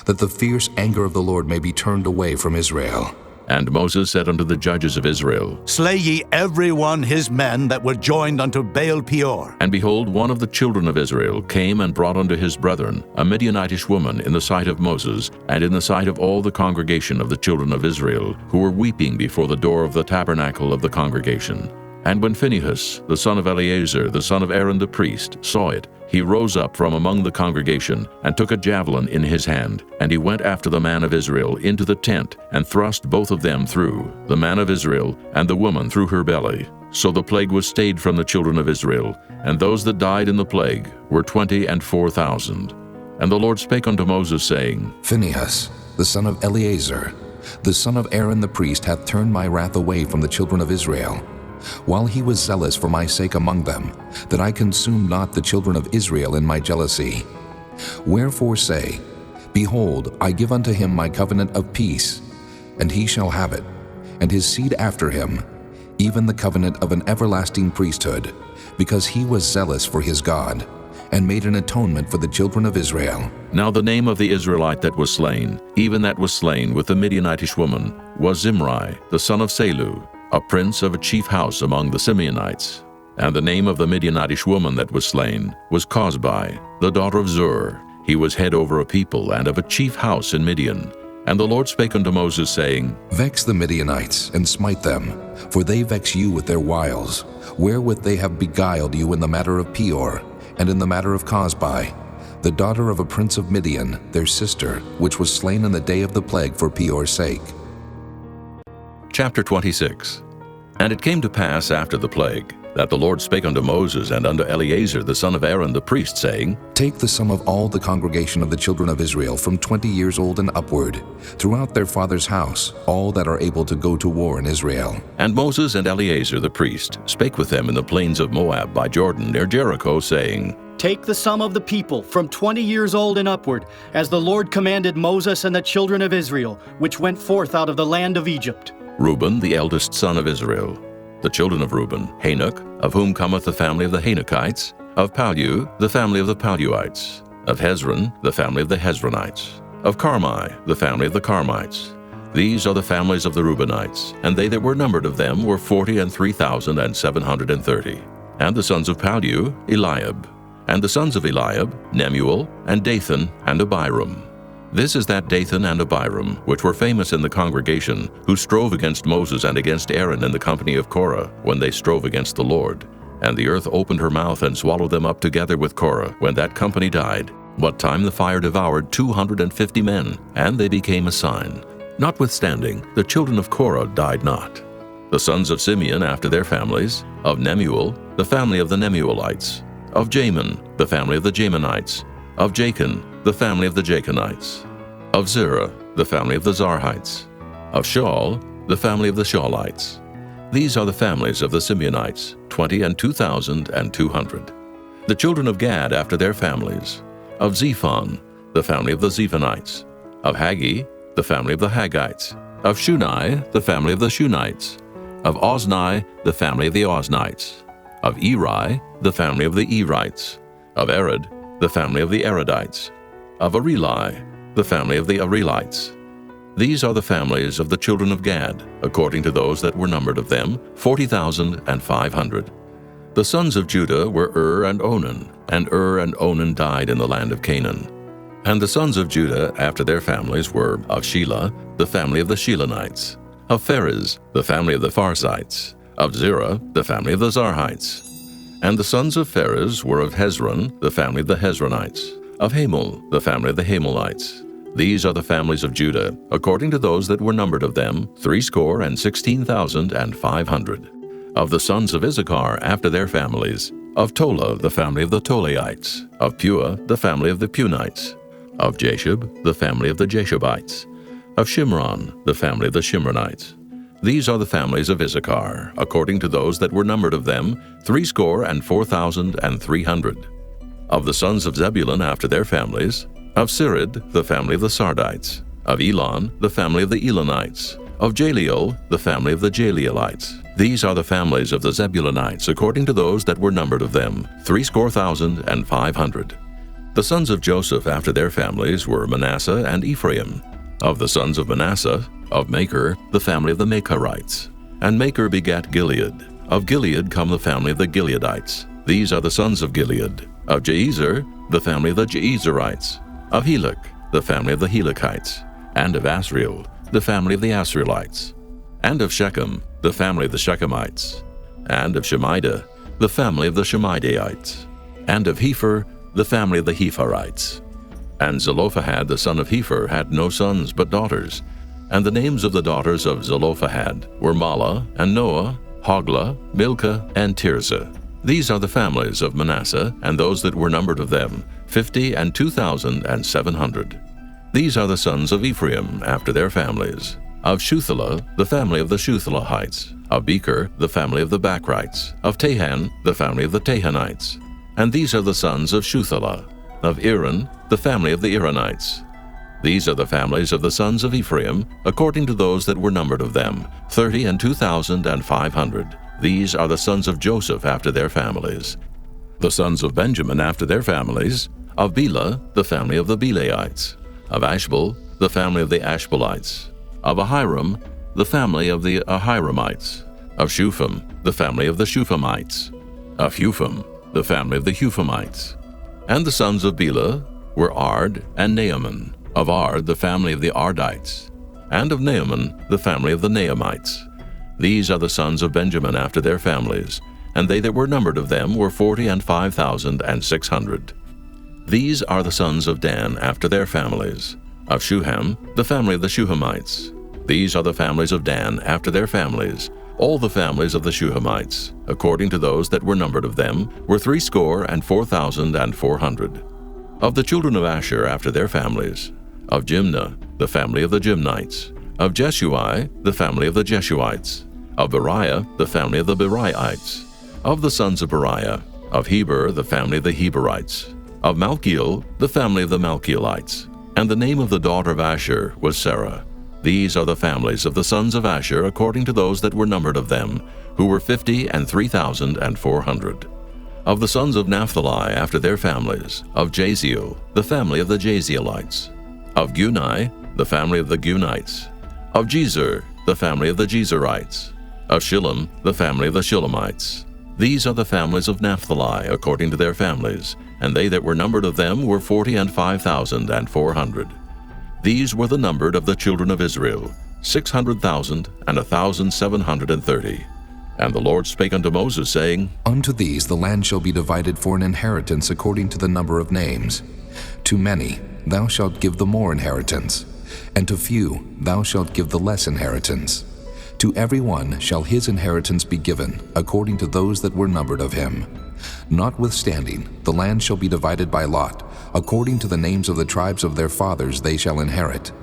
that the fierce anger of the Lord may be turned away from Israel. And Moses said unto the judges of Israel, Slay ye every one his men that were joined unto Baal Peor. And behold, one of the children of Israel came and brought unto his brethren a Midianitish woman in the sight of Moses, and in the sight of all the congregation of the children of Israel, who were weeping before the door of the tabernacle of the congregation. And when Phinehas, the son of Eleazar, the son of Aaron the priest, saw it, he rose up from among the congregation, and took a javelin in his hand, and he went after the man of Israel into the tent, and thrust both of them through, the man of Israel and the woman through her belly. So the plague was stayed from the children of Israel, and those that died in the plague were 24,000. And the Lord spake unto Moses, saying, Phinehas, the son of Eleazar, the son of Aaron the priest, hath turned my wrath away from the children of Israel, while he was zealous for my sake among them, that I consumed not the children of Israel in my jealousy. Wherefore say, Behold, I give unto him my covenant of peace, and he shall have it, and his seed after him, even the covenant of an everlasting priesthood, because he was zealous for his God, and made an atonement for the children of Israel. Now the name of the Israelite that was slain, even that was slain with the Midianitish woman, was Zimri, the son of Salu, a prince of a chief house among the Simeonites. And the name of the Midianitish woman that was slain was Cosbi, the daughter of Zur. He was head over a people and of a chief house in Midian. And the Lord spake unto Moses, saying, Vex the Midianites, and smite them, for they vex you with their wiles, wherewith they have beguiled you in the matter of Peor, and in the matter of Cosbi, the daughter of a prince of Midian, their sister, which was slain in the day of the plague for Peor's sake. Chapter 26. And it came to pass after the plague, that the Lord spake unto Moses and unto Eleazar the son of Aaron the priest, saying, Take the sum of all the congregation of the children of Israel from 20 years old and upward, throughout their father's house, all that are able to go to war in Israel. And Moses and Eleazar the priest spake with them in the plains of Moab by Jordan near Jericho, saying, Take the sum of the people from 20 years old and upward, as the Lord commanded Moses and the children of Israel, which went forth out of the land of Egypt. Reuben, the eldest son of Israel. The children of Reuben, Hanok, of whom cometh the family of the Hanokites. Of Pallu, the family of the Palluites. Of Hezron, the family of the Hezronites. Of Carmi, the family of the Carmites. These are the families of the Reubenites, and they that were numbered of them were 43,730. And the sons of Pallu, Eliab. And the sons of Eliab, Nemuel, and Dathan, and Abiram. This is that Dathan and Abiram, which were famous in the congregation, who strove against Moses and against Aaron in the company of Korah, when they strove against the Lord. And the earth opened her mouth and swallowed them up together with Korah, when that company died. What time the fire devoured 250 men, and they became a sign. Notwithstanding, the children of Korah died not. The sons of Simeon after their families, of Nemuel, the family of the Nemuelites. Of Jamin, the family of the Jaminites. Of Jachin, the family of the Jachinites. Of Zerah, the family of the Zarhites. Of Shaul, the family of the Shaulites. These are the families of the Simeonites, 22,200. The children of Gad after their families. Of Zephon, the family of the Zephonites. Of Haggi, the family of the Haggites. Of Shunai, the family of the Shunites. Of Ozni, the family of the Oznites. Of Eri, the family of the Erites. Of Arad, the family of the Aradites. Of Areli, the family of the Arelites. These are the families of the children of Gad, according to those that were numbered of them, 40,500. The sons of Judah were and Onan, and and Onan died in the land of Canaan. And the sons of Judah after their families were of Shelah, the family of the Shelonites. Of Pharez, the family of the Pharzites. Of Zerah, the family of the Zarhites. And the sons of Pharez were of Hezron, the family of the Hezronites. Of Hamul, the family of the Hamulites. These are the families of Judah, according to those that were numbered of them, 16,500. Of the sons of Issachar after their families, of Tola, the family of the Tolaites. Of Pua, the family of the Punites. Of Jashub, the family of the Jashubites. Of Shimron, the family of the Shimronites. These are the families of Issachar, according to those that were numbered of them, 64,300. Of the sons of Zebulun after their families, of Sirid, the family of the Sardites. Of Elon, the family of the Elonites. Of Jaleel, the family of the Jaleelites. These are the families of the Zebulunites, according to those that were numbered of them, 64,500. The sons of Joseph after their families were Manasseh and Ephraim. Of the sons of Manasseh, of Machir, the family of the Machirites. And Machir begat Gilead. Of Gilead come the family of the Gileadites. These are the sons of Gilead. Of Jeezer, the family of the Jeezerites. Of Helek, the family of the Helekites. And of Asriel, the family of the Asrielites. And of Shechem, the family of the Shechemites. And of Shemida, the family of the Shemidaites. And of Hepher, the family of the Hepherites. And Zelophehad the son of Hepher had no sons but daughters. And the names of the daughters of Zelophehad were Mahlah, and Noah, Hoglah, Milcah, and Tirzah. These are the families of Manasseh, and those that were numbered of them, 50 and 2,700. These are the sons of Ephraim after their families. Of Shuthelah, the family of the Shuthelahites. Of Becher, the family of the Bachrites. Of Tahan, the family of the Tahanites. And these are the sons of Shuthelah. Of Aaron, the family of the Aaronites. These are the families of the sons of Ephraim, according to those that were numbered of them, 30 and 2,500. These are the sons of Joseph after their families. The sons of Benjamin after their families, of Bela, the family of the Belaites. Of Ashbel, the family of the Ashbelites. Of Ahiram, the family of the Ahiramites. Of Shupham, the family of the Shuphamites. Of Hupham, the family of the Huphamites. And the sons of Bela were Ard and Naaman. Of Ard, the family of the Ardites. And of Naaman, the family of the Naamites. These are the sons of Benjamin after their families, and they that were numbered of them were 40 and 5,600. These are the sons of Dan after their families. Of Shuham, the family of the Shuhamites. These are the families of Dan after their families. All the families of the Shuhamites, according to those that were numbered of them, were 64,400. Of the children of Asher after their families. Of Jimnah, the family of the Jimnites. Of Jeshui, the family of the Jeshuites. Of Beriah, the family of the Beriaites. Of the sons of Beriah. Of Heber, the family of the Heberites. Of Malchiel, the family of the Malchielites. And the name of the daughter of Asher was Sarah. These are the families of the sons of Asher according to those that were numbered of them, who were 50 and 3,400. Of the sons of Naphtali after their families, of Jaziel, the family of the Jazielites. Of Guni, the family of the Gunites. Of Jezer, the family of the Jezerites. Of Shillem, the family of the Shillemites. These are the families of Naphtali according to their families, and they that were numbered of them were 40 and 5,400. These were the numbered of the children of Israel, 600,000 and 1,730. And the Lord spake unto Moses, saying, Unto these the land shall be divided for an inheritance according to the number of names. To many thou shalt give the more inheritance, and to few thou shalt give the less inheritance. To every one shall his inheritance be given, according to those that were numbered of him. Notwithstanding, the land shall be divided by lot, according to the names of the tribes of their fathers they shall inherit.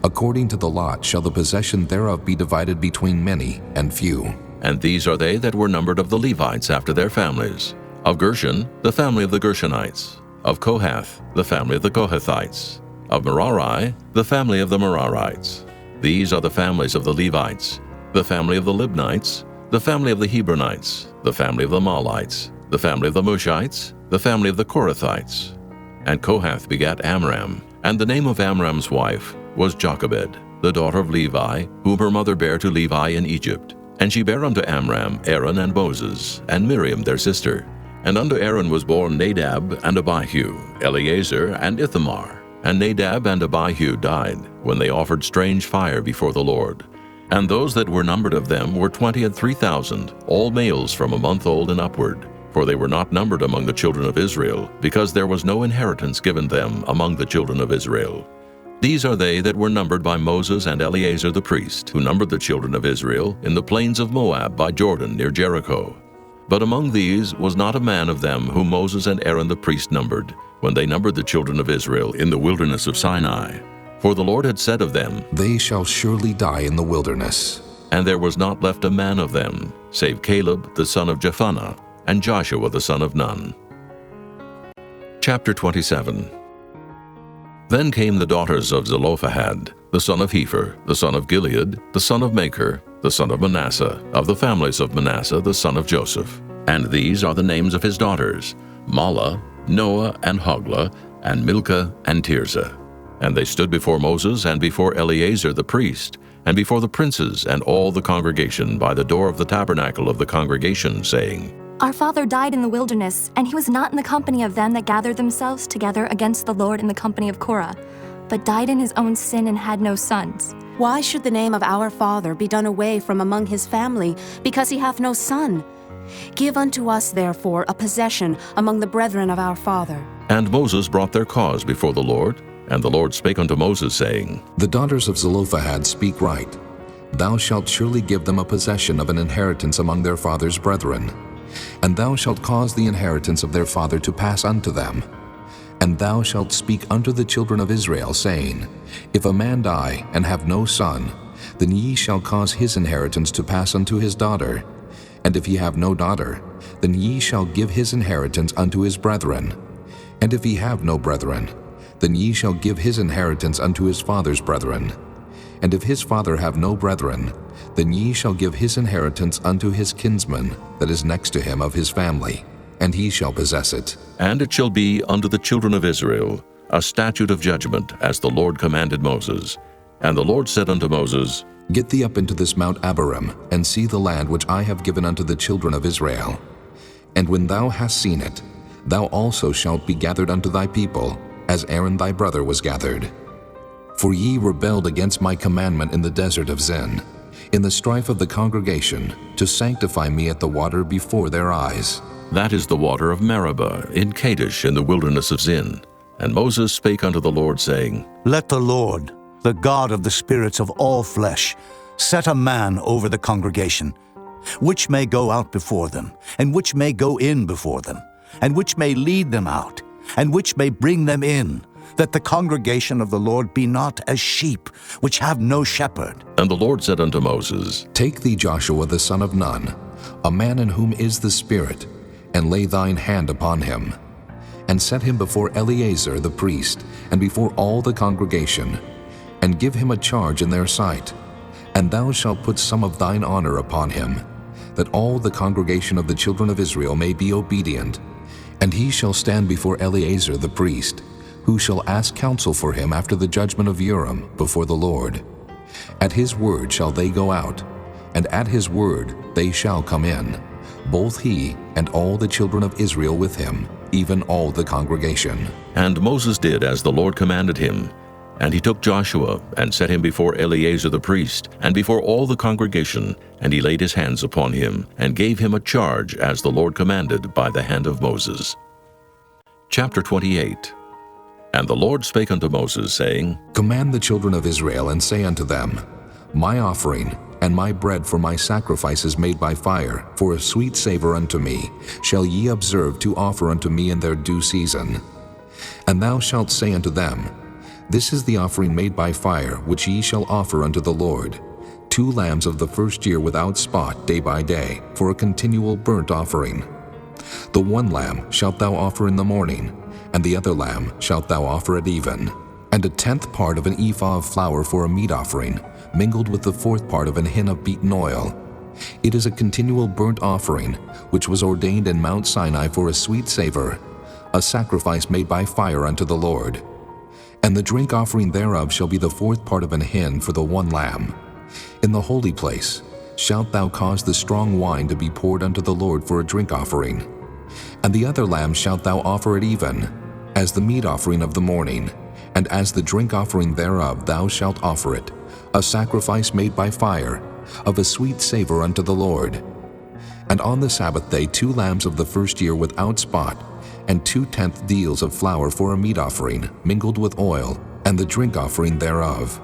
According to the lot shall the possession thereof be divided between many and few. And these are they that were numbered of the Levites after their families. Of Gershon, the family of the Gershonites. Of Kohath, the family of the Kohathites. Of Merari, the family of the Merarites. These are the families of the Levites. The family of the Libnites, the family of the Hebronites, the family of the Mahlites, the family of the Mushites, the family of the Korathites. And Kohath begat Amram, and the name of Amram's wife was Jochebed, the daughter of Levi, whom her mother bare to Levi in Egypt. And she bare unto Amram Aaron and Moses, and Miriam their sister. And unto Aaron was born Nadab and Abihu, Eleazar and Ithamar. And Nadab and Abihu died, when they offered strange fire before the Lord. And those that were numbered of them were 20 and 3,000, all males from a month old and upward. For they were not numbered among the children of Israel, because there was no inheritance given them among the children of Israel. These are they that were numbered by Moses and Eleazar the priest, who numbered the children of Israel in the plains of Moab by Jordan near Jericho. But among these was not a man of them whom Moses and Aaron the priest numbered, when they numbered the children of Israel in the wilderness of Sinai. For the Lord had said of them, They shall surely die in the wilderness. And there was not left a man of them, save Caleb the son of Jephunneh, and Joshua the son of Nun. Chapter 27. Then came the daughters of Zelophehad, the son of Hepher, the son of Gilead, the son of Machir, the son of Manasseh, of the families of Manasseh, the son of Joseph. And these are the names of his daughters, Mahlah, Noah, and Hoglah, and Milcah, and Tirzah. And they stood before Moses and before Eleazar the priest, and before the princes and all the congregation by the door of the tabernacle of the congregation, saying, Our father died in the wilderness, and he was not in the company of them that gathered themselves together against the Lord in the company of Korah, but died in his own sin and had no sons. Why should the name of our father be done away from among his family, because he hath no son? Give unto us, therefore, a possession among the brethren of our father. And Moses brought their cause before the Lord, and the Lord spake unto Moses, saying, The daughters of Zelophehad speak right. Thou shalt surely give them a possession of an inheritance among their father's brethren. And thou shalt cause the inheritance of their father to pass unto them. And thou shalt speak unto the children of Israel, saying, If a man die and have no son, then ye shall cause his inheritance to pass unto his daughter. And if he have no daughter, then ye shall give his inheritance unto his brethren. And if he have no brethren, then ye shall give his inheritance unto his father's brethren. And if his father have no brethren, then ye shall give his inheritance unto his kinsman that is next to him of his family, and he shall possess it. And it shall be unto the children of Israel a statute of judgment, as the Lord commanded Moses. And the Lord said unto Moses, Get thee up into this Mount Abarim, and see the land which I have given unto the children of Israel. And when thou hast seen it, thou also shalt be gathered unto thy people, as Aaron thy brother was gathered. For ye rebelled against my commandment in the desert of Zin, in the strife of the congregation, to sanctify me at the water before their eyes. That is the water of Meribah in Kadesh in the wilderness of Zin. And Moses spake unto the Lord, saying, Let the Lord, the God of the spirits of all flesh, set a man over the congregation, which may go out before them, and which may go in before them, and which may lead them out, and which may bring them in, that the congregation of the Lord be not as sheep, which have no shepherd. And the Lord said unto Moses, Take thee Joshua the son of Nun, a man in whom is the Spirit, and lay thine hand upon him, and set him before Eleazar the priest, and before all the congregation, and give him a charge in their sight. And thou shalt put some of thine honor upon him, that all the congregation of the children of Israel may be obedient. And he shall stand before Eleazar the priest, who shall ask counsel for him after the judgment of Urim before the Lord. At his word shall they go out, and at his word they shall come in, both he and all the children of Israel with him, even all the congregation. And Moses did as the Lord commanded him. And he took Joshua, and set him before Eleazar the priest, and before all the congregation, and he laid his hands upon him, and gave him a charge as the Lord commanded by the hand of Moses. Chapter 28. And the Lord spake unto Moses, saying, Command the children of Israel, and say unto them, My offering and my bread for my sacrifices made by fire, for a sweet savor unto me, shall ye observe to offer unto me in their due season. And thou shalt say unto them, This is the offering made by fire, which ye shall offer unto the Lord, 2 lambs of the first year without spot day by day, for a continual burnt offering. The 1 lamb shalt thou offer in the morning, and the other lamb shalt thou offer at even. And a 10th part of an ephah of flour for a meat offering, mingled with the 4th part of an hin of beaten oil. It is a continual burnt offering, which was ordained in Mount Sinai for a sweet savor, a sacrifice made by fire unto the Lord. And the drink offering thereof shall be the 4th part of an hin for the 1 lamb. In the holy place shalt thou cause the strong wine to be poured unto the Lord for a drink offering. And the other lamb shalt thou offer at even, as the meat offering of the morning, and as the drink offering thereof thou shalt offer it, a sacrifice made by fire, of a sweet savor unto the Lord. And on the Sabbath day 2 lambs of the first year without spot, and 2/10 deals of flour for a meat offering, mingled with oil, and the drink offering thereof.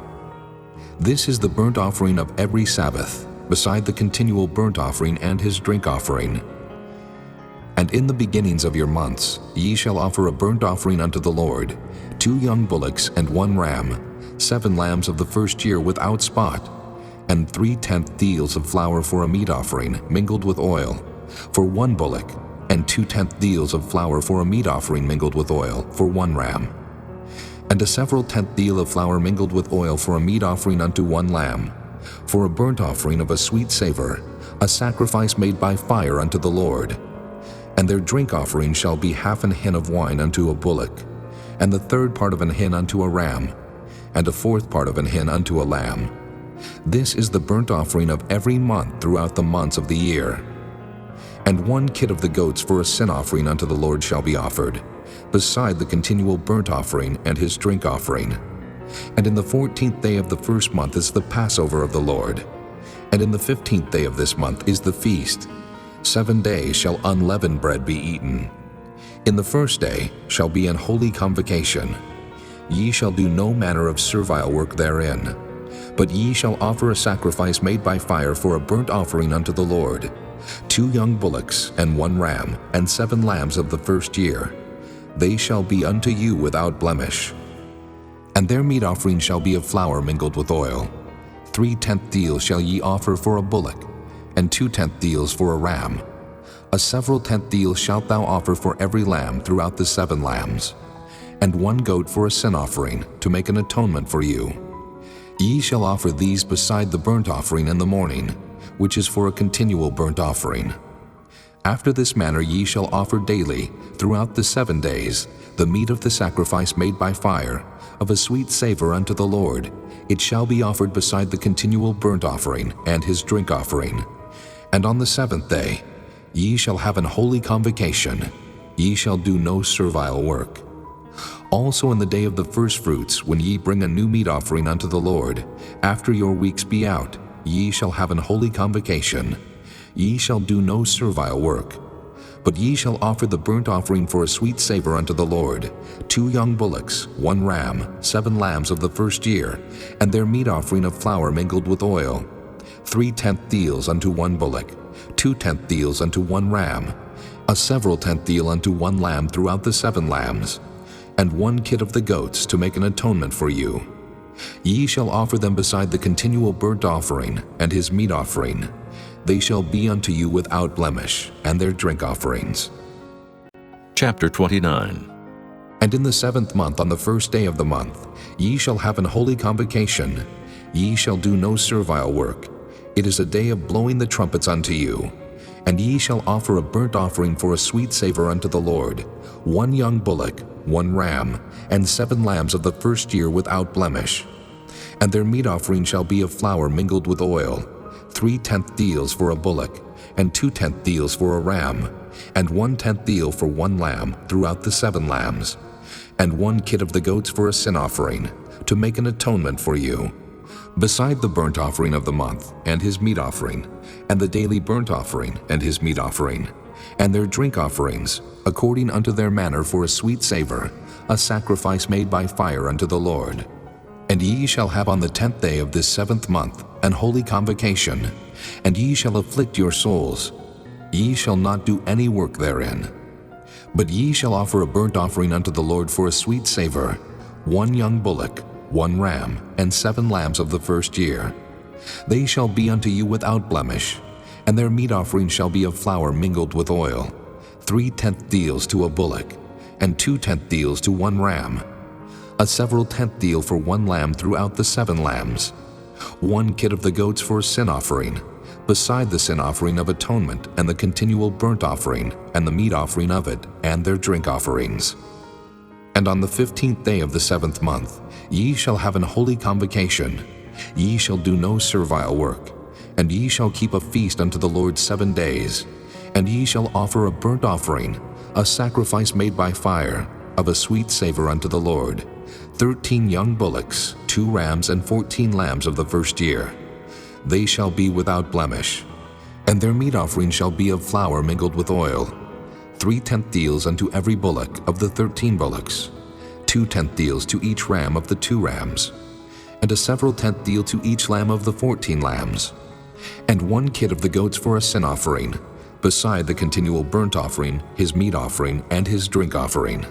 This is the burnt offering of every Sabbath, beside the continual burnt offering and his drink offering. And in the beginnings of your months ye shall offer a burnt offering unto the Lord, 2 young bullocks and 1 ram, 7 lambs of the first year without spot, and 3/10 deals of flour for a meat offering, mingled with oil, for 1 bullock, and 2/10 deals of flour for a meat offering mingled with oil, for 1 ram. And a several 10th deal of flour mingled with oil for a meat offering unto 1 lamb, for a burnt offering of a sweet savor, a sacrifice made by fire unto the Lord. And their drink offering shall be 1/2 hin of wine unto a bullock, and the 3rd part of an hin unto a ram, and a fourth part of an hin unto a lamb. This is the burnt offering of every month throughout the months of the year. And 1 kid of the goats for a sin offering unto the Lord shall be offered, beside the continual burnt offering and his drink offering. And in the 14th day of the first month is the Passover of the Lord. And in the 15th day of this month is the feast. 7 days shall unleavened bread be eaten. In the first day shall be an holy convocation. Ye shall do no manner of servile work therein. But ye shall offer a sacrifice made by fire for a burnt offering unto the Lord, 2 young bullocks and 1 ram, and 7 lambs of the first year. They shall be unto you without blemish. And their meat offering shall be of flour mingled with oil. 3/10 deals shall ye offer for a bullock, and 2/10 deals for a ram. A several 10th deal shalt thou offer for every lamb throughout the 7 lambs, and 1 goat for a sin offering, to make an atonement for you. Ye shall offer these beside the burnt offering in the morning, which is for a continual burnt offering. After this manner ye shall offer daily, throughout the 7 days, the meat of the sacrifice made by fire, of a sweet savor unto the Lord. It shall be offered beside the continual burnt offering and his drink offering. And on the 7th day ye shall have an holy convocation. Ye shall do no servile work. Also in the day of the firstfruits, when ye bring a new meat offering unto the Lord, after your weeks be out, ye shall have an holy convocation. Ye shall do no servile work. But ye shall offer the burnt offering for a sweet savor unto the Lord, 2 young bullocks, 1 ram, 7 lambs of the first year, and their meat offering of flour mingled with oil, 3/10 deals unto 1 bullock, 2/10 deals unto 1 ram, a several 10th deal unto 1 lamb throughout the 7 lambs, and 1 kid of the goats to make an atonement for you. Ye shall offer them beside the continual burnt offering and his meat offering. They shall be unto you without blemish, and their drink offerings. Chapter 29. And in the 7th month, on the first day of the month, ye shall have an holy convocation. Ye shall do no servile work. It is a day of blowing the trumpets unto you. And ye shall offer a burnt offering for a sweet savor unto the Lord, 1 young bullock, 1 ram, and 7 lambs of the first year without blemish. And their meat offering shall be of flour mingled with oil, 3/10 deals for a bullock, and 2/10 deals for a ram, and 1/10 deal for 1 lamb throughout the 7 lambs, and 1 kid of the goats for a sin offering, to make an atonement for you. Beside the burnt offering of the month, and his meat offering, and the daily burnt offering, and his meat offering, and their drink offerings, according unto their manner for a sweet savor, a sacrifice made by fire unto the Lord. And ye shall have on the 10th day of this 7th month an holy convocation, and ye shall afflict your souls. Ye shall not do any work therein. But ye shall offer a burnt offering unto the Lord for a sweet savor, 1 young bullock, 1 ram, and 7 lambs of the first year. They shall be unto you without blemish, and their meat offering shall be of flour mingled with oil, 3/10 deals to a bullock, and 2/10 deals to 1 ram, a several 10th deal for 1 lamb throughout the 7 lambs, 1 kid of the goats for a sin offering, beside the sin offering of atonement and the continual burnt offering, and the meat offering of it, and their drink offerings. And on the 15th day of the 7th month, ye shall have an holy convocation. Ye shall do no servile work, and ye shall keep a feast unto the Lord 7 days. And ye shall offer a burnt offering, a sacrifice made by fire, of a sweet savor unto the Lord, 13 young bullocks, 2 rams, and 14 lambs of the first year. They shall be without blemish. And their meat offering shall be of flour mingled with oil, 3/10 deals unto every bullock of the 13 bullocks, 2/10 deals to each ram of the 2 rams, and a several 10th deal to each lamb of the 14 lambs, and 1 kid of the goats for a sin offering, beside the continual burnt offering, his meat offering, and his drink offering.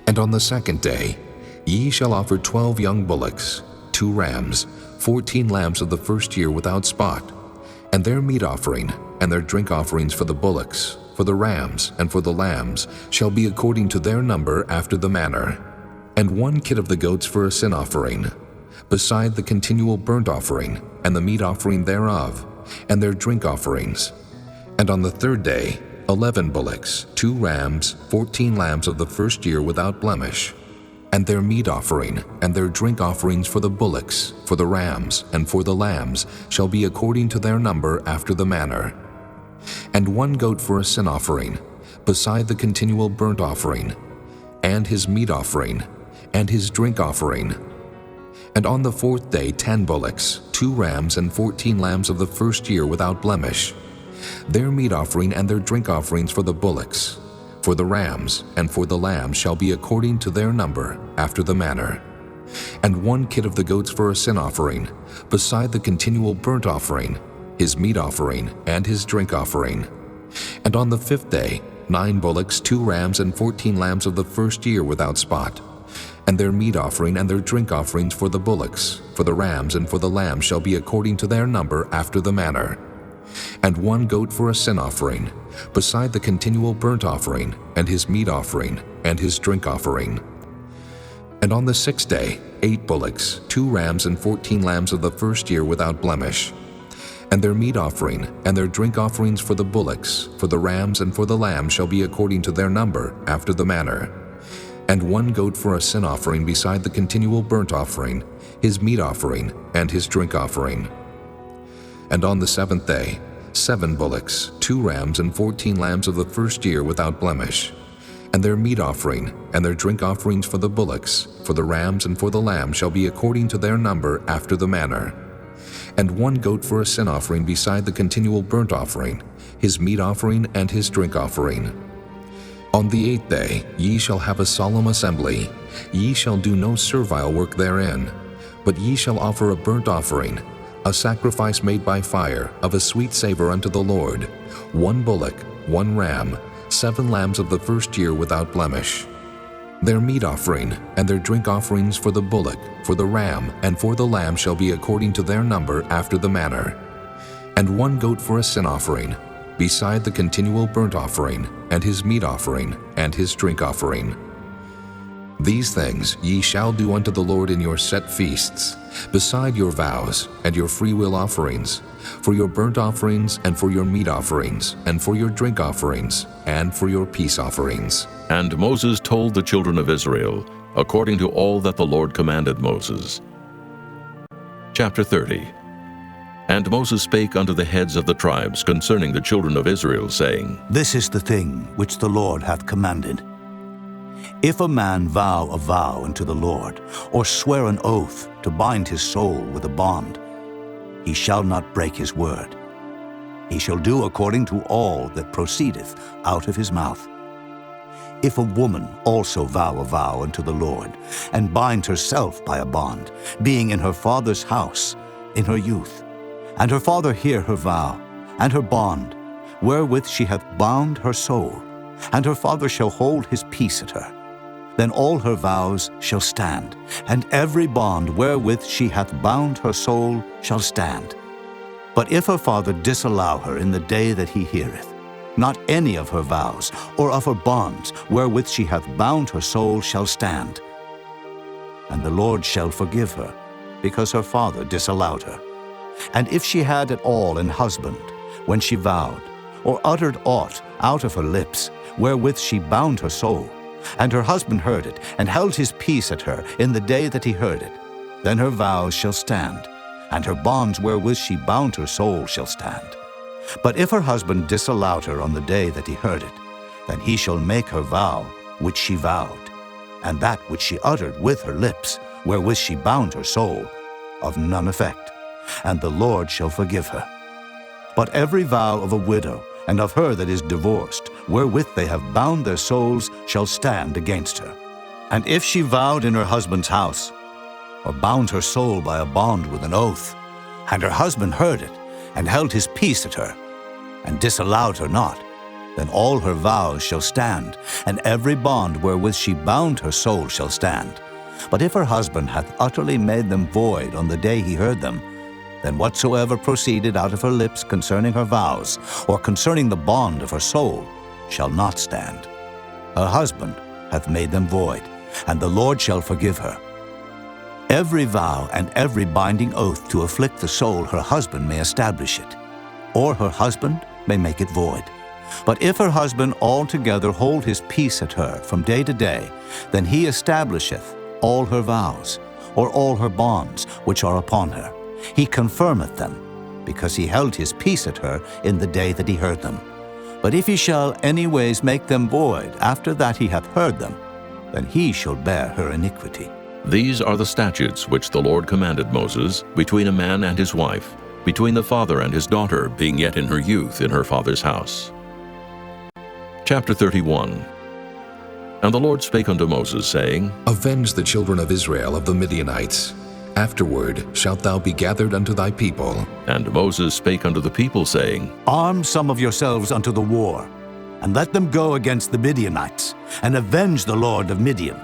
And on the 2nd day ye shall offer 12 young bullocks, 2 rams, 14 lambs of the first year without spot, and their meat offering, and their drink offerings for the bullocks, for the rams, and for the lambs, shall be according to their number after the manner, and 1 kid of the goats for a sin offering, beside the continual burnt offering, and the meat offering thereof, and their drink offerings. And on the 3rd day 11 bullocks, 2 rams, 14 lambs of the first year without blemish, And their meat offering and their drink offerings for the bullocks, for the rams, and for the lambs shall be according to their number after the manner. And 1 goat for a sin offering, beside the continual burnt offering, and his meat offering, and his drink offering. And on the 4th day 10 bullocks, 2 rams, and 14 lambs of the first year without blemish. Their meat offering and their drink offerings for the bullocks, for the rams, and for the lambs shall be according to their number, after the manner. And 1 kid of the goats for a sin offering, beside the continual burnt offering, his meat offering, and his drink offering. And on the 5th day 9 bullocks, 2 rams, and 14 lambs of the first year without spot. And their meat offering and their drink offerings for the bullocks, for the rams, and for the lambs shall be according to their number, after the manner. And 1 goat for a sin offering, beside the continual burnt offering, and his meat offering, and his drink offering. And on the 6th day 8 bullocks, 2 rams, and 14 lambs of the first year without blemish. And their meat offering and their drink offerings for the bullocks, for the rams, and for the lambs shall be according to their number, after the manner. And 1 goat for a sin offering beside the continual burnt offering, his meat offering, and his drink offering. And on the 7th day 7 bullocks, 2 rams, and 14 lambs of the first year without blemish. And their meat offering and their drink offerings for the bullocks, for the rams, and for the lambs shall be according to their number, after the manner. And 1 goat for a sin offering beside the continual burnt offering, his meat offering, and his drink offering. On the 8th day ye shall have a solemn assembly. Ye shall do no servile work therein, but ye shall offer a burnt offering, a sacrifice made by fire, of a sweet savor unto the Lord, 1 bullock, 1 ram, 7 lambs of the first year without blemish. Their meat offering and their drink offerings for the bullock, for the ram, and for the lamb shall be according to their number, after the manner. And 1 goat for a sin offering, beside the continual burnt offering, and his meat offering, and his drink offering. These things ye shall do unto the Lord in your set feasts, beside your vows and your freewill offerings, for your burnt offerings, and for your meat offerings, and for your drink offerings, and for your peace offerings. And Moses told the children of Israel, according to all that the Lord commanded Moses. Chapter 30. And Moses spake unto the heads of the tribes concerning the children of Israel, saying, This is the thing which the Lord hath commanded. If a man vow a vow unto the Lord, or swear an oath to bind his soul with a bond, he shall not break his word. He shall do according to all that proceedeth out of his mouth. If a woman also vow a vow unto the Lord, and bind herself by a bond, being in her father's house in her youth, and her father hear her vow, and her bond, wherewith she hath bound her soul, and her father shall hold his peace at her, then all her vows shall stand, and every bond wherewith she hath bound her soul shall stand. But if her father disallow her in the day that he heareth, not any of her vows or of her bonds wherewith she hath bound her soul shall stand. And the Lord shall forgive her, because her father disallowed her. And if she had at all an husband, when she vowed, or uttered aught out of her lips, wherewith she bound her soul, and her husband heard it, and held his peace at her in the day that he heard it, then her vows shall stand, and her bonds wherewith she bound her soul shall stand. But if her husband disallowed her on the day that he heard it, then he shall make her vow which she vowed, and that which she uttered with her lips, wherewith she bound her soul, of none effect, and the Lord shall forgive her. But every vow of a widow, and of her that is divorced, wherewith they have bound their souls, shall stand against her. And if she vowed in her husband's house, or bound her soul by a bond with an oath, and her husband heard it, and held his peace at her, and disallowed her not, then all her vows shall stand, and every bond wherewith she bound her soul shall stand. But if her husband hath utterly made them void on the day he heard them, then whatsoever proceeded out of her lips concerning her vows, or concerning the bond of her soul, shall not stand. Her husband hath made them void, and the Lord shall forgive her. Every vow and every binding oath to afflict the soul her husband may establish it, or her husband may make it void. But if her husband altogether hold his peace at her from day to day, then he establisheth all her vows, or all her bonds which are upon her. He confirmeth them, because he held his peace at her in the day that he heard them. But if he shall any ways make them void after that he hath heard them, then he shall bear her iniquity. These are the statutes which the Lord commanded Moses between a man and his wife, between the father and his daughter, being yet in her youth in her father's house. Chapter 31. And the Lord spake unto Moses, saying, Avenge the children of Israel of the Midianites. Afterward shalt thou be gathered unto thy people. And Moses spake unto the people, saying, Arm some of yourselves unto the war, and let them go against the Midianites, and avenge the Lord of Midian.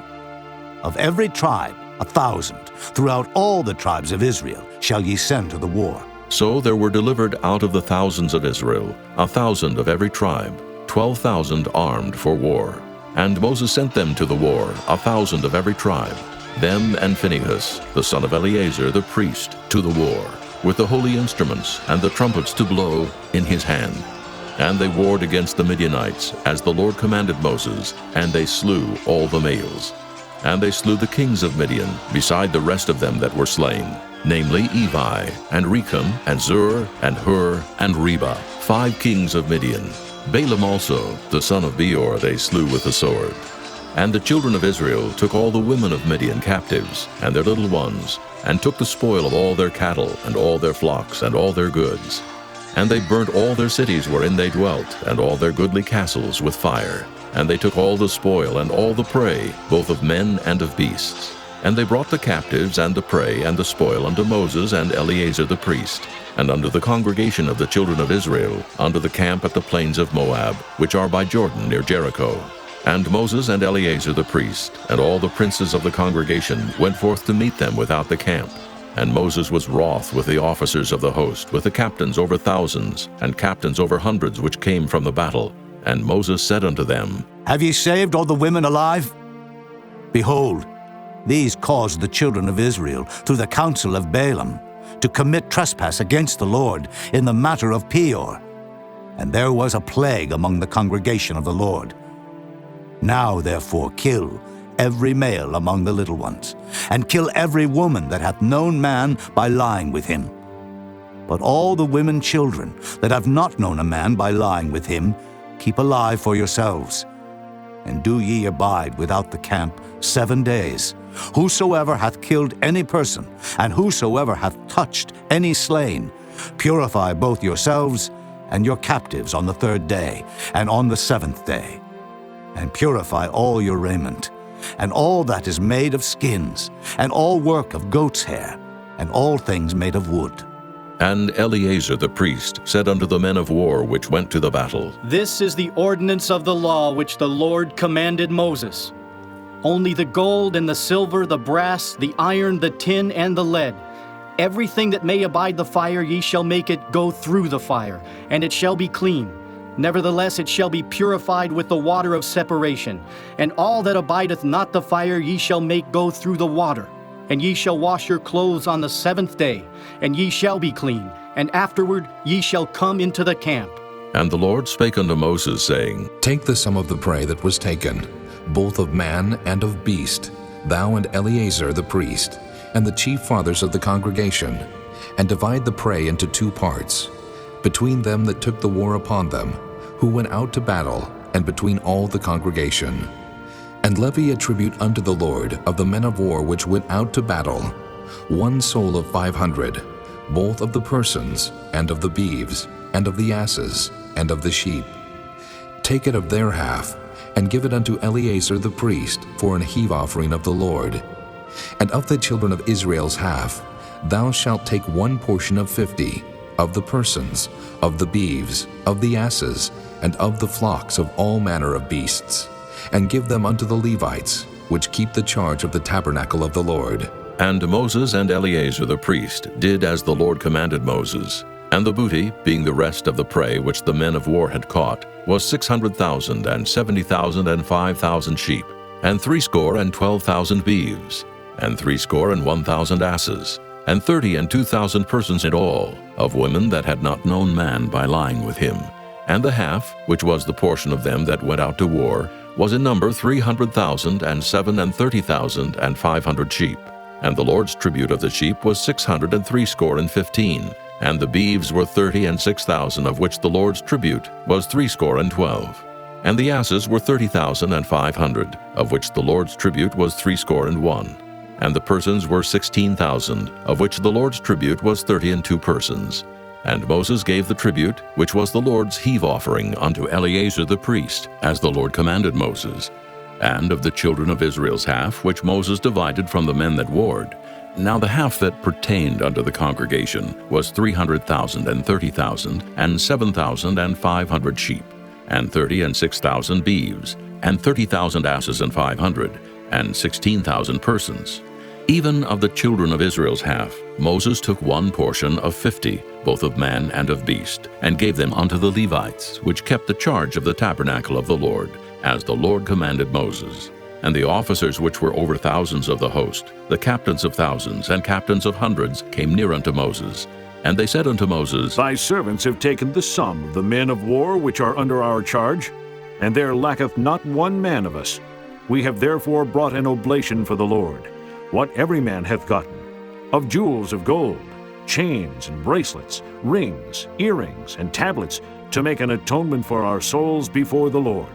Of every tribe 1,000, throughout all the tribes of Israel, shall ye send to the war. So there were delivered out of the thousands of Israel 1,000 of every tribe, 12,000 armed for war. And Moses sent them to the war, 1,000 of every tribe, them and Phinehas, the son of Eleazar the priest, to the war, with the holy instruments and the trumpets to blow in his hand. And they warred against the Midianites, as the Lord commanded Moses, and they slew all the males. And they slew the kings of Midian, beside the rest of them that were slain, namely Evi, and Recham, and Zur, and Hur, and Reba, 5 kings of Midian. Balaam also, the son of Beor, they slew with the sword. And the children of Israel took all the women of Midian captives, and their little ones, and took the spoil of all their cattle, and all their flocks, and all their goods. And they burnt all their cities wherein they dwelt, and all their goodly castles with fire. And they took all the spoil and all the prey, both of men and of beasts. And they brought the captives and the prey and the spoil unto Moses and Eleazar the priest, and unto the congregation of the children of Israel, unto the camp at the plains of Moab, which are by Jordan near Jericho. And Moses and Eleazar the priest, and all the princes of the congregation, went forth to meet them without the camp. And Moses was wroth with the officers of the host, with the captains over thousands, and captains over hundreds which came from the battle. And Moses said unto them, Have ye saved all the women alive? Behold, these caused the children of Israel, through the counsel of Balaam, to commit trespass against the Lord in the matter of Peor. And there was a plague among the congregation of the Lord. Now therefore kill every male among the little ones, and kill every woman that hath known man by lying with him. But all the women children that have not known a man by lying with him, keep alive for yourselves. And do ye abide without the camp 7 days. Whosoever hath killed any person, and whosoever hath touched any slain, purify both yourselves and your captives on the 3rd day, and on the 7th day. And purify all your raiment, and all that is made of skins, and all work of goat's hair, and all things made of wood. And Eleazar the priest said unto the men of war which went to the battle, This is the ordinance of the law which the Lord commanded Moses. Only the gold and the silver, the brass, the iron, the tin, and the lead, everything that may abide the fire, ye shall make it go through the fire, and it shall be clean. Nevertheless it shall be purified with the water of separation. And all that abideth not the fire ye shall make go through the water. And ye shall wash your clothes on the 7th day, and ye shall be clean, and afterward ye shall come into the camp. And the Lord spake unto Moses, saying, Take the sum of the prey that was taken, both of man and of beast, thou and Eleazar the priest, and the chief fathers of the congregation, and divide the prey into 2 parts, between them that took the war upon them, who went out to battle, and between all the congregation. And levy a tribute unto the Lord of the men of war which went out to battle, 1 soul of 500, both of the persons, and of the beeves, and of the asses, and of the sheep. Take it of their half, and give it unto Eleazar the priest for an heave offering of the Lord. And of the children of Israel's half, thou shalt take 1 portion of 50, of the persons, of the beeves, of the asses, and of the flocks of all manner of beasts, and give them unto the Levites, which keep the charge of the tabernacle of the Lord. And Moses and Eleazar the priest did as the Lord commanded Moses. And the booty, being the rest of the prey which the men of war had caught, was 600,000, and 70,000, and 5,000 sheep, and 62,000 beeves, and 61,000 asses, and 32,000 persons in all, of women that had not known man by lying with him. And the half, which was the portion of them that went out to war, was in number 300,000, and 37,500 sheep. And the Lord's tribute of the sheep was 615, and the beeves were 30 and 6,000, of which the Lord's tribute was 12. And the asses were 30,500, of which the Lord's tribute was 61. And the persons were 16,000, of which the Lord's tribute was 32 persons. And Moses gave the tribute, which was the Lord's heave offering, unto Eleazar the priest, as the Lord commanded Moses. And of the children of Israel's half, which Moses divided from the men that warred. Now the half that pertained unto the congregation was 300,000 and 30,000, and 7,500 sheep, and 30 and 6,000 beeves, and 30,000 asses and 500, and 16,000 persons. Even of the children of Israel's half, Moses took one portion of 50, both of man and of beast, and gave them unto the Levites, which kept the charge of the tabernacle of the Lord, as the Lord commanded Moses. And the officers which were over thousands of the host, the captains of thousands and captains of hundreds, came near unto Moses. And they said unto Moses, Thy servants have taken the sum of the men of war which are under our charge, and there lacketh not one man of us. We have therefore brought an oblation for the Lord, what every man hath gotten, of jewels of gold, chains and bracelets, rings, earrings, and tablets, to make an atonement for our souls before the Lord.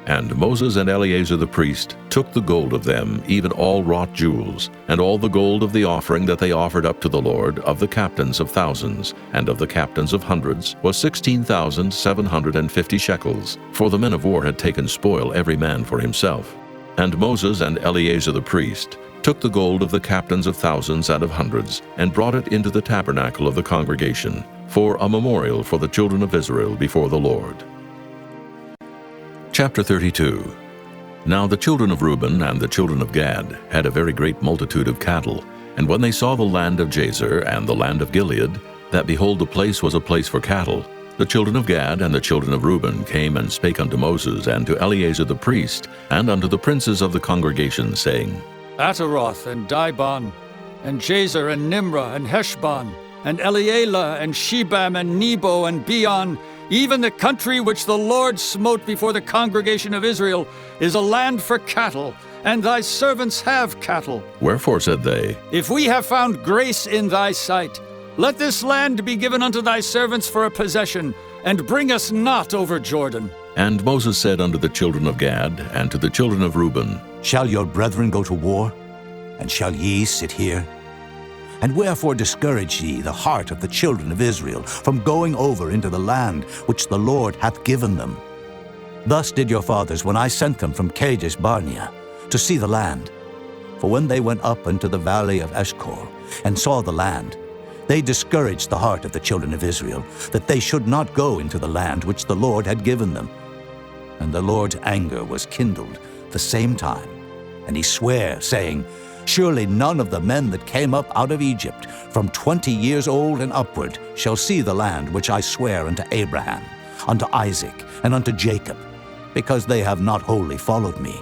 And Moses and Eleazar the priest took the gold of them, even all wrought jewels, and all the gold of the offering that they offered up to the Lord, of the captains of thousands, and of the captains of hundreds, was 16,750 shekels, for the men of war had taken spoil every man for himself. And Moses and Eleazar the priest took the gold of the captains of thousands and of hundreds, and brought it into the tabernacle of the congregation, for a memorial for the children of Israel before the Lord. Chapter 32. Now the children of Reuben and the children of Gad had a very great multitude of cattle. And when they saw the land of Jazer and the land of Gilead, that behold, the place was a place for cattle, the children of Gad and the children of Reuben came and spake unto Moses and to Eleazar the priest, and unto the princes of the congregation, saying, Ataroth and Dibon, and Jazer and Nimrah and Heshbon, and Elealeh and Shebam and Nebo and Beon, even the country which the Lord smote before the congregation of Israel, is a land for cattle, and thy servants have cattle. Wherefore said they, If we have found grace in thy sight, let this land be given unto thy servants for a possession, and bring us not over Jordan. And Moses said unto the children of Gad and to the children of Reuben, Shall your brethren go to war? And shall ye sit here? And wherefore discourage ye the heart of the children of Israel from going over into the land which the Lord hath given them? Thus did your fathers when I sent them from Kadesh Barnea to see the land. For when they went up into the valley of Eshcol and saw the land, they discouraged the heart of the children of Israel, that they should not go into the land which the Lord had given them. And the Lord's anger was kindled the same time, and he sware, saying, Surely none of the men that came up out of Egypt, from 20 years old and upward, shall see the land which I swear unto Abraham, unto Isaac, and unto Jacob, because they have not wholly followed me,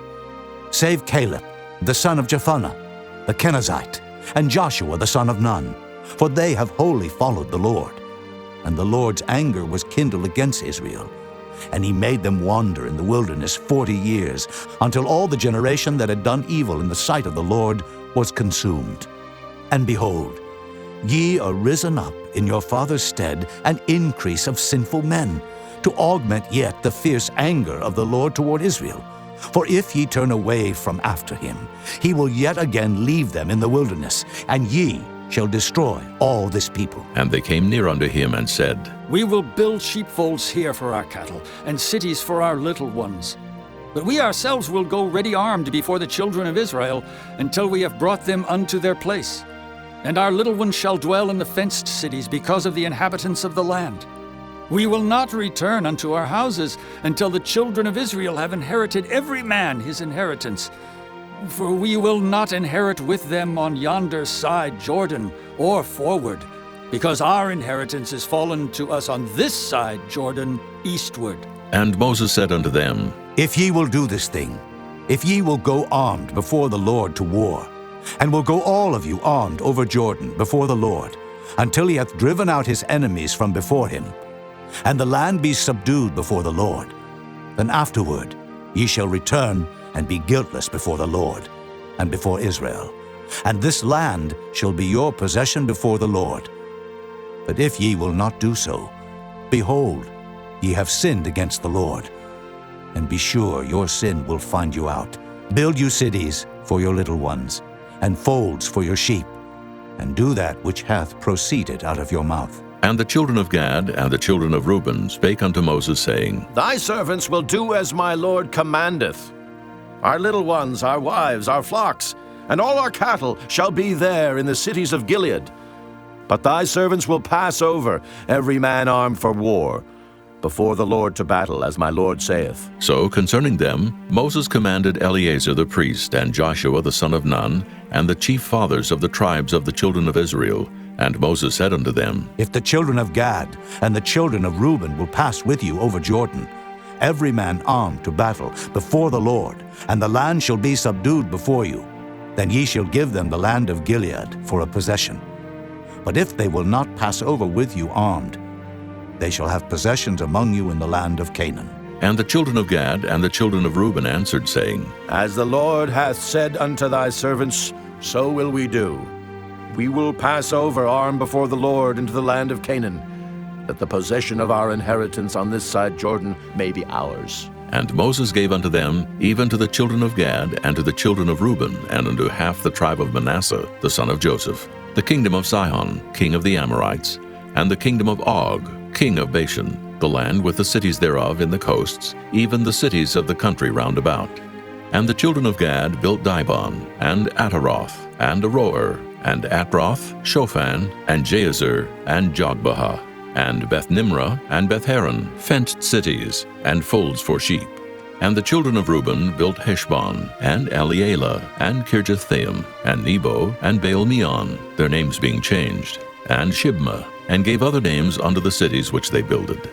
save Caleb, the son of Jephunneh, the Kenizzite, and Joshua the son of Nun, for they have wholly followed the Lord. And the Lord's anger was kindled against Israel, and he made them wander in the wilderness 40 years, until all the generation that had done evil in the sight of the Lord was consumed. And behold, ye are risen up in your father's stead an increase of sinful men, to augment yet the fierce anger of the Lord toward Israel. For if ye turn away from after him, he will yet again leave them in the wilderness, and ye shall destroy all this people. And they came near unto him and said, We will build sheepfolds here for our cattle, and cities for our little ones. But we ourselves will go ready armed before the children of Israel, until we have brought them unto their place. And our little ones shall dwell in the fenced cities, because of the inhabitants of the land. We will not return unto our houses, until the children of Israel have inherited every man his inheritance. For we will not inherit with them on yonder side Jordan, or forward, because our inheritance is fallen to us on this side Jordan, eastward. And Moses said unto them, If ye will do this thing, if ye will go armed before the Lord to war, and will go all of you armed over Jordan before the Lord, until he hath driven out his enemies from before him, and the land be subdued before the Lord, then afterward ye shall return and be guiltless before the Lord and before Israel. And this land shall be your possession before the Lord. But if ye will not do so, behold, ye have sinned against the Lord. And be sure your sin will find you out. Build you cities for your little ones, and folds for your sheep, and do that which hath proceeded out of your mouth. And the children of Gad and the children of Reuben spake unto Moses, saying, Thy servants will do as my Lord commandeth. Our little ones, our wives, our flocks, and all our cattle shall be there in the cities of Gilead. But thy servants will pass over, every man armed for war, before the Lord to battle, as my Lord saith. So concerning them Moses commanded Eleazar the priest, and Joshua the son of Nun, and the chief fathers of the tribes of the children of Israel. And Moses said unto them, If the children of Gad and the children of Reuben will pass with you over Jordan, every man armed to battle before the Lord, and the land shall be subdued before you, then ye shall give them the land of Gilead for a possession. But if they will not pass over with you armed, they shall have possessions among you in the land of Canaan. And the children of Gad and the children of Reuben answered, saying, As the Lord hath said unto thy servants, so will we do. We will pass over armed before the Lord into the land of Canaan, that the possession of our inheritance on this side Jordan may be ours. And Moses gave unto them, even to the children of Gad, and to the children of Reuben, and unto half the tribe of Manasseh, the son of Joseph, the kingdom of Sihon, king of the Amorites, and the kingdom of Og, king of Bashan, the land with the cities thereof in the coasts, even the cities of the country round about. And the children of Gad built Dibon, and Ataroth, and Aroer, and Atroth, Shophan, and Jazer, and Jogbehah, and Beth-nimrah, and Beth-haran, fenced cities, and folds for sheep. And the children of Reuben built Heshbon, and Elealeh, and Kirjathaim, and Nebo, and Baal-meon, their names being changed, and Shibmah, and gave other names unto the cities which they builded.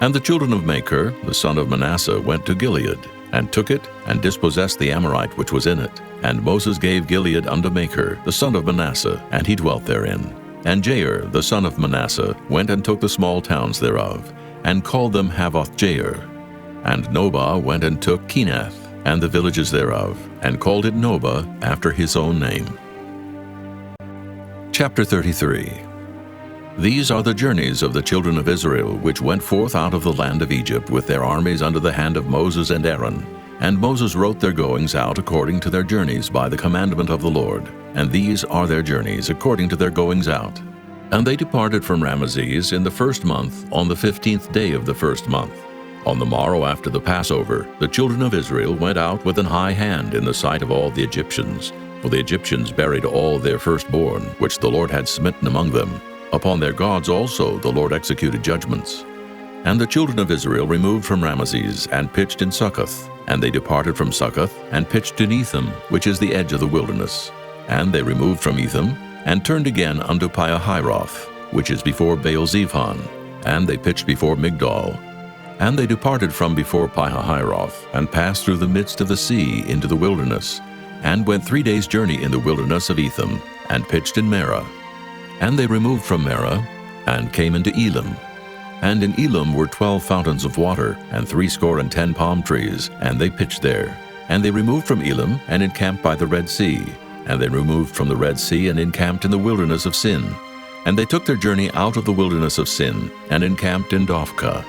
And the children of Machir, the son of Manasseh, went to Gilead, and took it, and dispossessed the Amorite which was in it. And Moses gave Gilead unto Machir, the son of Manasseh, and he dwelt therein. And Jair, the son of Manasseh, went and took the small towns thereof, and called them Havoth-jair. And Nobah went and took Kenath, and the villages thereof, and called it Nobah after his own name. Chapter 33. These are the journeys of the children of Israel, which went forth out of the land of Egypt with their armies under the hand of Moses and Aaron. And Moses wrote their goings out according to their journeys by the commandment of the Lord. And these are their journeys according to their goings out. And they departed from Ramesses in the first month, on the 15th day of the first month. On the morrow after the Passover, the children of Israel went out with an high hand in the sight of all the Egyptians. For the Egyptians buried all their firstborn, which the Lord had smitten among them. Upon their gods also the Lord executed judgments. And the children of Israel removed from Ramesses, and pitched in Succoth. And they departed from Succoth, and pitched in Etham, which is the edge of the wilderness. And they removed from Etham, and turned again unto Piahiroth, which is before Baal-zephon. And they pitched before Migdol. And they departed from before Piahiroth, and passed through the midst of the sea into the wilderness, and went 3 days' journey in the wilderness of Etham, and pitched in Marah. And they removed from Marah, and came into Elim. And in Elim were 12 fountains of water, and 70 palm trees, and they pitched there. And they removed from Elim, and encamped by the Red Sea. And they removed from the Red Sea, and encamped in the wilderness of Sin. And they took their journey out of the wilderness of Sin, and encamped in Dophkah.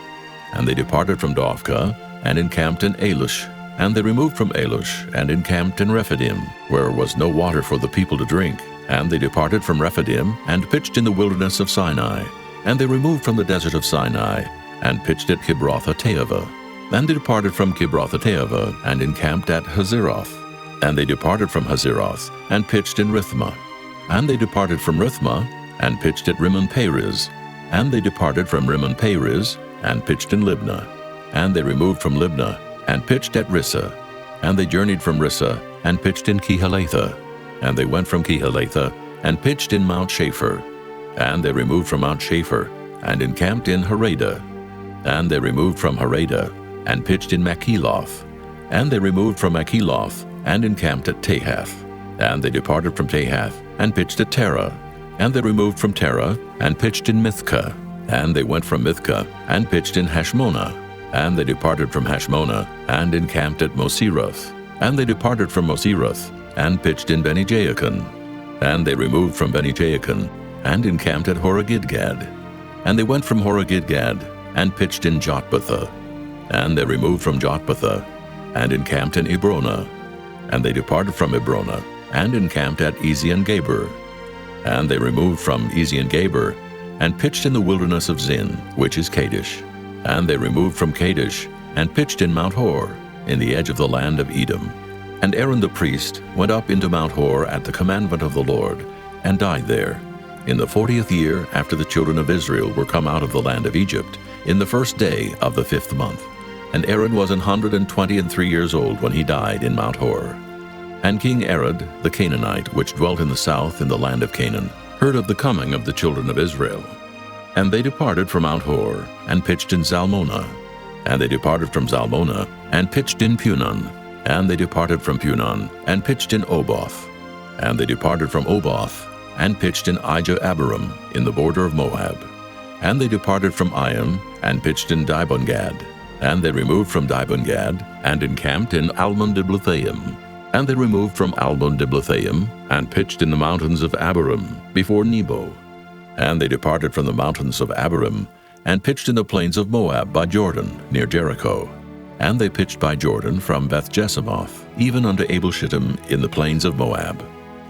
And they departed from Dophkah, and encamped in Alush. And they removed from Alush, and encamped in Rephidim, where was no water for the people to drink. And they departed from Rephidim, and pitched in the wilderness of Sinai. And they removed from the desert of Sinai, and pitched at Kibroth-hattaavah. And they departed from Kibroth-hattaavah, and encamped at Hazeroth. And they departed from Hazeroth, and pitched in Rithmah. And they departed from Rithmah, and pitched at Rimmon-Perez. And they departed from Rimmon-Perez, and pitched in Libnah. And they removed from Libnah, and pitched at Rissah. And they journeyed from Rissah, and pitched in Kehelathah. And they went from Kehelathah, and pitched in Mount Shapher. And they removed from Mount Shapher, and encamped in Haradah. And they removed from Haradah, and pitched in Makheloth. And they removed from Makheloth, and encamped at Tahath. And they departed from Tahath, and pitched at Terah. And they removed from Terah, and pitched in Mithkah. And they went from Mithkah, and pitched in Hashmonah. And they departed from Hashmonah, and encamped at Moseroth. And they departed from Moseroth, and pitched in Beni-Jaakan. And they removed from Beni-Jaakan, and encamped at Horogidgad. And they went from Horogidgad, and pitched in Jotbathah. And they removed from Jotbathah, and encamped in Ebrona. And they departed from Ebrona, and encamped at Ezion-Geber. And they removed from Ezion-Geber, and pitched in the wilderness of Zin, which is Kadesh. And they removed from Kadesh, and pitched in Mount Hor, in the edge of the land of Edom. And Aaron the priest went up into Mount Hor at the commandment of the Lord, and died there, in the 40th year after the children of Israel were come out of the land of Egypt, in the first day of the 5th month. And Aaron was 123 years old when he died in Mount Hor. And King Arad, the Canaanite, which dwelt in the south in the land of Canaan, heard of the coming of the children of Israel. And they departed from Mount Hor, and pitched in Zalmonah. And they departed from Zalmonah, and pitched in Punon. And they departed from Punon, and pitched in Oboth. And they departed from Oboth, and pitched in Ijah-Abarim, in the border of Moab. And they departed from Iam, and pitched in Dibon-Gad. And they removed from Dibon-Gad, and encamped in Almon-Diblathaim. And they removed from Almon-Diblathaim, and pitched in the mountains of Abarim, before Nebo. And they departed from the mountains of Abarim, and pitched in the plains of Moab by Jordan, near Jericho. And they pitched by Jordan from Beth-Jesimoth, even unto Abel-Shittim in the plains of Moab.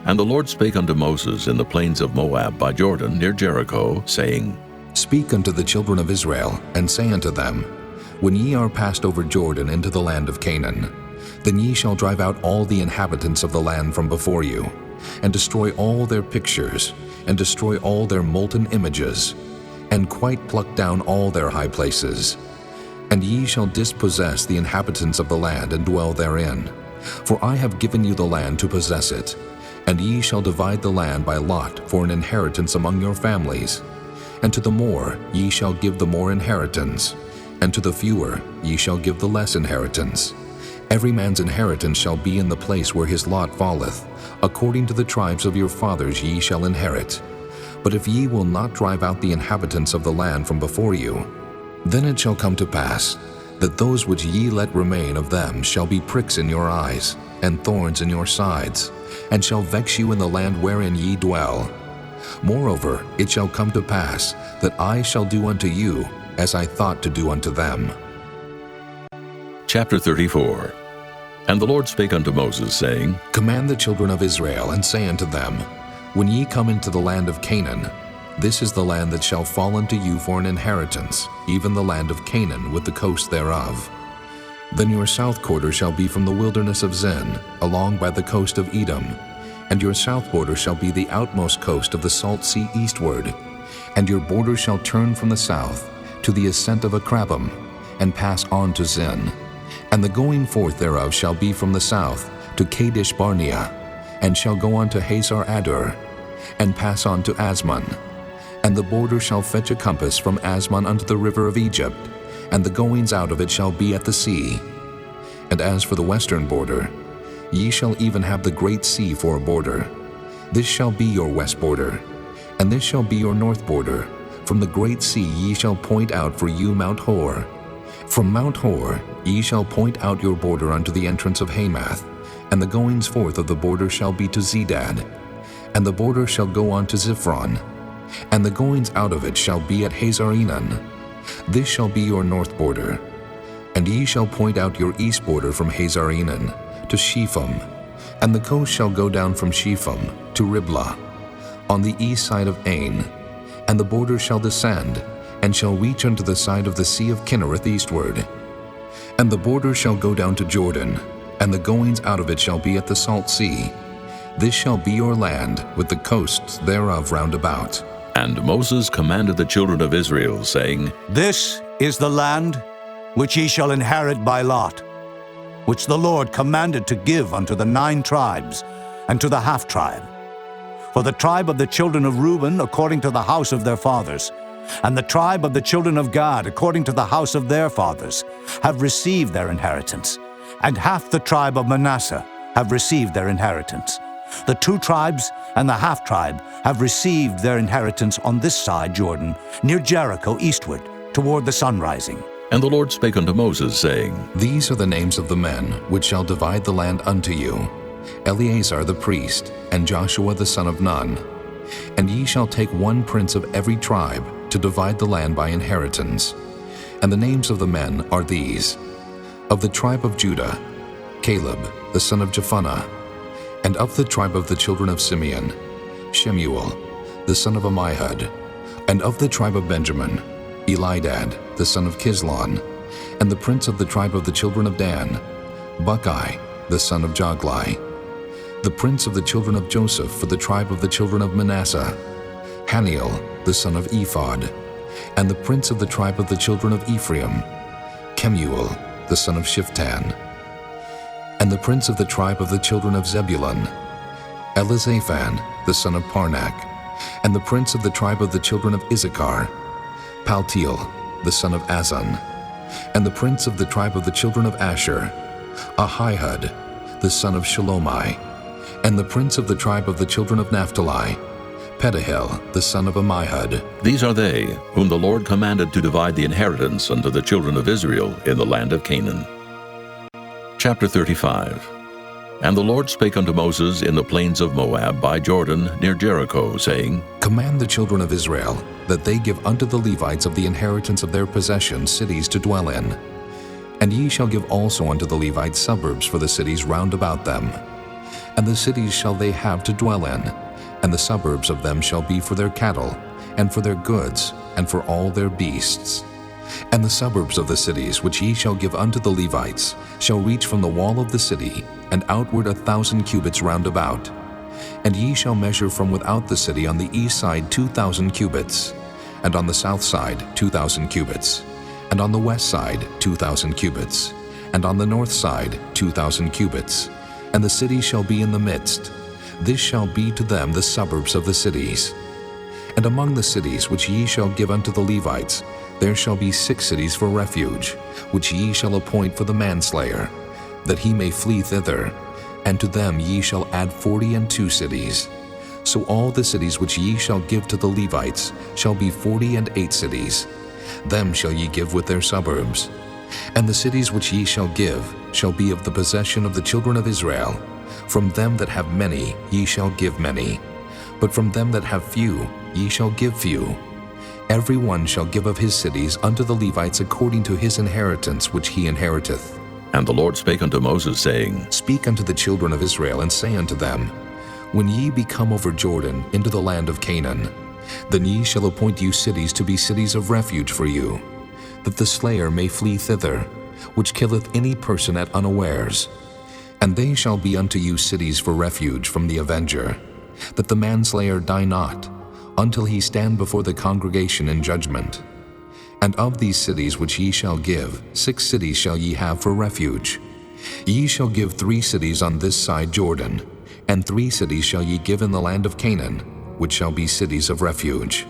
And the Lord spake unto Moses in the plains of Moab by Jordan, near Jericho, saying, Speak unto the children of Israel, and say unto them, When ye are passed over Jordan into the land of Canaan, then ye shall drive out all the inhabitants of the land from before you, and destroy all their pictures, and destroy all their molten images, and quite pluck down all their high places. And ye shall dispossess the inhabitants of the land, and dwell therein. For I have given you the land to possess it. And ye shall divide the land by lot for an inheritance among your families. And to the more ye shall give the more inheritance, and to the fewer ye shall give the less inheritance. Every man's inheritance shall be in the place where his lot falleth. According to the tribes of your fathers ye shall inherit. But if ye will not drive out the inhabitants of the land from before you, then it shall come to pass that those which ye let remain of them shall be pricks in your eyes, and thorns in your sides, and shall vex you in the land wherein ye dwell. Moreover, it shall come to pass that I shall do unto you as I thought to do unto them. Chapter 34. And the Lord spake unto Moses, saying, Command the children of Israel, and say unto them, When ye come into the land of Canaan, this is the land that shall fall unto you for an inheritance, even the land of Canaan with the coast thereof. Then your south quarter shall be from the wilderness of Zin, along by the coast of Edom, and your south border shall be the outmost coast of the salt sea eastward, and your border shall turn from the south to the ascent of Akrabim, and pass on to Zin. And the going forth thereof shall be from the south to Kadesh Barnea, and shall go on to Hazar Adur, and pass on to Asmon. And the border shall fetch a compass from Asmon unto the river of Egypt, and the goings out of it shall be at the sea. And as for the western border, ye shall even have the great sea for a border. This shall be your west border, and this shall be your north border. From the great sea ye shall point out for you Mount Hor. From Mount Hor ye shall point out your border unto the entrance of Hamath, and the goings forth of the border shall be to Zedad. And the border shall go on to Ziphron, and the goings out of it shall be at Hazar-Enan. This shall be your north border. And ye shall point out your east border from Hazar-Enan to Shepham, and the coast shall go down from Shepham to Riblah, on the east side of Ain. And the border shall descend, and shall reach unto the side of the sea of Kinnereth eastward. And the border shall go down to Jordan, and the goings out of it shall be at the salt sea. This shall be your land, with the coasts thereof round about. And Moses commanded the children of Israel, saying, This is the land which ye shall inherit by lot, which the Lord commanded to give unto the 9 tribes, and to the half-tribe. For the tribe of the children of Reuben according to the house of their fathers, and the tribe of the children of Gad according to the house of their fathers, have received their inheritance, and half the tribe of Manasseh have received their inheritance. The 2 tribes and the half-tribe have received their inheritance on this side Jordan, near Jericho eastward, toward the sun rising. And the Lord spake unto Moses, saying, These are the names of the men which shall divide the land unto you, Eleazar the priest, and Joshua the son of Nun. And ye shall take one prince of every tribe to divide the land by inheritance. And the names of the men are these: of the tribe of Judah, Caleb the son of Jephunneh; and of the tribe of the children of Simeon, Shemuel the son of Ammihud; and of the tribe of Benjamin, Elidad the son of Kislon; and the prince of the tribe of the children of Dan, Buckai the son of Joglai; the prince of the children of Joseph for the tribe of the children of Manasseh, Haniel the son of Ephod; and the prince of the tribe of the children of Ephraim, Kemuel the son of Shiftan; and the prince of the tribe of the children of Zebulun, Elizaphan the son of Parnak; and the prince of the tribe of the children of Issachar, Paltiel the son of Azan; and the prince of the tribe of the children of Asher, Ahihud the son of Shalomai; and the prince of the tribe of the children of Naphtali, Pedahel the son of Ammihud. These are they whom the Lord commanded to divide the inheritance unto the children of Israel in the land of Canaan. Chapter 35. And the Lord spake unto Moses in the plains of Moab by Jordan near Jericho, saying, Command the children of Israel that they give unto the Levites of the inheritance of their possession cities to dwell in. And ye shall give also unto the Levites suburbs for the cities round about them. And the cities shall they have to dwell in, and the suburbs of them shall be for their cattle, and for their goods, and for all their beasts. And the suburbs of the cities which ye shall give unto the Levites shall reach from the wall of the city, and outward 1,000 cubits round about. And ye shall measure from without the city on the east side 2,000 cubits, and on the south side 2,000 cubits, and on the west side 2,000 cubits, and on the north side 2,000 cubits. And the city shall be in the midst. This shall be to them the suburbs of the cities. And among the cities which ye shall give unto the Levites, there shall be 6 cities for refuge, which ye shall appoint for the manslayer, that he may flee thither, and to them ye shall add 42 cities. So all the cities which ye shall give to the Levites shall be 48 cities. Them shall ye give with their suburbs. And the cities which ye shall give shall be of the possession of the children of Israel. From them that have many ye shall give many, but from them that have few ye shall give few. Every one shall give of his cities unto the Levites according to his inheritance which he inheriteth. And the Lord spake unto Moses, saying, Speak unto the children of Israel, and say unto them, When ye be come over Jordan into the land of Canaan, then ye shall appoint you cities to be cities of refuge for you, that the slayer may flee thither, which killeth any person at unawares. And they shall be unto you cities for refuge from the avenger, that the manslayer die not, until he stand before the congregation in judgment. And of these cities which ye shall give, 6 cities shall ye have for refuge. Ye shall give 3 cities on this side Jordan, and 3 cities shall ye give in the land of Canaan, which shall be cities of refuge.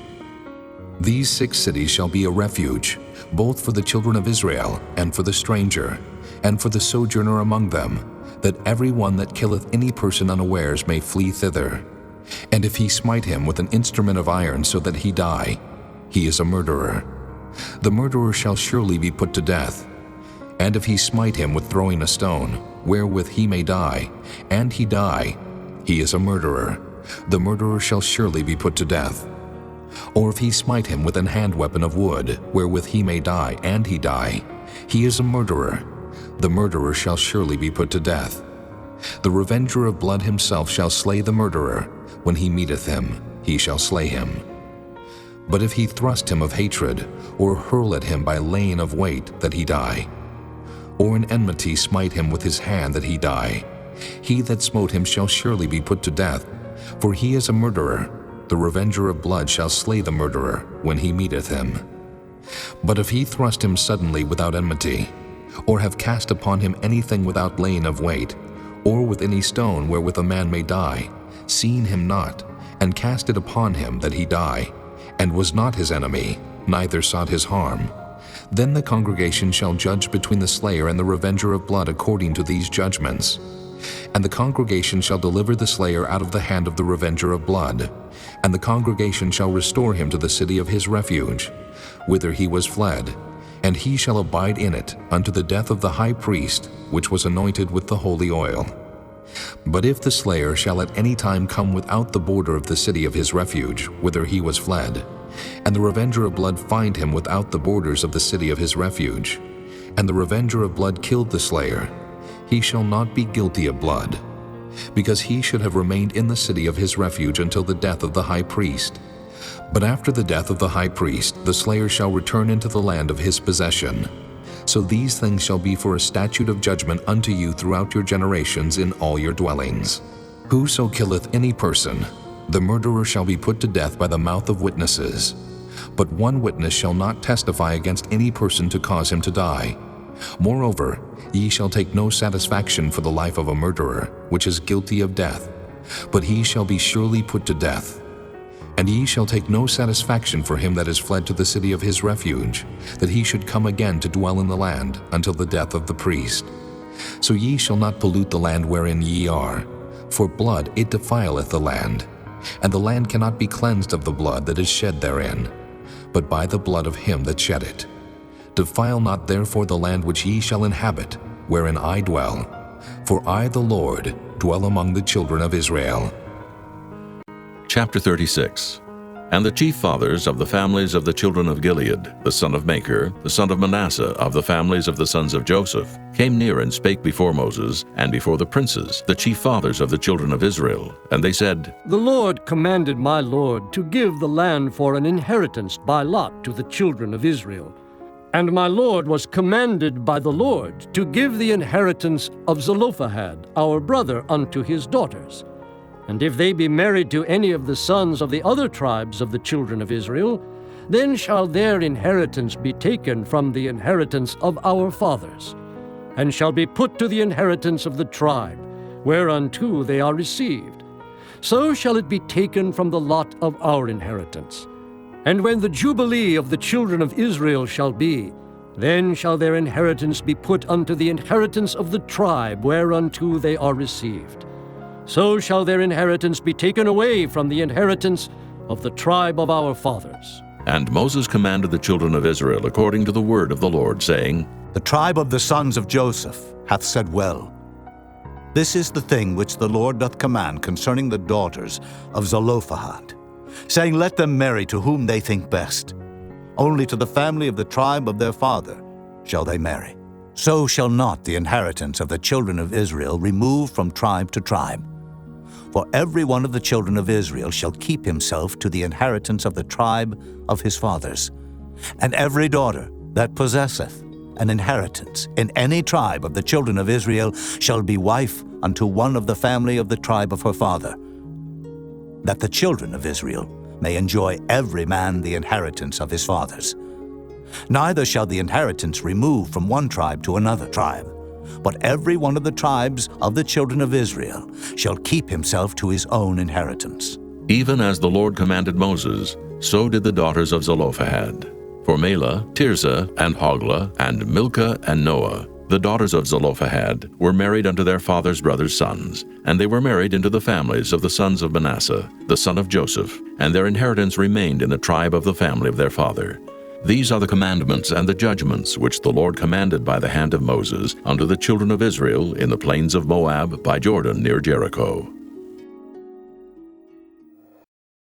These 6 cities shall be a refuge, both for the children of Israel, and for the stranger, and for the sojourner among them, that every one that killeth any person unawares may flee thither. And if he smite him with an instrument of iron so that he die, he is a murderer. The murderer shall surely be put to death. And if he smite him with throwing a stone, wherewith he may die, and he die, he is a murderer. The murderer shall surely be put to death. Or if he smite him with an hand weapon of wood, wherewith he may die, and he die, he is a murderer. The murderer shall surely be put to death. The revenger of blood himself shall slay the murderer. When he meeteth him, he shall slay him. But if he thrust him of hatred, or hurl at him by laying of weight, that he die, or in enmity smite him with his hand, that he die, he that smote him shall surely be put to death, for he is a murderer. The revenger of blood shall slay the murderer when he meeteth him. But if he thrust him suddenly without enmity, or have cast upon him anything without laying of weight, or with any stone wherewith a man may die, seeing him not, and cast it upon him that he die, and was not his enemy, neither sought his harm, then the congregation shall judge between the slayer and the revenger of blood according to these judgments. And the congregation shall deliver the slayer out of the hand of the revenger of blood, and the congregation shall restore him to the city of his refuge, whither he was fled, and he shall abide in it unto the death of the high priest, which was anointed with the holy oil. But if the slayer shall at any time come without the border of the city of his refuge, whither he was fled, and the revenger of blood find him without the borders of the city of his refuge, and the revenger of blood killed the slayer, he shall not be guilty of blood, because he should have remained in the city of his refuge until the death of the high priest. But after the death of the high priest, the slayer shall return into the land of his possession. So these things shall be for a statute of judgment unto you throughout your generations in all your dwellings. Whoso killeth any person, the murderer shall be put to death by the mouth of witnesses. But one witness shall not testify against any person to cause him to die. Moreover, ye shall take no satisfaction for the life of a murderer, which is guilty of death, but he shall be surely put to death. And ye shall take no satisfaction for him that is fled to the city of his refuge, that he should come again to dwell in the land until the death of the priest. So ye shall not pollute the land wherein ye are, for blood it defileth the land, and the land cannot be cleansed of the blood that is shed therein, but by the blood of him that shed it. Defile not therefore the land which ye shall inhabit, wherein I dwell, for I the Lord dwell among the children of Israel. Chapter 36. And the chief fathers of the families of the children of Gilead, the son of Machir, the son of Manasseh, of the families of the sons of Joseph, came near and spake before Moses, and before the princes, the chief fathers of the children of Israel. And they said, The Lord commanded my Lord to give the land for an inheritance by lot to the children of Israel. And my Lord was commanded by the Lord to give the inheritance of Zelophehad, our brother, unto his daughters. And if they be married to any of the sons of the other tribes of the children of Israel, then shall their inheritance be taken from the inheritance of our fathers, and shall be put to the inheritance of the tribe, whereunto they are received. So shall it be taken from the lot of our inheritance. And when the Jubilee of the children of Israel shall be, then shall their inheritance be put unto the inheritance of the tribe whereunto they are received. So shall their inheritance be taken away from the inheritance of the tribe of our fathers. And Moses commanded the children of Israel according to the word of the Lord, saying, The tribe of the sons of Joseph hath said well. This is the thing which the Lord doth command concerning the daughters of Zelophehad, saying, Let them marry to whom they think best. Only to the family of the tribe of their father shall they marry. So shall not the inheritance of the children of Israel remove from tribe to tribe. For every one of the children of Israel shall keep himself to the inheritance of the tribe of his fathers. And every daughter that possesseth an inheritance in any tribe of the children of Israel shall be wife unto one of the family of the tribe of her father, that the children of Israel may enjoy every man the inheritance of his fathers. Neither shall the inheritance remove from one tribe to another tribe, but every one of the tribes of the children of Israel shall keep himself to his own inheritance. Even as the Lord commanded Moses, so did the daughters of Zelophehad. For Mahlah, Tirzah, and Hoglah, and Milcah, and Noah, the daughters of Zelophehad, were married unto their father's brothers' sons, and they were married into the families of the sons of Manasseh, the son of Joseph, and their inheritance remained in the tribe of the family of their father. These are the commandments and the judgments which the Lord commanded by the hand of Moses unto the children of Israel in the plains of Moab by Jordan near Jericho.